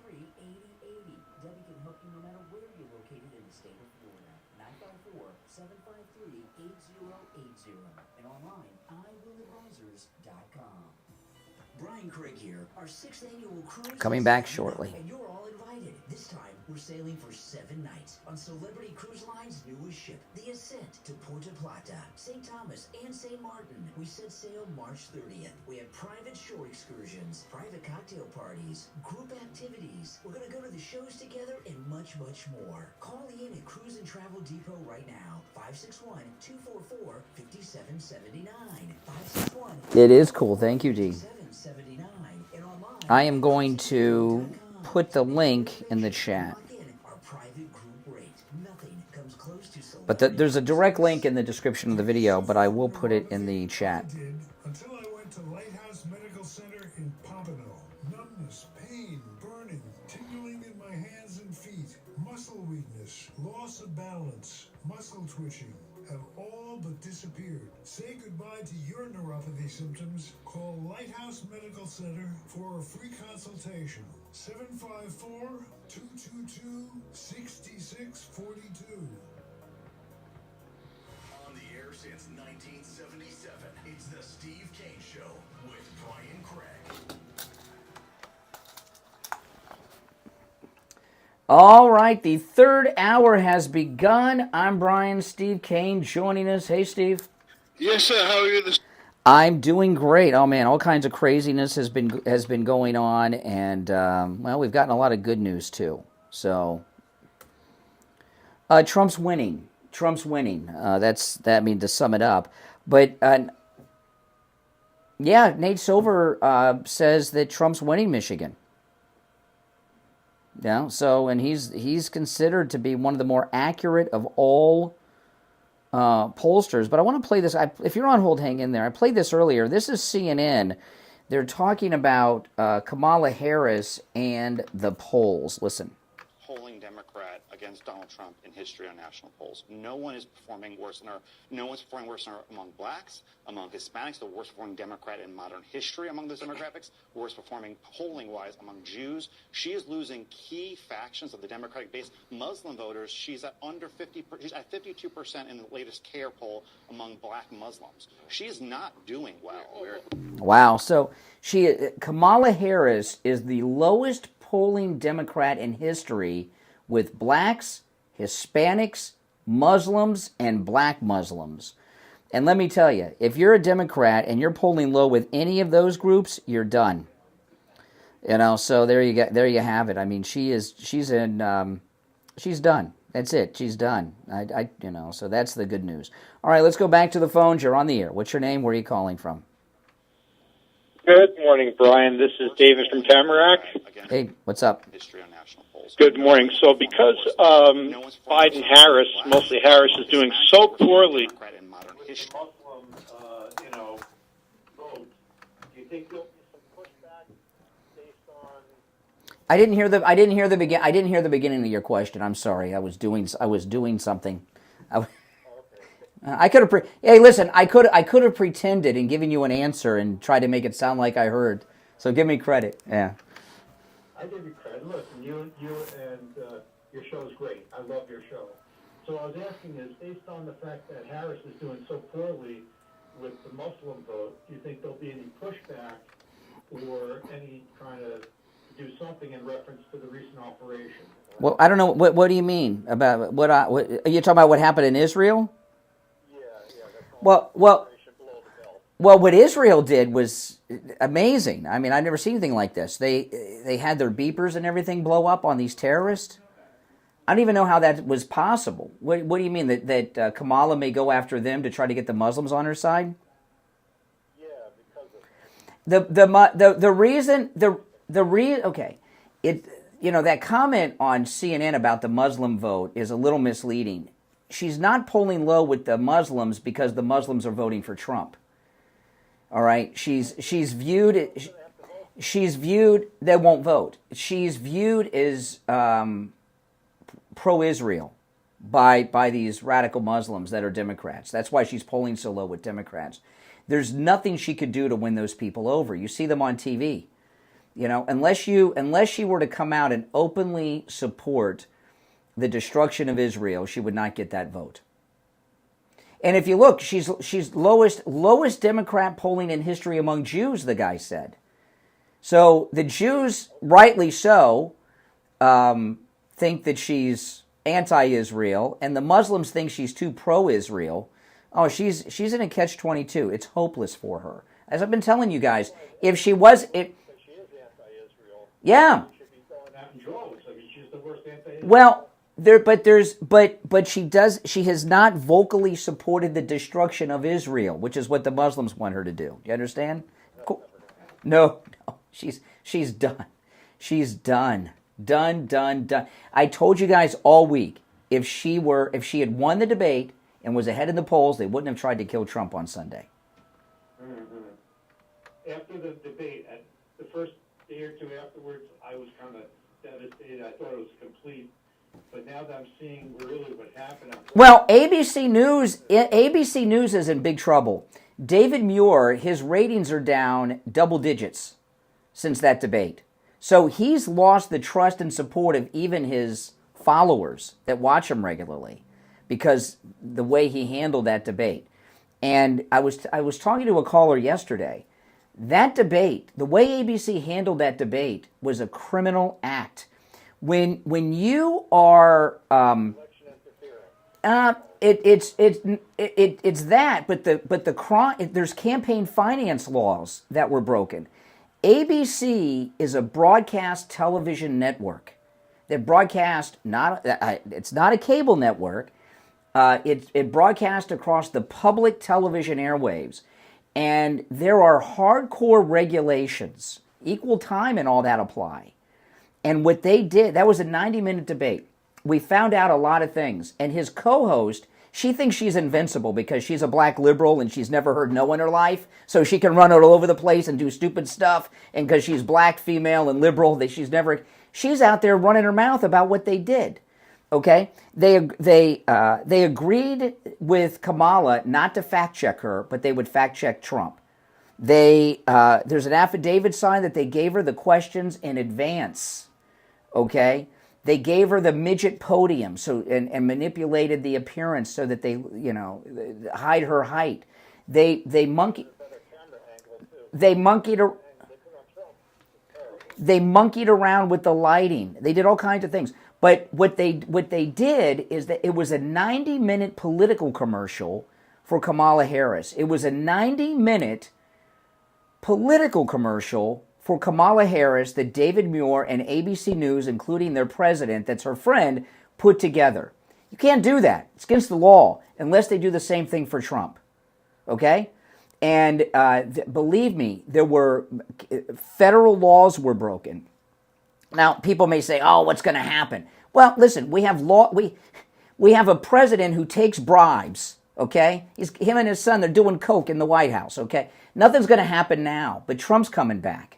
Brian Craig here. Our 6th annual cruise Coming back shortly. And you're all invited. This time, we're sailing for 7 nights on Celebrity Cruise Line's newest ship, the Ascent to Puerto Plata, St. Thomas, and St. Martin. We set sail March 30th. We have private shore excursions, private cocktail parties, group activities. We're going to go to the shows together and much, much more. Call in at Cruise and Travel Depot right now. 561-244-5779. 561. It is cool. Thank you, Dee. I am going to put the link in the chat. But there's a direct link in the description of the video, but I will put it in the chat. Until I went to Lighthouse Medical Center in Pompano. Numbness, pain, burning, tingling in my hands and feet, muscle weakness, loss of balance, muscle twitching have all but disappeared. Say goodbye to your neuropathy symptoms. Call Lighthouse Medical Center for a free consultation. 754-222-6642. On the air since 1977, it's the Steve Kane Show with Brian Craig. All right, the third hour has begun. I'm Brian, Steve Kane joining us. Hey, Steve. Yes, sir. How are you this? I'm doing great. Oh man, all kinds of craziness has been going on, and well, we've gotten a lot of good news too. So, Trump's winning. That means to sum it up. But yeah, Nate Silver says that Trump's winning Michigan. Yeah. So, and he's considered to be one of the more accurate of all pollsters. But I want to play this. If you're on hold, hang in there. I played this earlier. This is CNN. They're talking about Kamala Harris and the polls. Listen. Polling Democrat against Donald Trump in history on national polls. No one is performing worse among blacks, among Hispanics, the worst performing Democrat in modern history among those demographics, worst performing polling-wise among Jews. She is losing key factions of the Democratic base. Muslim voters, she's at under 50%, she's at 52% in the latest CARE poll among black Muslims. She is not doing well. Wow. So Kamala Harris is the lowest polling Democrat in history with blacks, Hispanics, Muslims, and black Muslims. And let me tell you, if you're a Democrat and you're polling low with any of those groups, you're done. So there you have it. I mean, she's done. That's it. She's done. So that's the good news. All right, let's go back to the phones. You're on the air. What's your name? Where are you calling from? Good morning, Brian. This is David from Tamarack. Hey, what's up? Good morning. So because Biden-Harris, mostly Harris, is doing so poorly, I didn't hear the beginning of your question. I'm sorry. I was doing something. I could have. Hey, listen. I could have pretended and given you an answer and tried to make it sound like I heard. So give me credit. Yeah. I give you credit. Listen, you and your show is great. I love your show. So I was asking is, based on the fact that Harris is doing so poorly with the Muslim vote, do you think there'll be any pushback or any kind of do something in reference to the recent operation? Well, I don't know. What do you mean about what are you talking about? What happened in Israel? Well, what Israel did was amazing. I mean, I've never seen anything like this. They had their beepers and everything blow up on these terrorists. I don't even know how that was possible. What do you mean that Kamala may go after them to try to get the Muslims on her side? Yeah, because of that comment on CNN about the Muslim vote is a little misleading. She's not polling low with the Muslims because the Muslims are voting for Trump. All right, she's viewed they won't vote. She's viewed as pro-Israel by these radical Muslims that are Democrats. That's why she's polling so low with Democrats. There's nothing she could do to win those people over. You see them on TV. Unless you were to come out and openly support the destruction of Israel, she would not get that vote. And if you look, she's lowest Democrat polling in history among Jews, the guy said. So the Jews, rightly so, think that she's anti-Israel, and the Muslims think she's too pro-Israel. Oh, she's in a catch-22. It's hopeless for her. As I've been telling you guys, if she was... she is anti-Israel. Yeah. She should be going out in droves. I mean, she's the worst anti-Israel. Well, she has not vocally supported the destruction of Israel, which is what the Muslims want her to do. You understand? No, she's done. She's done. Done. I told you guys all week, if she had won the debate and was ahead in the polls, they wouldn't have tried to kill Trump on Sunday. Mm-hmm. After the debate, at the first day or two afterwards, I was kind of devastated. I thought it was complete. But now that I'm seeing really what happened... Well, ABC News is in big trouble. David Muir, his ratings are down double digits since that debate. So he's lost the trust and support of even his followers that watch him regularly because the way he handled that debate. And I was talking to a caller yesterday. That debate, the way ABC handled that debate was a criminal act. When you are it's that, but the crime, there's campaign finance laws that were broken. ABC is a broadcast television network that broadcast it's not a cable network. It broadcasts across the public television airwaves, and there are hardcore regulations, equal time and all that apply. And what they did, that was a 90-minute debate. We found out a lot of things. And his co-host, she thinks she's invincible because she's a black liberal and she's never heard no in her life. So she can run all over the place and do stupid stuff. And because she's black, female, and liberal, she's out there running her mouth about what they did. Okay? They agreed with Kamala not to fact-check her, but they would fact-check Trump. There's an affidavit signed that they gave her the questions in advance. Okay, they gave her the midget podium and manipulated the appearance so that they hide her height. They monkeyed around with the lighting. They did all kinds of things. But what they did is that it was a 90-minute political commercial for Kamala Harris. It was a 90-minute political commercial for Kamala Harris that David Muir and ABC News, including their president, that's her friend, put together. You can't do that. It's against the law unless they do the same thing for Trump. Okay? And believe me, there were federal laws were broken. Now, people may say, "Oh, what's going to happen?" Well, listen, we have law. We have a president who takes bribes. Okay, him and his son, they're doing coke in the White House. Okay, nothing's going to happen now, but Trump's coming back,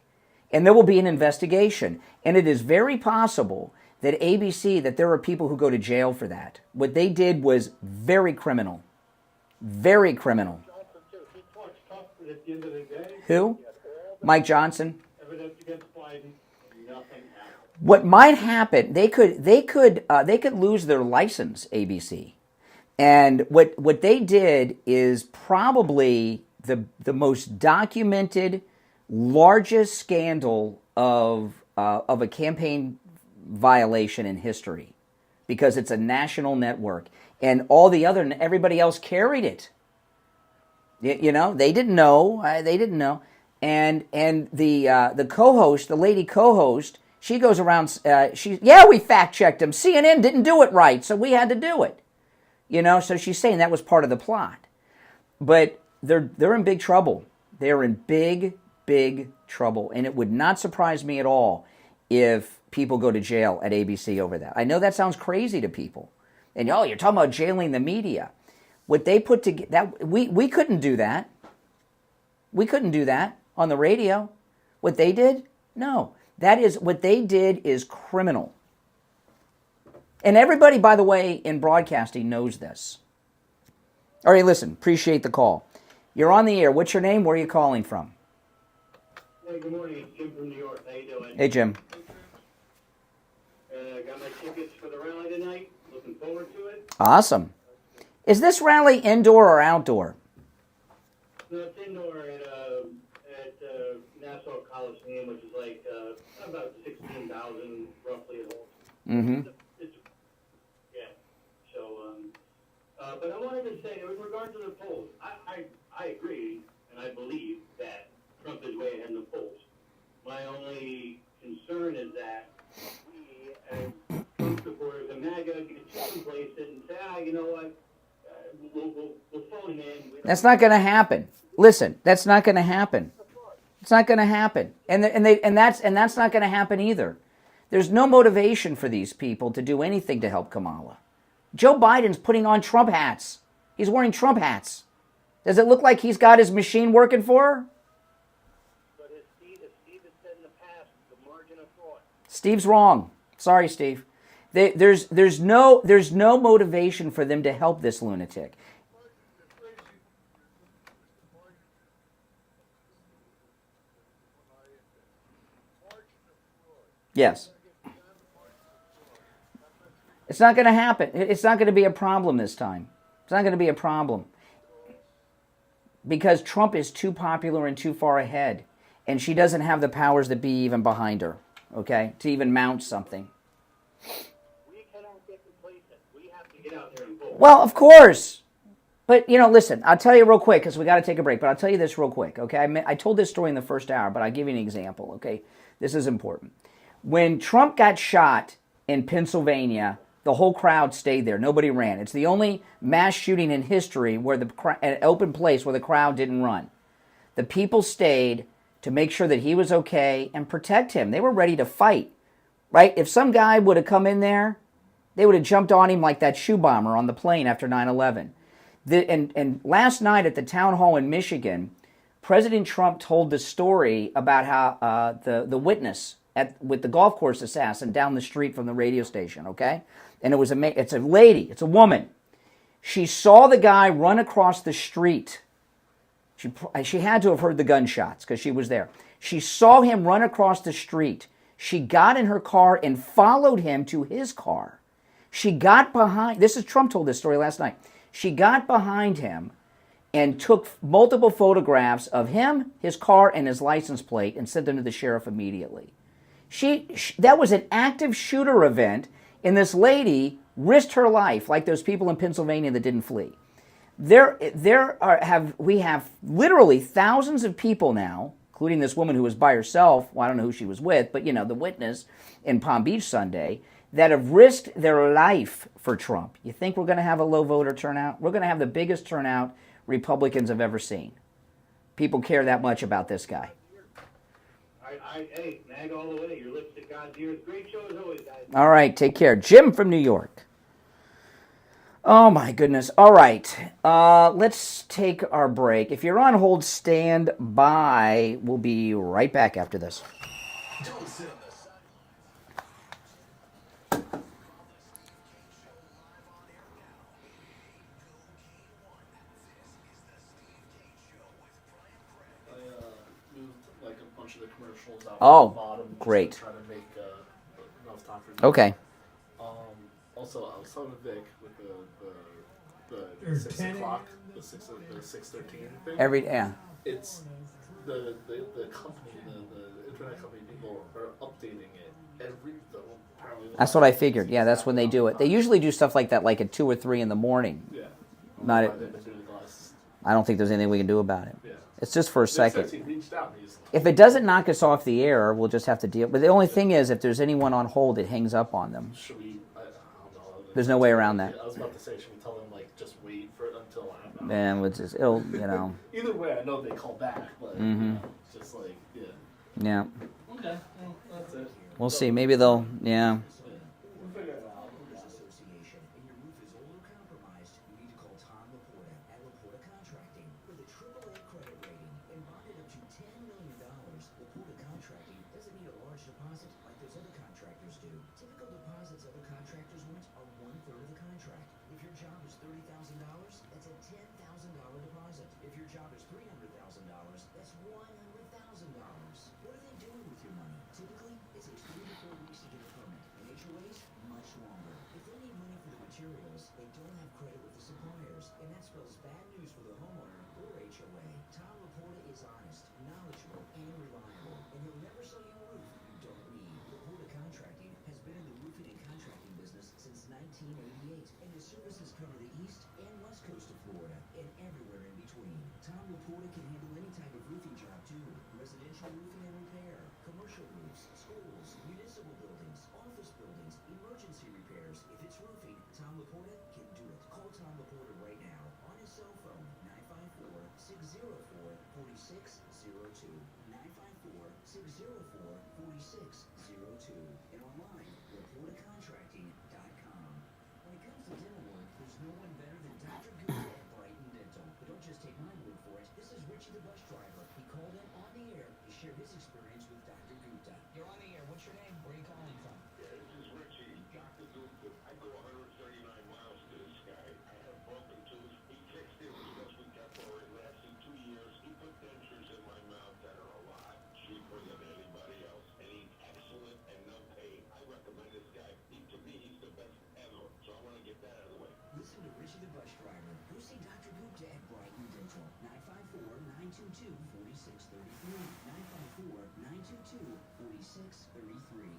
and there will be an investigation, and it is very possible that ABC, that there are people who go to jail for that. What they did was very criminal, very criminal. At the end of the day, Who? Mike Johnson. evidence against Biden, nothing happened. What might happen? They could lose their license, ABC, and what they did is probably the most documented, largest scandal of a campaign violation in history, because it's a national network, and everybody else carried it. You know, they didn't know. And the co-host, the lady co-host, she goes around. We fact checked him. CNN didn't do it right, so we had to do it. You know, so she's saying that was part of the plot. But they're in big trouble. They're in big trouble, and it would not surprise me at all if people go to jail at ABC over that. I know that sounds crazy to people, and you're talking about jailing the media. What they put together, that we couldn't do that. We couldn't do that on the radio. What they did, no. What they did is criminal. And everybody, by the way, in broadcasting knows this. All right, listen, appreciate the call. You're on the air. What's your name? Where are you calling from? Hey, good morning. It's Jim from New York. How you doing? Hey, Jim. Got my tickets for the rally tonight. Looking forward to it. Awesome. Is this rally indoor or outdoor? No, it's indoor at Nassau Coliseum, which is like about 16,000 roughly at home. Mm-hmm. But I wanted to say, with regard to the polls, I agree and I believe that Trump is way ahead in the polls. My only concern is that we, as Trump supporters of MAGA, get too complacent and say, you know what, we'll phone him in. That's not going to happen. Listen, that's not going to happen. It's not going to happen, and that's not going to happen either. There's no motivation for these people to do anything to help Kamala. Joe Biden's putting on Trump hats. He's wearing Trump hats. Does it look like he's got his machine working for her? But as Steve has said in the past, the margin of fraud. Steve's wrong. Sorry, Steve. There's no motivation for them to help this lunatic. Yes. It's not going to happen. It's not going to be a problem this time. It's not going to be a problem. Because Trump is too popular and too far ahead. And she doesn't have the powers that be even behind her, okay, to even mount something. We cannot get complacent. We have to get out there and vote. Well, of course. But, listen, I'll tell you real quick, because we got to take a break, but I'll tell you this real quick, okay? I told this story in the first hour, but I'll give you an example, okay? This is important. When Trump got shot in Pennsylvania, the whole crowd stayed there. Nobody ran. It's the only mass shooting in history where an open place where the crowd didn't run. The people stayed to make sure that he was okay and protect him. They were ready to fight, right? If some guy would have come in there, they would have jumped on him like that shoe bomber on the plane after 9/11. And last night at the town hall in Michigan, President Trump told the story about how the witness with the golf course assassin down the street from the radio station, okay? And it's a lady, it's a woman. She saw the guy run across the street. She had to have heard the gunshots because she was there. She saw him run across the street. She got in her car and followed him to his car. She got behind, Trump told this story last night. She got behind him and took multiple photographs of him, his car, and his license plate and sent them to the sheriff immediately. That was an active shooter event, and this lady risked her life like those people in Pennsylvania that didn't flee. We have literally thousands of people now, including this woman who was by herself. Well, I don't know who she was with, but, the witness in Palm Beach Sunday, that have risked their life for Trump. You think we're going to have a low voter turnout? We're going to have the biggest turnout Republicans have ever seen. People care that much about this guy. Hey, mag all the way. Your lips to God's ears. Great show as always, guys. All right, take care. Jim from New York. Oh, my goodness. All right, let's take our break. If you're on hold, stand by. We'll be right back after this. Don't sit on the Like a bunch of the commercials out Oh, at the bottom. great. To try to make enough time for Okay. Also, I was telling Vic with the 6 o'clock, the 6:13 thing. Yeah. It's the company, the internet company people are updating it apparently. That's what I figured. Yeah, that's when they do it. They usually do stuff like that, like at 2 or 3 in the morning. Yeah. Not at, I don't think there's anything we can do about it. Yeah. It's just for a Vic says second. he reached out and he's If it doesn't knock us off the air, we'll just have to deal. But the only thing is, if there's anyone on hold, it hangs up on them. Should we? I don't know. There's no way around that. I was about to say, should we tell them just wait for it until after? Man, it'll. Either way, I know they call back, but just Yeah. Okay, well, that's it. We'll see. Maybe they'll. Yeah. We'll figure it out. Association and your roof is old or compromised, you need to call Tom Laporta at Laporta Contracting. With a AAA credit rating and bonded up to $10 million, Laporta Contracting doesn't need a large deposit like those other contractors do. Typical deposits other contractors want are 1/3 of the contract. If your job is $30,000, that's a $10,000 deposit. If your job is $300,000, that's $100,000. What are they doing with your money? Typically, it takes 3 to 4 weeks to get a permit. And HOAs, much longer. If they need money for the materials, they don't have credit with the suppliers, and that spells bad news for the homeowner or HOA. Tom Laporta is honest, knowledgeable, and reliable, and he'll never sell you a roof you don't need. Laporta Contracting has been in the roofing and contracting business since 1988, and his services cover the east and west coast of Florida and everywhere in between. Tom Laporta can handle any type of roofing job too: residential roofing and repair, commercial roofs, schools, municipal buildings, office buildings, emergency repairs. If it's roofing, Tom Laporta can do it. Call Tom Laporta right now on his cell phone, 954-604-4602, 954-604-4602, and online, LaportaContracting.com. When it comes to dental work, there's no one better than Dr. Gupta at Brighton Dental. But don't just take my word for it. This is Richie the bus driver. He called in on the air to share his experience with Dr. Gupta. You're on the air. What's your name? Where are you calling from? Yeah, this is Richie. Dr. Gupta. I go 139 miles to this guy. I have broken tooth. He fixed it. Was supposed to be temporary. Lasted 2 years. He put dentures in my mouth that are a lot cheaper than anybody else. And he's excellent and no pain. I recommend this guy. To me, he's the best ever. So I want to get that out of the way. Listen to Richie the bus driver. Go see Dr. Gupta at Brighton Dental. 954-922-4633. 954-922-4633.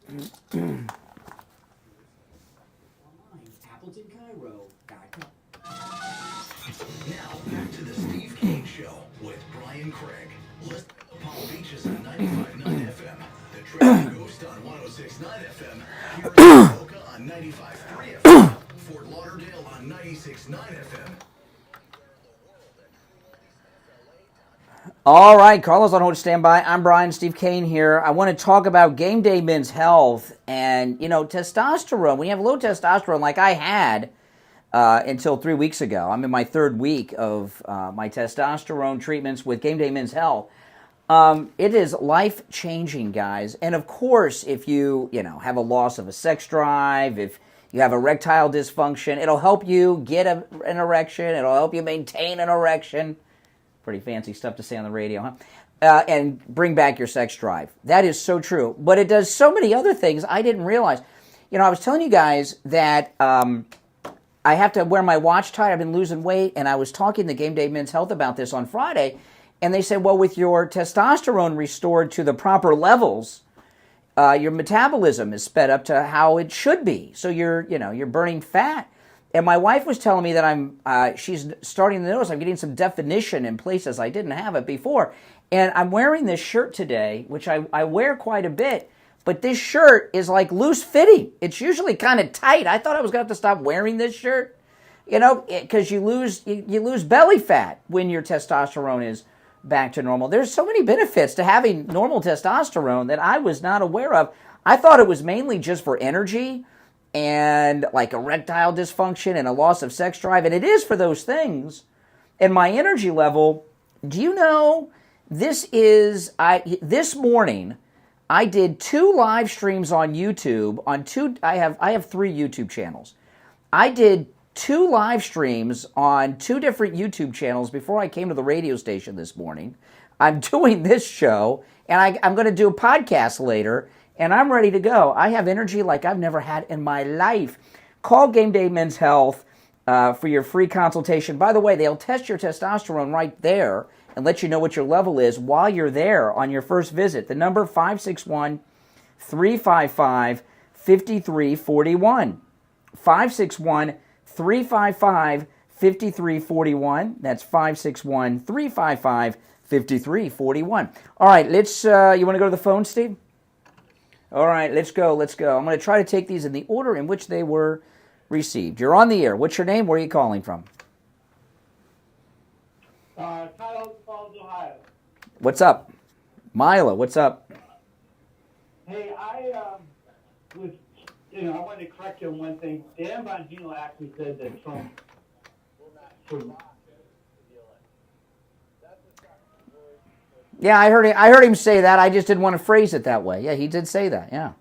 Now, back to the Steve Kane Show with Brian Craig. Listen to Palm Beaches on 95.9 FM, the Trail Coast on 106.9 FM, here in Boca on 95.3 FM, Fort Lauderdale on 96.9 FM. All right, Carlos on hold, stand by. I'm Brian, Steve Kane here. I want to talk about game day men's health and, testosterone. When you have low testosterone like I had until 3 weeks ago, I'm in my third week of my testosterone treatments with game day men's health. It is life-changing, guys. And, of course, if you have a loss of a sex drive, if you have erectile dysfunction, it'll help you get an erection. It'll help you maintain an erection. Pretty fancy stuff to say on the radio, huh? And bring back your sex drive. That is so true. But it does so many other things I didn't realize. I was telling you guys that I have to wear my watch tight. I've been losing weight, and I was talking to Game Day Men's Health about this on Friday, and they said, well, with your testosterone restored to the proper levels, your metabolism is sped up to how it should be. So you're burning fat. And my wife was telling me that she's starting to notice I'm getting some definition in places I didn't have it before. And I'm wearing this shirt today, which I wear quite a bit, but this shirt is like loose fitting. It's usually kind of tight. I thought I was going to have to stop wearing this shirt, because you lose belly fat when your testosterone is back to normal. There's so many benefits to having normal testosterone that I was not aware of. I thought it was mainly just for energy and like erectile dysfunction and a loss of sex drive, and it is for those things. And my energy level, do you know, this morning I did 2 live streams on YouTube I have 3 YouTube channels. I did 2 live streams on 2 different YouTube channels before I came to the radio station this morning. I'm doing this show, and I'm going to do a podcast later, and I'm ready to go. I have energy like I've never had in my life. Call Game Day Men's Health for your free consultation. By the way, they'll test your testosterone right there and let you know what your level is while you're there on your first visit. The number 561-355-5341. 561-355-5341. That's 561-355-5341. All right, you want to go to the phone, Steve? All right, let's go. I'm going to try to take these in the order in which they were received. You're on the air. What's your name? Where are you calling from? Kyle Falls, Ohio. What's up? Mila, what's up? Hey, I wanted to correct you on one thing. Dan Bongino actually said that Trump will not. Yeah, I heard him say that. I just didn't want to phrase it that way. Yeah, he did say that. Yeah.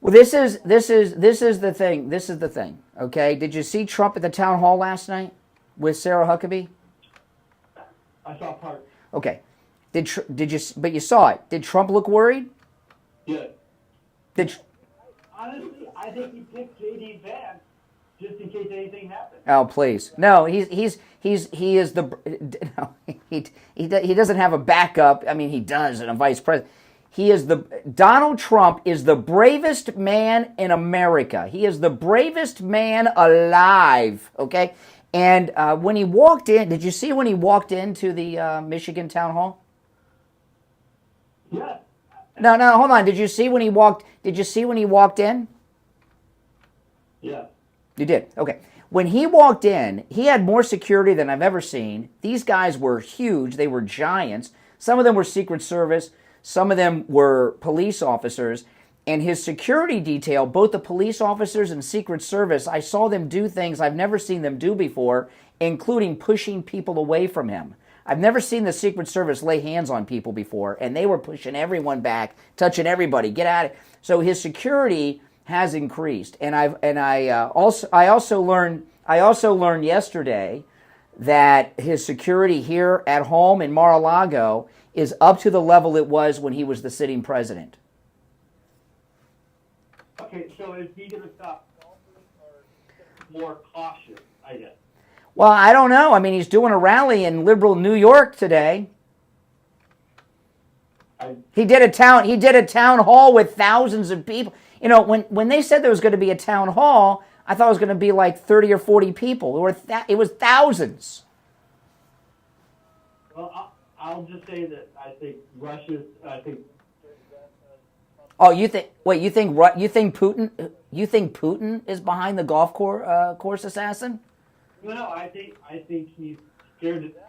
Well, this is the thing. This is the thing. Okay. Did you see Trump at the town hall last night with Sarah Huckabee? I saw part. Okay. Did you? But you saw it. Did Trump look worried? Yeah. Honestly, I think he picked J.D. Vance just in case anything happens. Oh, please. No, he is the no, he doesn't have a backup. I mean, he does, and a vice president. Donald Trump is the bravest man in America. He is the bravest man alive, okay? And when he walked in, did you see when he walked into the Michigan town hall? Yeah. No, hold on. Did you see when he walked in? Yeah. You did? Okay. When he walked in, he had more security than I've ever seen. These guys were huge. They were giants. Some of them were Secret Service. Some of them were police officers. And his security detail, both the police officers and Secret Service, I saw them do things I've never seen them do before, including pushing people away from him. I've never seen the Secret Service lay hands on people before, and they were pushing everyone back, touching everybody. Get out of it. So his security has increased, and I also learned yesterday that his security here at home in Mar-a-Lago is up to the level it was when he was the sitting president. Okay, so is he going to stop more cautious, I guess? Well, I don't know. I mean, he's doing a rally in liberal New York today. He did a town hall with thousands of people. You know, when they said there was going to be a town hall, I thought it was going to be like 30 or 40 people. It was thousands. Well, I'll just say that I think Russia's. Oh, you think Putin is behind the golf course assassin? No, I think he's scared to death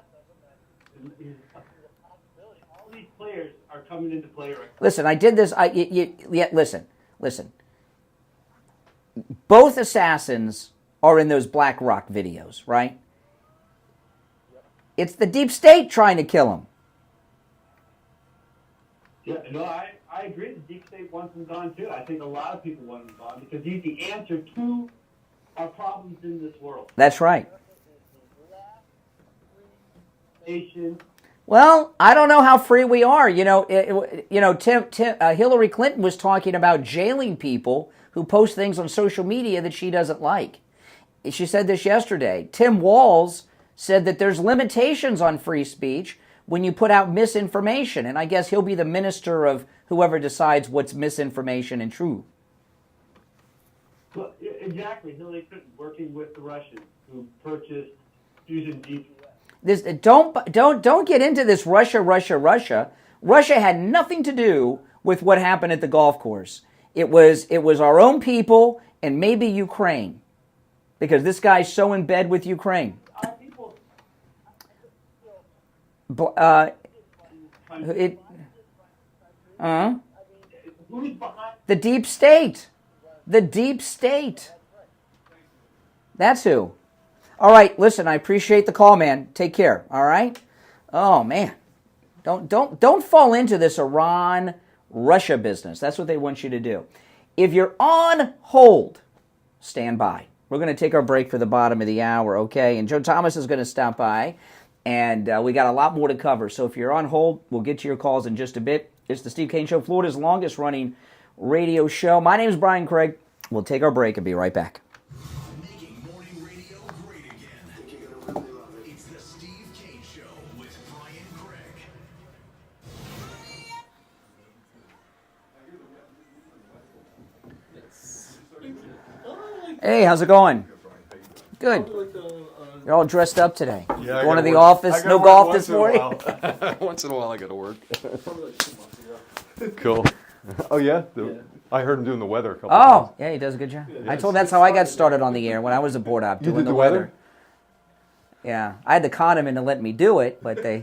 of him. All these players are coming into play right now. Listen, I did this. Listen. Both assassins are in those Black Rock videos, right? It's the deep state trying to kill him. Yeah, no, I agree. The deep state wants him gone too. I think a lot of people want him gone because he's the answer to our problems in this world. That's right. Nation. Well, I don't know how free we are. Hillary Clinton was talking about jailing people who post things on social media that she doesn't like. She said this yesterday. Tim Walz said that there's limitations on free speech when you put out misinformation, and I guess he'll be the minister of whoever decides what's misinformation and true. Well, exactly. Hillary Clinton working with the Russians who purchased using GPS. Don't get into this Russia. Russia had nothing to do with what happened at the golf course. It was our own people and maybe Ukraine, because this guy's so in bed with Ukraine. The deep state. The deep state. That's who. All right, listen, I appreciate the call, man. Take care, all right? Oh, man. Don't fall into this Iran-Russia business. That's what they want you to do. If you're on hold, stand by. We're going to take our break for the bottom of the hour, okay? And Joe Thomas is going to stop by, and we got a lot more to cover. So if you're on hold, we'll get to your calls in just a bit. It's the Steve Kane Show, Florida's longest-running radio show. My name is Brian Craig. We'll take our break and be right back. Making morning radio great again. It's the Steve Kane Show with Brian Craig. Hey, how's it going? Good. You're all dressed up today. Yeah, going to the office. No golf this morning. Once in a while, I got to work. Cool. Oh yeah, I heard him doing the weather a couple times. Yeah, he does a good job. I told him that's how I got started on the air when I was a board op doing the weather. Yeah, I had to con him into letting me do it, but they,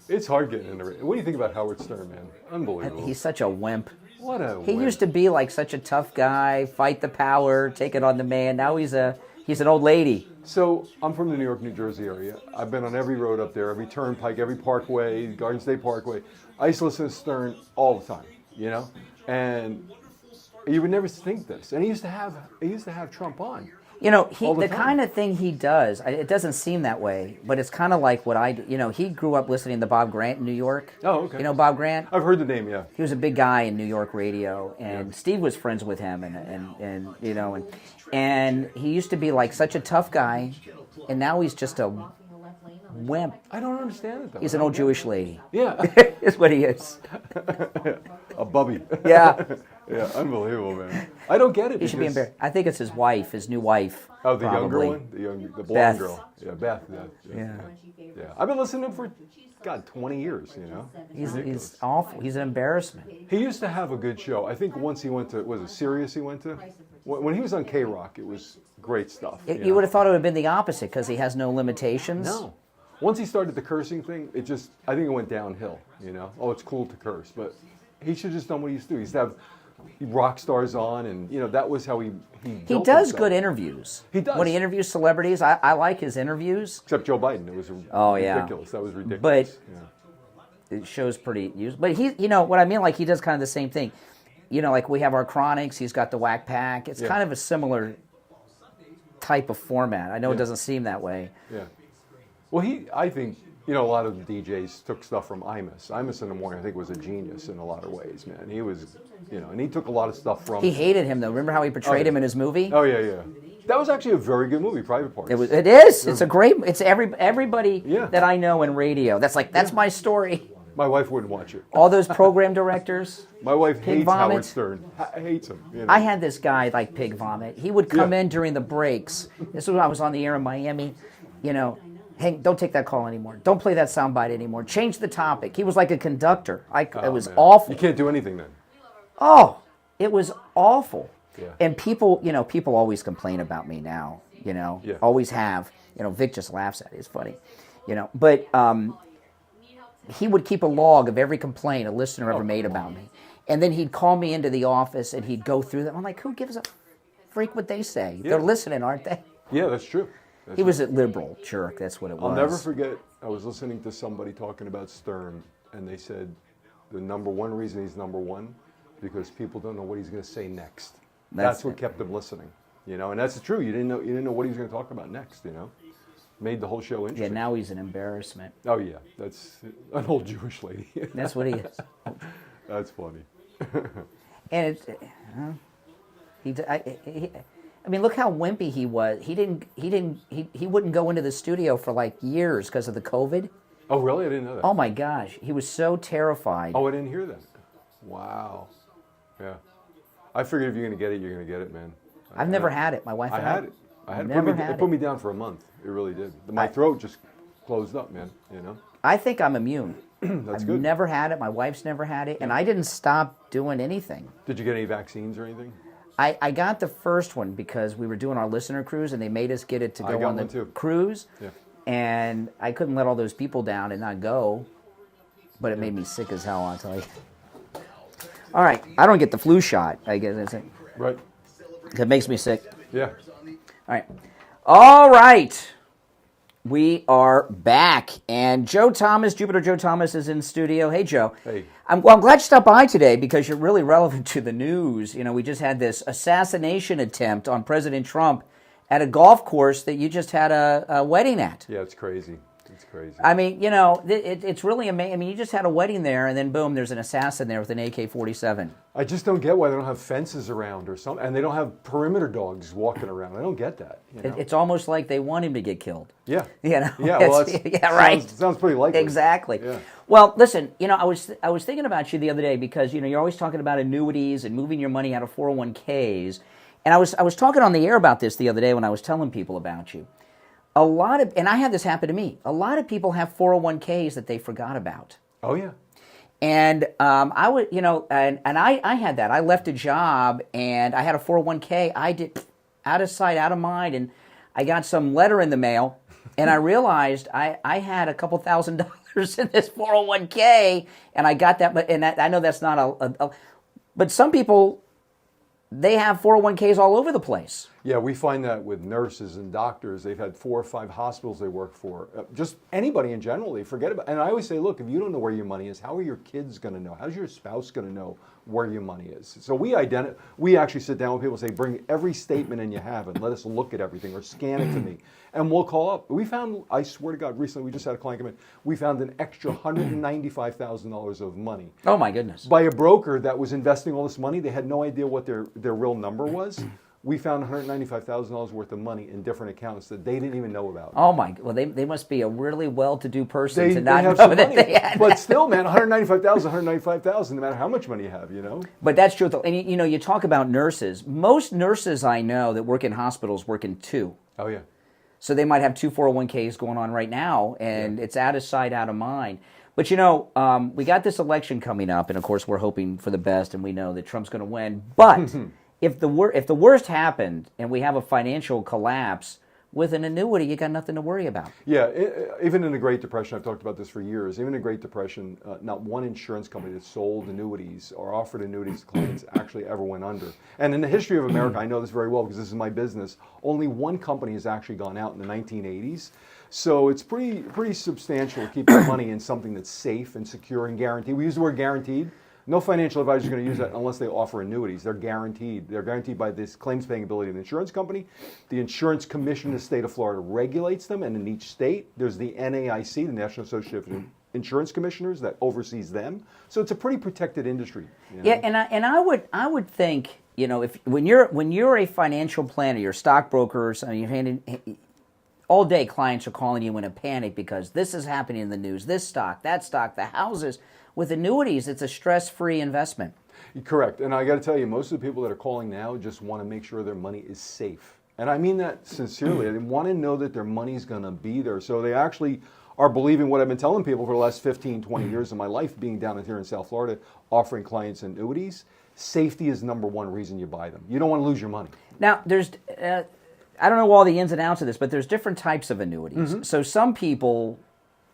It's hard getting into it. What do you think about Howard Stern, man? Unbelievable. He's such a wimp. What a He wimp. used to be like such a tough guy, fight the power, take it on the man. Now he's an old lady. So I'm from the New York, New Jersey area. I've been on every road up there, every turnpike, every parkway, Garden State Parkway. I used to listen to Stern all the time, and you would never think this. And he used to have Trump on. The kind of thing he does, it doesn't seem that way, but it's kind of like what I do. He grew up listening to Bob Grant in New York. Oh, okay. You know Bob Grant? I've heard the name, yeah. He was a big guy in New York radio, and Steve was friends with him, and he used to be like such a tough guy, and now he's just a wimp. I don't understand it, though. He's an old Jewish lady. Yeah. Is what he is. A bubby. Yeah. Yeah, unbelievable, man. I don't get it. He should be embarrassed. I think it's his wife, his new wife. Oh, the probably. younger one? The blonde Beth. girl. Yeah, Beth. Yeah. I've been listening to him for, 20 years, He's awful. He's an embarrassment. He used to have a good show. I think once he went to, was it Sirius he went to? When he was on K-Rock, it was great stuff. You would have thought it would have been the opposite because he has no limitations. No. Once he started the cursing thing, I think it went downhill, Oh, it's cool to curse. But he should have just done what he used to do. He used to have rock stars on, and, that was how he built does himself. good interviews. He does. When he interviews celebrities, I like his interviews. Except Joe Biden. It was ridiculous. That was ridiculous. But it shows pretty used. But he, what I mean, like he does kind of the same thing. Like we have our Chronics. He's got the Whack Pack. It's kind of a similar type of format. I know it doesn't seem that way. Yeah. Well, I think, a lot of the DJs took stuff from Imus. Imus in the Morning, I think, was a genius in a lot of ways, man. He was, and he took a lot of stuff from... He hated him, though. Remember how he portrayed him in his movie? Oh, yeah. That was actually a very good movie, Private Parts. It is. It's a great... It's everybody that I know in radio. That's my story. My wife wouldn't watch it. All those program directors. My wife Pig hates vomit. Howard Stern. Hates him. You know? I had this guy like Pig Vomit. He would come in during the breaks. This was when I was on the air in Miami. You know, hey, don't take that call anymore. Don't play that soundbite anymore. Change the topic. He was like a conductor. It was awful. You can't do anything then. Oh, it was awful. Yeah. And people, you know, people always complain about me now. You know, always have. You know, Vic just laughs at it. It's funny. You know, but he would keep a log of every complaint a listener ever made about me. And then he'd call me into the office and he'd go through them. I'm like, who gives a freak what they say? They're listening, aren't they? Yeah, that's true. He was a liberal jerk. That's what it was. I'll never forget, I was listening to somebody talking about Stern, and they said the number one reason he's number one, because people don't know what he's going to say next. That's what kept them listening. You know, and that's true. You didn't know what he was going to talk about next, you know. Made the whole show interesting. Yeah, now he's an embarrassment. Oh, yeah. That's an old Jewish lady. That's what he is. That's funny. And I mean, look how wimpy he was. He wouldn't go into the studio for like years because of the COVID. Oh, really? I didn't know that. Oh my gosh, he was so terrified. Oh, I didn't hear that. Wow. Yeah. I figured if you're going to get it, you're going to get it, man. I've never had it. My wife I had it. It put me down for a month. It really did. My throat just closed up, man. You know. I think I'm immune. That's I've good. never had it. My wife's never had it, and I didn't stop doing anything. Did you get any vaccines or anything? I got the first one because we were doing our listener cruise, and they made us get it to go on the cruise. Yeah. And I couldn't let all those people down and not go, but it made me sick as hell, I'll tell you. All right, I don't get the flu shot, I guess. Right. It makes me sick. Yeah. All right. We are back, and Joe Thomas, Jupiter Joe Thomas, is in studio. Hey, Joe. Hey. I'm glad you stopped by today because you're really relevant to the news. You know, we just had this assassination attempt on President Trump at a golf course that you just had a wedding at. Yeah, it's crazy. It's crazy. I mean, you know, it's really amazing. I mean, you just had a wedding there, and then boom, there's an assassin there with an AK-47. I just don't get why they don't have fences around or something, and they don't have perimeter dogs walking around. I don't get that. You know? It's almost like they want him to get killed. Yeah. You know. Yeah. Well, right. Sounds pretty likely. Exactly. Yeah. Well, listen. You know, I was thinking about you the other day because you know you're always talking about annuities and moving your money out of 401ks, and I was talking on the air about this the other day when I was telling people about you. And I had this happen to me. A lot of people have 401ks that they forgot about. Oh yeah. And I would, you know, and I had that. I left a job and I had a 401k. I did out of sight, out of mind, and I got some letter in the mail, and I realized I had a couple $1,000s in this 401k, and I got that. But I know that's not but some people, they have 401ks all over the place. Yeah, we find that with nurses and doctors. They've had 4 or 5 hospitals they work for. Just anybody in general, they forget about. And I always say, look, if you don't know where your money is, how are your kids going to know? How's your spouse going to know where your money is? So we actually sit down with people and say, bring every statement in you have and let us look at everything or scan it to me. And we'll call up. We found, I swear to God, recently we just had a client come in. We found an extra $195,000 of money. Oh my goodness. By a broker that was investing all this money. They had no idea what their real number was. We found $195,000 worth of money in different accounts that they didn't even know about. Oh my! Well, they must be a really well-to-do person to they not have know some that money. they had. But still, man, $195,000, no matter how much money you have, you know. But that's true. And you know, you talk about nurses. Most nurses I know that work in hospitals work in 2. Oh yeah. So they might have 2 401ks going on right now, and it's out of sight, out of mind. But you know, we got this election coming up, and of course we're hoping for the best, and we know that Trump's going to win. But if the worst happened and we have a financial collapse, with an annuity, you got nothing to worry about. Yeah, even in the Great Depression, I've talked about this for years, even in the Great Depression, not one insurance company that sold annuities or offered annuities to clients actually ever went under. And in the history of America, I know this very well because this is my business, only one company has actually gone out in the 1980s. So it's pretty substantial to keep your money in something that's safe and secure and guaranteed. We use the word guaranteed. No financial advisor is going to use that unless they offer annuities. They're guaranteed. They're guaranteed by this claims paying ability of the insurance company. The Insurance Commission in the state of Florida regulates them, and in each state, there's the NAIC, the National Association of Insurance Commissioners, that oversees them. So it's a pretty protected industry. You know? Yeah, and I would think, you know, if when you're a financial planner, you're a stockbroker or something, you're handing, all day clients are calling you in a panic because this is happening in the news, this stock, that stock, the houses. With annuities, it's a stress-free investment. Correct. And I got to tell you, most of the people that are calling now just want to make sure their money is safe. And I mean that sincerely. They want to know that their money's going to be there. So they actually are believing what I've been telling people for the last 15, 20 years of my life, being down here in South Florida, offering clients annuities. Safety is number one reason you buy them. You don't want to lose your money. Now, there's, I don't know all the ins and outs of this, but there's different types of annuities. So some people,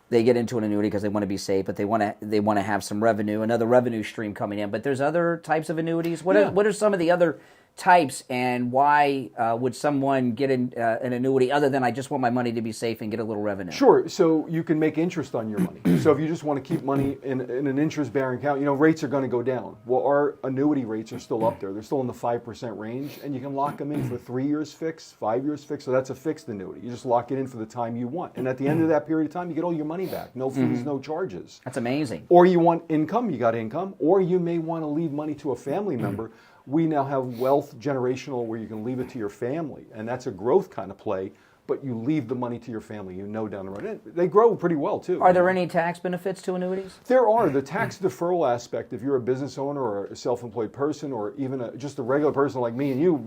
they get into an annuity because they want to be safe, but they want to have some revenue, another revenue stream coming in. But there's other types of annuities. What are some of the other types, and why would someone get an annuity other than I just want my money to be safe and get a little revenue? Sure. So you can make interest on your money. So if you just want to keep money in an interest-bearing account, rates are going to go down. Well, our annuity rates are still up there. They're still in the 5% range, and you can lock them in for 3 years fixed, 5 years fixed. So that's a fixed annuity. You just lock it in for the time you want. And at the end of that period of time, you get all your money back. No fees, no charges. That's amazing. Or you want income, you got income. Or you may want to leave money to a family member. We now have wealth generational where you can leave it to your family, and that's a growth kind of play, but you leave the money to your family, down the road. And they grow pretty well, too. Are there any tax benefits to annuities? There are. The tax deferral aspect, if you're a business owner or a self-employed person or even just a regular person like me and you,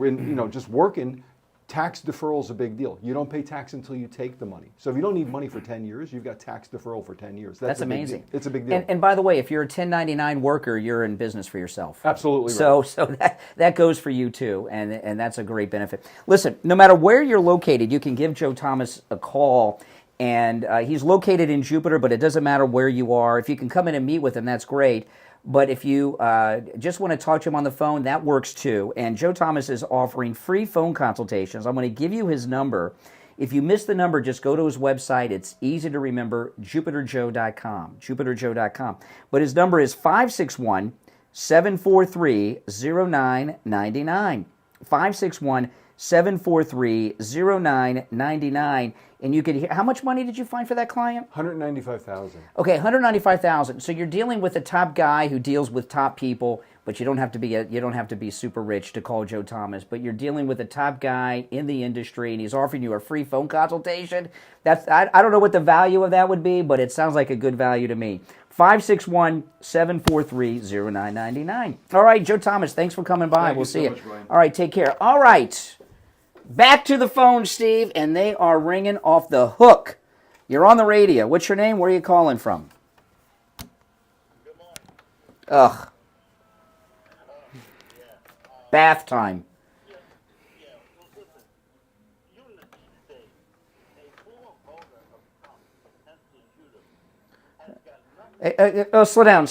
just working, tax deferral is a big deal. You don't pay tax until you take the money. So if you don't need money for 10 years, you've got tax deferral for 10 years. That's amazing. It's a big deal. And by the way, if you're a 1099 worker, you're in business for yourself. Absolutely right. So that goes for you too, and that's a great benefit. Listen, no matter where you're located, you can give Joe Thomas a call, and he's located in Jupiter, but it doesn't matter where you are. If you can come in and meet with him, that's great. But if you just want to talk to him on the phone, that works too. And Joe Thomas is offering free phone consultations. I'm going to give you his number. If you miss the number, just go to his website. It's easy to remember, jupiterjoe.com, jupiterjoe.com. But his number is 561-743-0999, 561-743-0999. And you could hear, how much money did you find for that client? $195,000. Okay, $195,000. So you're dealing with a top guy who deals with top people, but you don't have to be super rich to call Joe Thomas. But you're dealing with a top guy in the industry, and he's offering you a free phone consultation. I don't know what the value of that would be, but it sounds like a good value to me. 561-743-0999. All right, Joe Thomas, thanks for coming by. We'll see you. All right, take care. All right. Back to the phone, Steve, and they are ringing off the hook. You're on the radio. What's your name? Where are you calling from? Ugh. Bath time. Slow down.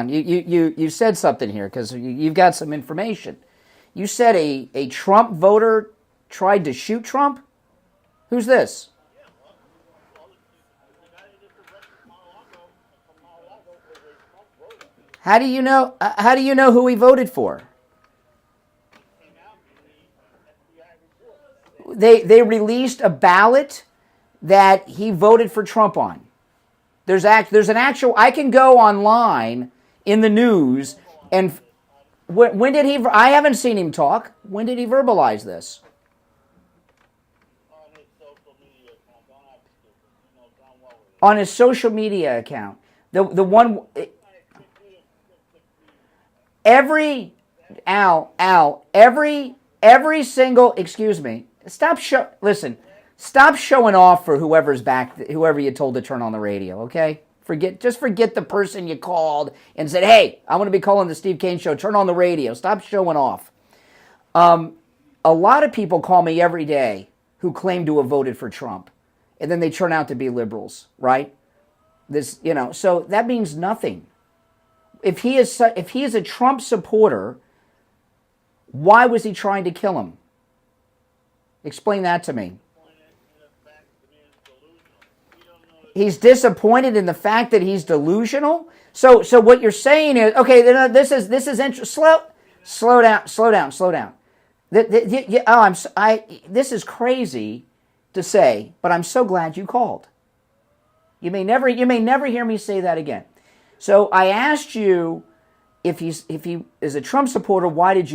You said something here because you've got some information. You said a Trump voter tried to shoot Trump? Who's this? How do you know who he voted for? They released a ballot that he voted for Trump on. There's an actual. I can go online in the news and when did he? I haven't seen him talk. When did he verbalize this? On his social media account. The one. Every single. Excuse me. Listen. Stop showing off for whoever you told to turn on the radio, okay? Forget the person you called and said, hey, I want to be calling the Steve Kane Show. Turn on the radio. Stop showing off. A lot of people call me every day who claim to have voted for Trump, and then they turn out to be liberals, right? So that means nothing. If he is a Trump supporter, why was he trying to kill him? Explain that to me. He's disappointed in the fact that he's delusional. So what you're saying is, okay, this is interesting. Slow down. This is crazy to say, but I'm so glad you called. You may never hear me say that again. So I asked you if he is a Trump supporter, why did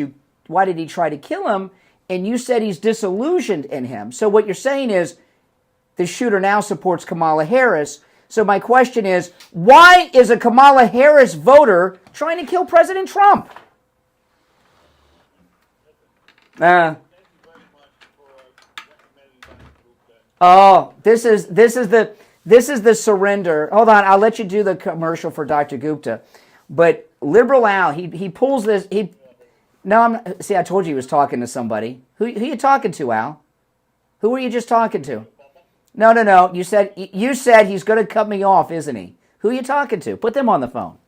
he try to kill him? and you said he's disillusioned in him. So what you're saying is the shooter now supports Kamala Harris. So my question is, why is a Kamala Harris voter trying to kill President Trump? This is the surrender. Hold on, I'll let you do the commercial for Dr. Gupta. But Liberal Al, he pulls this. I told you he was talking to somebody. Who are you talking to, Al? Who were you just talking to? No. You said he's going to cut me off, isn't he? Who are you talking to? Put them on the phone.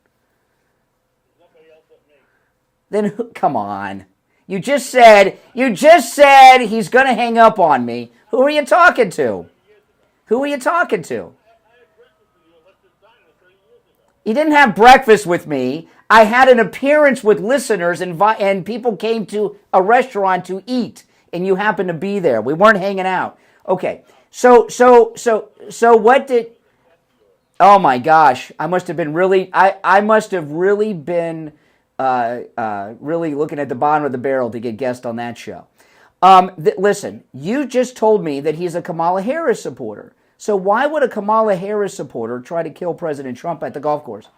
Then come on. You just said he's going to hang up on me. Who are you talking to? Who are you talking to? He didn't have breakfast with me. I had an appearance with listeners and people came to a restaurant to eat, and you happened to be there. We weren't hanging out. Okay. So what did? Oh my gosh! I must have been really. I must have really been really looking at the bottom of the barrel to get guests on that show. Listen, you just told me that he's a Kamala Harris supporter. So why would a Kamala Harris supporter try to kill President Trump at the golf course?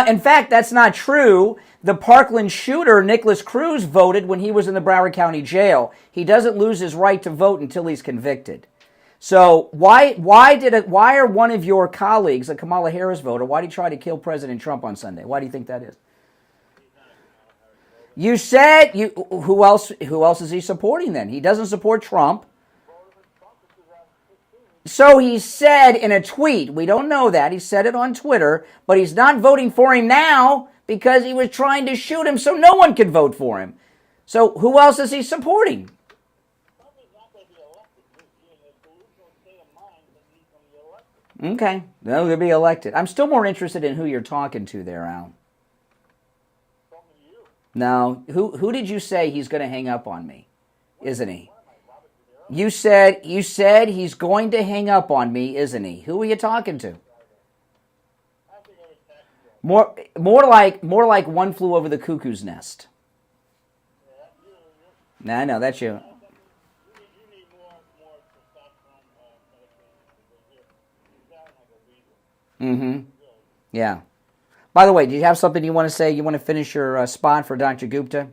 In fact, that's not true. The Parkland shooter, Nicholas Cruz, voted when he was in the Broward County Jail. He doesn't lose his right to vote until he's convicted. So why are one of your colleagues, a Kamala Harris voter, why did he try to kill President Trump on Sunday? Why do you think that is? You said who else is he supporting then? He doesn't support Trump. So he said in a tweet, we don't know that, he said it on Twitter, but he's not voting for him now because he was trying to shoot him so no one could vote for him. So who else is he supporting? Okay, they'll be elected. I'm still more interested in who you're talking to there, Al. No, who did you say he's going to hang up on me? Isn't he? You said he's going to hang up on me, isn't he? Who are you talking to? More like One Flew Over the Cuckoo's Nest. No, that's you. Mm-hmm. Yeah. By the way, do you have something you want to say? You want to finish your spot for Dr. Gupta?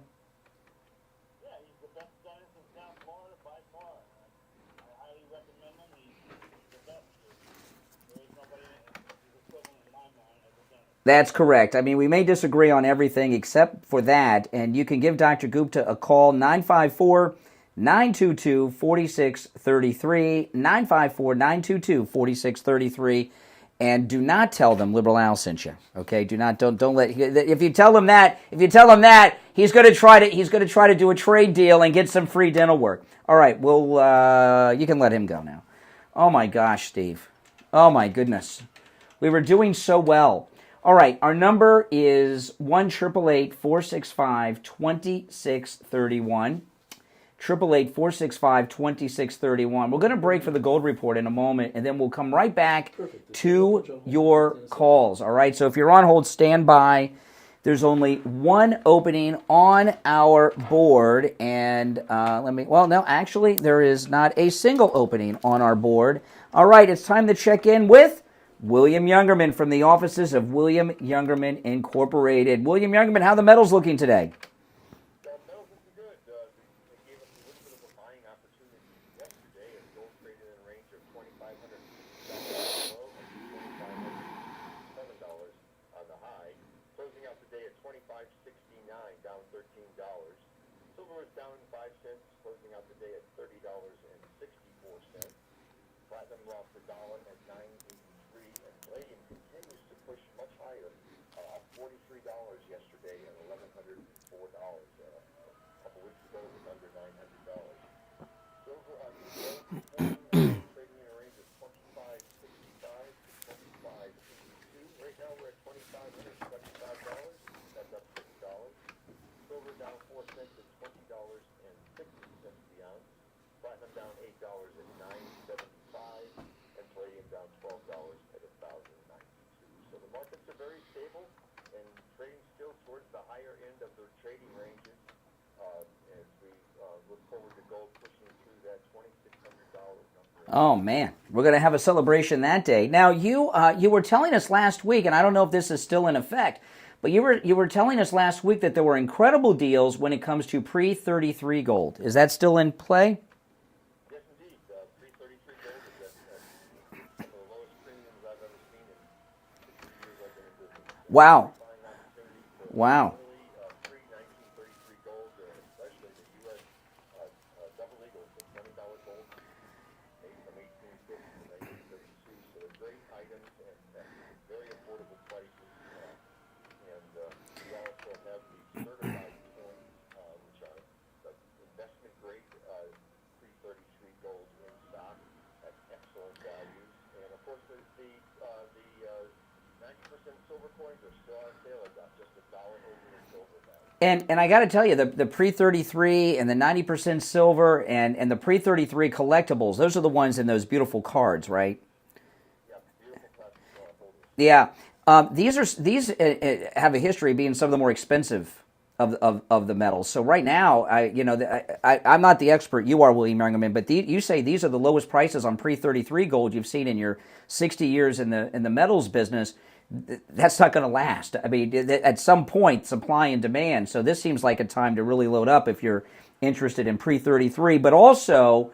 That's correct. I mean, we may disagree on everything except for that, and you can give Dr. Gupta a call, 954-922-4633, 954-922-4633, and do not tell them Liberal Al sent you. Okay? Don't let. If you tell him that, he's going to try to do a trade deal and get some free dental work. All right, well, you can let him go now. Oh my gosh, Steve. Oh my goodness. We were doing so well. All right, our number is 1-888-465-2631. 888-465-2631. We're going to break for the gold report in a moment, and then we'll come right back to your calls. All right, so if you're on hold, stand by. There's only one opening on our board, and there is not a single opening on our board. All right, it's time to check in with William Youngerman from the offices of William Youngerman Incorporated. William Youngerman, how are the metals looking today? $12 at 1,092. So the markets are very stable and trading still Oh man, we're going to have a celebration that day. Now you were telling us last week, and I don't know if this is still in effect, but you were telling us last week that there were incredible deals when it comes to pre-33 gold. Is that still in play? Yes, indeed. Pre-33 gold is at some of the lowest premiums I've ever seen in 6 years I've been in business. Wow. Buying opportunities for Wow. early pre-1933 gold, especially the U.S. Double Eagle, the $20 gold, made from 1850 to 1932. So they're great items and very affordable prices. And we also have the certified coins, which are the investment grade pre-33 gold in stock at excellent values. And of course, the 90% silver coins are still on sale at just $1 over in silver value. And I got to tell you, the pre-33 and the 90% silver and the pre-33 collectibles, those are the ones in those beautiful cards, right? Yeah, beautiful plastic holders. Yeah. These have a history of being some of the more expensive of the metals. So right now, I'm not the expert. You are, William Youngerman, but you say these are the lowest prices on pre-33 gold you've seen in your 60 years in the metals business. That's not going to last. I mean, at some point, supply and demand. So this seems like a time to really load up if you're interested in pre-33. But also,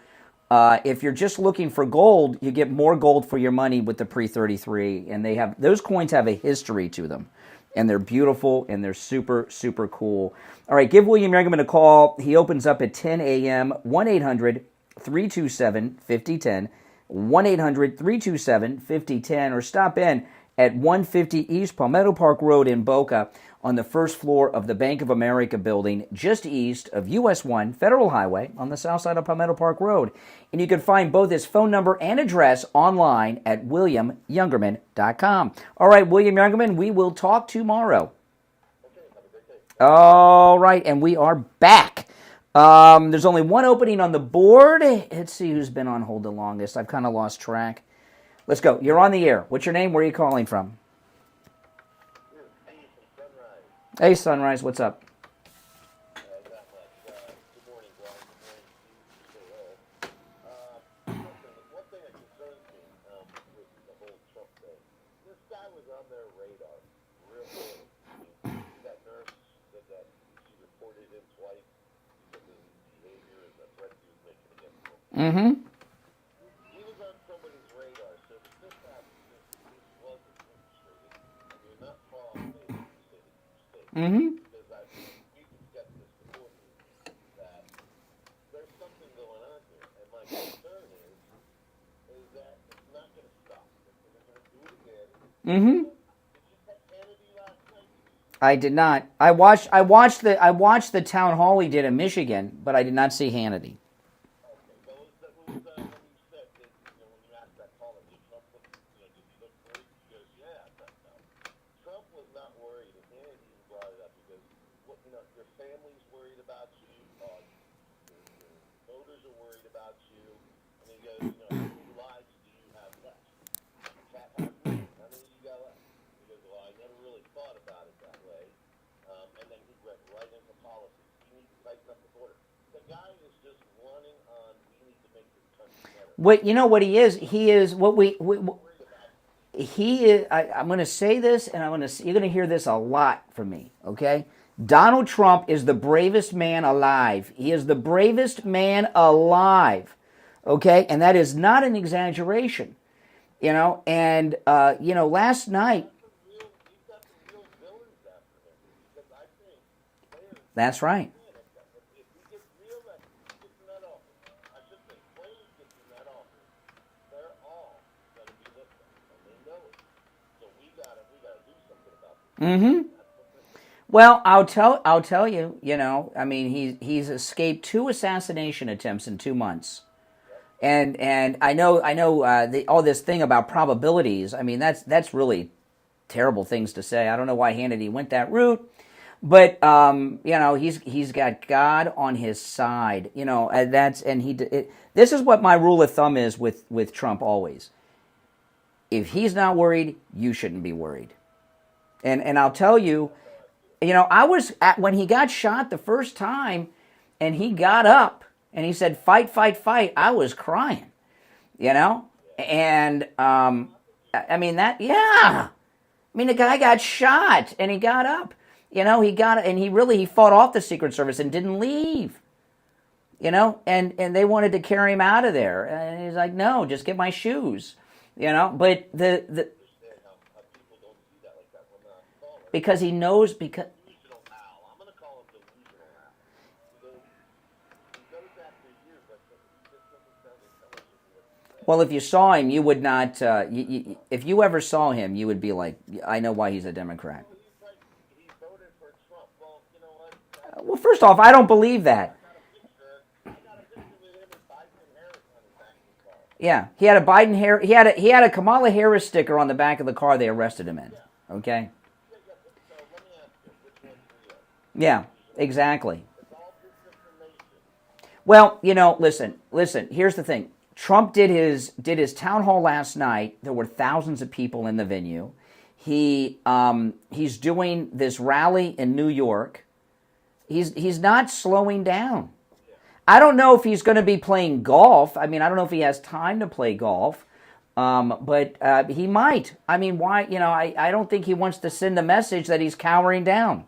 if you're just looking for gold, you get more gold for your money with the pre-33. And those coins have a history to them. And they're beautiful, and they're super, super cool. All right, give William Youngerman a call. He opens up at 10 a.m., 1-800-327-5010, 1-800-327-5010, or stop in at 150 East Palmetto Park Road in Boca on the first floor of the Bank of America building, just east of US 1 Federal Highway on the south side of Palmetto Park Road. And you can find both his phone number and address online at williamyoungerman.com. All right, William Youngerman, we will talk tomorrow. All right, and we are back. There's only one opening on the board. Let's see who's been on hold the longest. I've kind of lost track. Let's go. You're on the air. What's your name? Where are you calling from? Hey, Sunrise. What's up? Good morning, Brian. Good morning, Steve. One thing that concerns me with the whole Trump thing, this guy was on their radar real early. That nurse said that she reported him twice because of his behavior and the threats he was making against him. Mm-hmm. He was on somebody's radar, so if this happens, this wasn't orchestrated, and you're not far off base to say that you stayed. Mm-hmm. Because we discussed this before, that there's something going on here, and my concern is that it's not going to stop. They're going to do it again. Mm-hmm. Did you catch Hannity last night? I did not. I watched the town hall he did in Michigan, but I did not see Hannity. Okay, when you said that, when you asked that caller, did Trump look, did he look worried? He goes, yeah, no. Trump was not worried, and Hannity even brought it up because, your family's worried about you, your voters are worried about you, and he goes, how many lives do you have left? Cat has one. How many you got left? He goes, well, I never really thought about it that way, and then he went right into policy. You need to tighten up the border. The guy is just running on, we need to make this country better. What you know what he is? He is what he is. I'm going to say this, and you're going to hear this a lot from me. Okay, Donald Trump is the bravest man alive. He is the bravest man alive. Okay, and that is not an exaggeration. And last night. That's right. Mm-hmm. Well, I'll tell you. He's escaped 2 assassination attempts in 2 months, and I know all this thing about probabilities. I mean, that's really terrible things to say. I don't know why Hannity went that route, but he's got God on his side. This is what my rule of thumb is with Trump always. If he's not worried, you shouldn't be worried. And I'll tell you, I was when he got shot the first time, and he got up and he said, "Fight, fight, fight." I was crying, you know? And, I mean, I mean, the guy got shot, and he got up. You know, he fought off the Secret Service and didn't leave. You know, and they wanted to carry him out of there. And he's like, no, just get my shoes. You know, but because he knows, well, if you saw him, you would not, if you ever saw him, you would be like, I know why he's a Democrat. Well, first off, I don't believe that. Yeah, he had a Biden he had a Kamala Harris sticker on the back of the car they arrested him in. Okay. Yeah, exactly. Well, you know, listen. Here's the thing. Trump did his town hall last night. There were thousands of people in the venue. He's doing this rally in New York. He's not slowing down. I don't know if he's going to be playing golf. I mean, I don't know if he has time to play golf, but he might. I mean, why? You know, I don't think he wants to send the message that he's cowering down.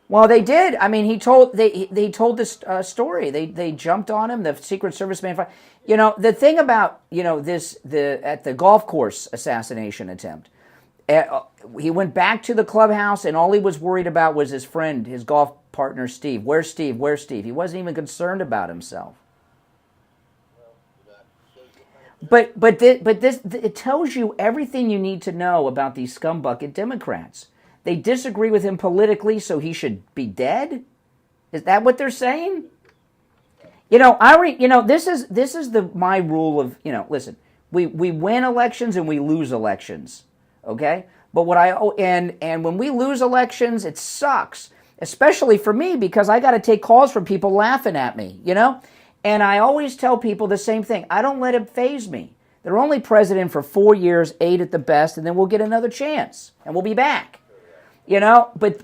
Well, they did. I mean, they told this story. They jumped on him. The Secret Service man. You know, the thing about at the golf course assassination attempt. He went back to the clubhouse, and all he was worried about was his friend, his golf partner, Steve. Where's Steve? Where's Steve? He wasn't even concerned about himself. But this it tells you everything you need to know about these scumbucket Democrats. They disagree with him politically, so he should be dead. Is that what they're saying? You know, this is my rule of, you know, listen, we win elections and we lose elections. Okay, but and when we lose elections, it sucks, especially for me because I got to take calls from people laughing at me, you know. And I always tell people the same thing. I don't let it faze me. They're only president for 4 years, 8 at the best, and then we'll get another chance and we'll be back, you know. But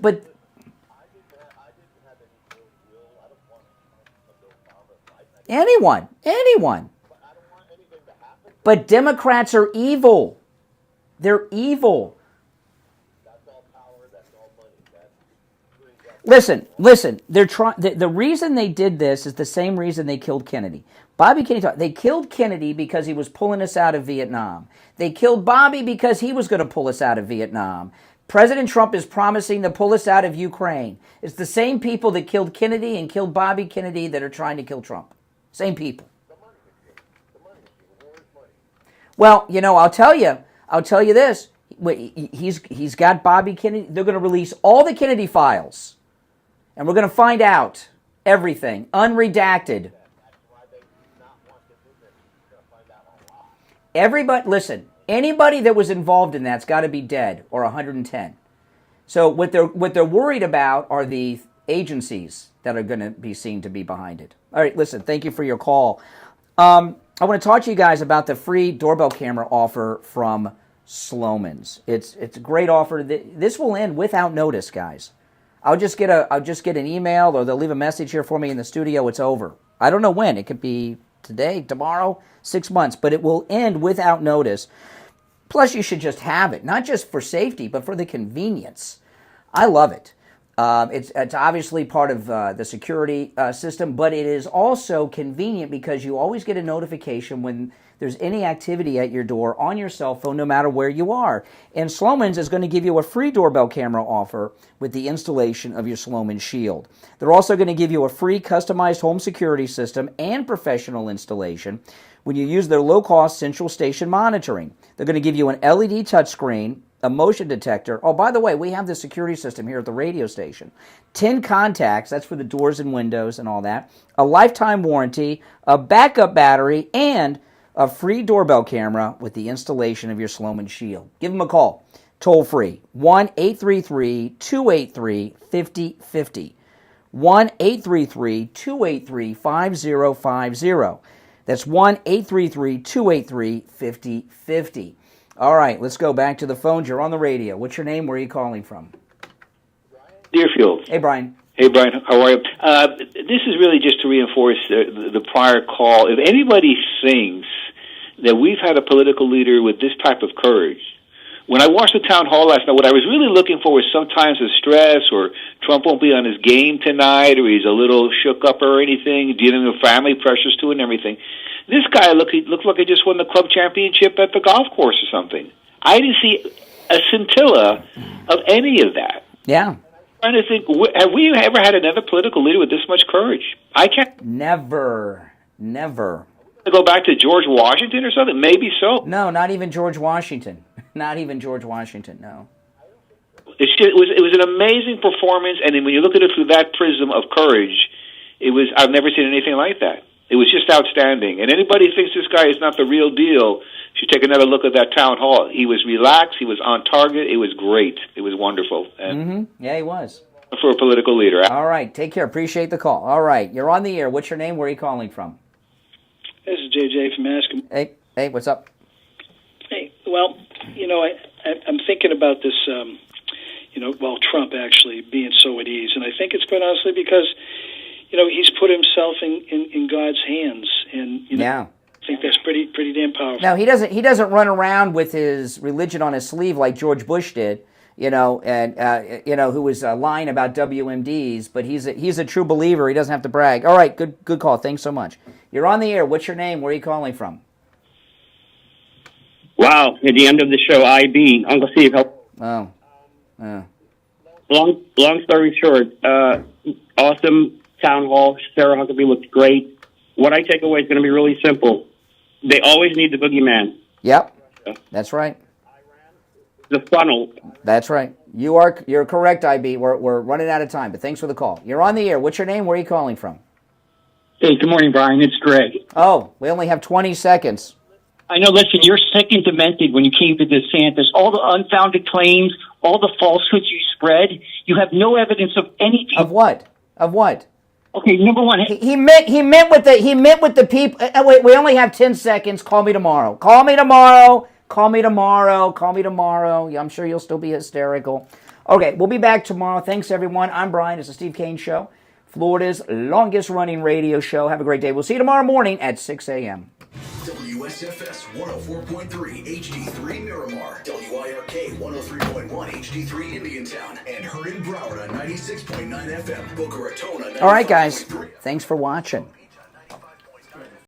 anyone. But Democrats are evil. They're evil. Listen. They're trying. The reason they did this is the same reason they killed Kennedy. Bobby Kennedy. They killed Kennedy because he was pulling us out of Vietnam. They killed Bobby because he was going to pull us out of Vietnam. President Trump is promising to pull us out of Ukraine. It's the same people that killed Kennedy and killed Bobby Kennedy that are trying to kill Trump. Same people. Well, you know, I'll tell you this. He's got Bobby Kennedy. They're going to release all the Kennedy files. And we're going to find out everything, unredacted. Everybody, listen, anybody that was involved in that's got to be dead or 110. So what they're worried about are the agencies that are going to be seen to be behind it. All right, listen, thank you for your call. I want to talk to you guys about the free doorbell camera offer from Sloman's. It's a great offer. This will end without notice, guys. I'll just get an email, or they'll leave a message here for me in the studio. It's over. I don't know when. It could be today, tomorrow, 6 months, but it will end without notice. Plus, you should just have it, not just for safety, but for the convenience. I love it. It's obviously part of the security system, but it is also convenient because you always get a notification when there's any activity at your door on your cell phone, no matter where you are. And Sloman's is going to give you a free doorbell camera offer with the installation of your Sloman Shield. They're also going to give you a free customized home security system and professional installation when you use their low-cost central station monitoring. They're going to give you an LED touchscreen, a motion detector. Oh, by the way, we have the security system here at the radio station. 10 contacts, that's for the doors and windows and all that. A lifetime warranty, a backup battery, and a free doorbell camera with the installation of your Sloman Shield. Give them a call. Toll free. 1-833-283-5050. 1-833-283-5050. That's 1-833-283-5050. All right, let's go back to the phones. You're on the radio. What's your name? Where are you calling from? Deerfield. Hey, Brian. Hey, Brian, how are you? This is really just to reinforce the prior call. If anybody thinks that we've had a political leader with this type of courage, when I watched the town hall last night, what I was really looking for was sometimes the stress, or Trump won't be on his game tonight, or he's a little shook up or anything, dealing with family pressures too and everything. This guy looked like he just won the club championship at the golf course or something. I didn't see a scintilla of any of that. Yeah. I'm trying to think, have we ever had another political leader with this much courage? I can't. Never. To go back to George Washington or something? Maybe so. No, not even George Washington. Not even George Washington, no. It was an amazing performance, and then when you look at it through that prism of courage, I've never seen anything like that. It was just outstanding. And anybody who thinks this guy is not the real deal should take another look at that town hall. He was relaxed. He was on target. It was great. It was wonderful. And Yeah, he was. For a political leader. All right, take care. Appreciate the call. All right, you're on the air. What's your name? Where are you calling from? This is JJ from Askham. Hey, what's up? Hey, well, I'm thinking about this, Trump actually being so at ease. And I think it's quite honestly because, he's put himself in God's hands. And, Yeah. I think that's pretty damn powerful. Now, he doesn't run around with his religion on his sleeve like George Bush did, who was lying about WMDs, but he's a true believer. He doesn't have to brag. All right, good call. Thanks so much. You're on the air. What's your name? Where are you calling from? Wow, at the end of the show, IB, Uncle Steve. Oh. Long story short, awesome town hall. Sarah Huckabee looked great. What I take away is going to be really simple. They always need the boogeyman. Yep, that's right. The funnel. That's right. You're correct, IB. We're running out of time, but thanks for the call. You're on the air. What's your name? Where are you calling from? Hey, good morning, Brian. It's Greg. Oh, we only have 20 seconds. I know, listen, you're sick and demented when you came to DeSantis. All the unfounded claims, all the falsehoods you spread, you have no evidence of anything. Of what? Okay, number one. He meant with the people. Wait, we only have 10 seconds. Call me tomorrow. Yeah, I'm sure you'll still be hysterical. Okay, we'll be back tomorrow. Thanks, everyone. I'm Brian. It's the Steve Kane Show, Florida's longest-running radio show. Have a great day. We'll see you tomorrow morning at 6 a.m. WSFS 104.3 HD3 Miramar, WIRK 103.1 HD3 Indiantown, and heard in Broward on 96.9 FM, Boca Raton on 95.3. All right, guys. Thanks for watching.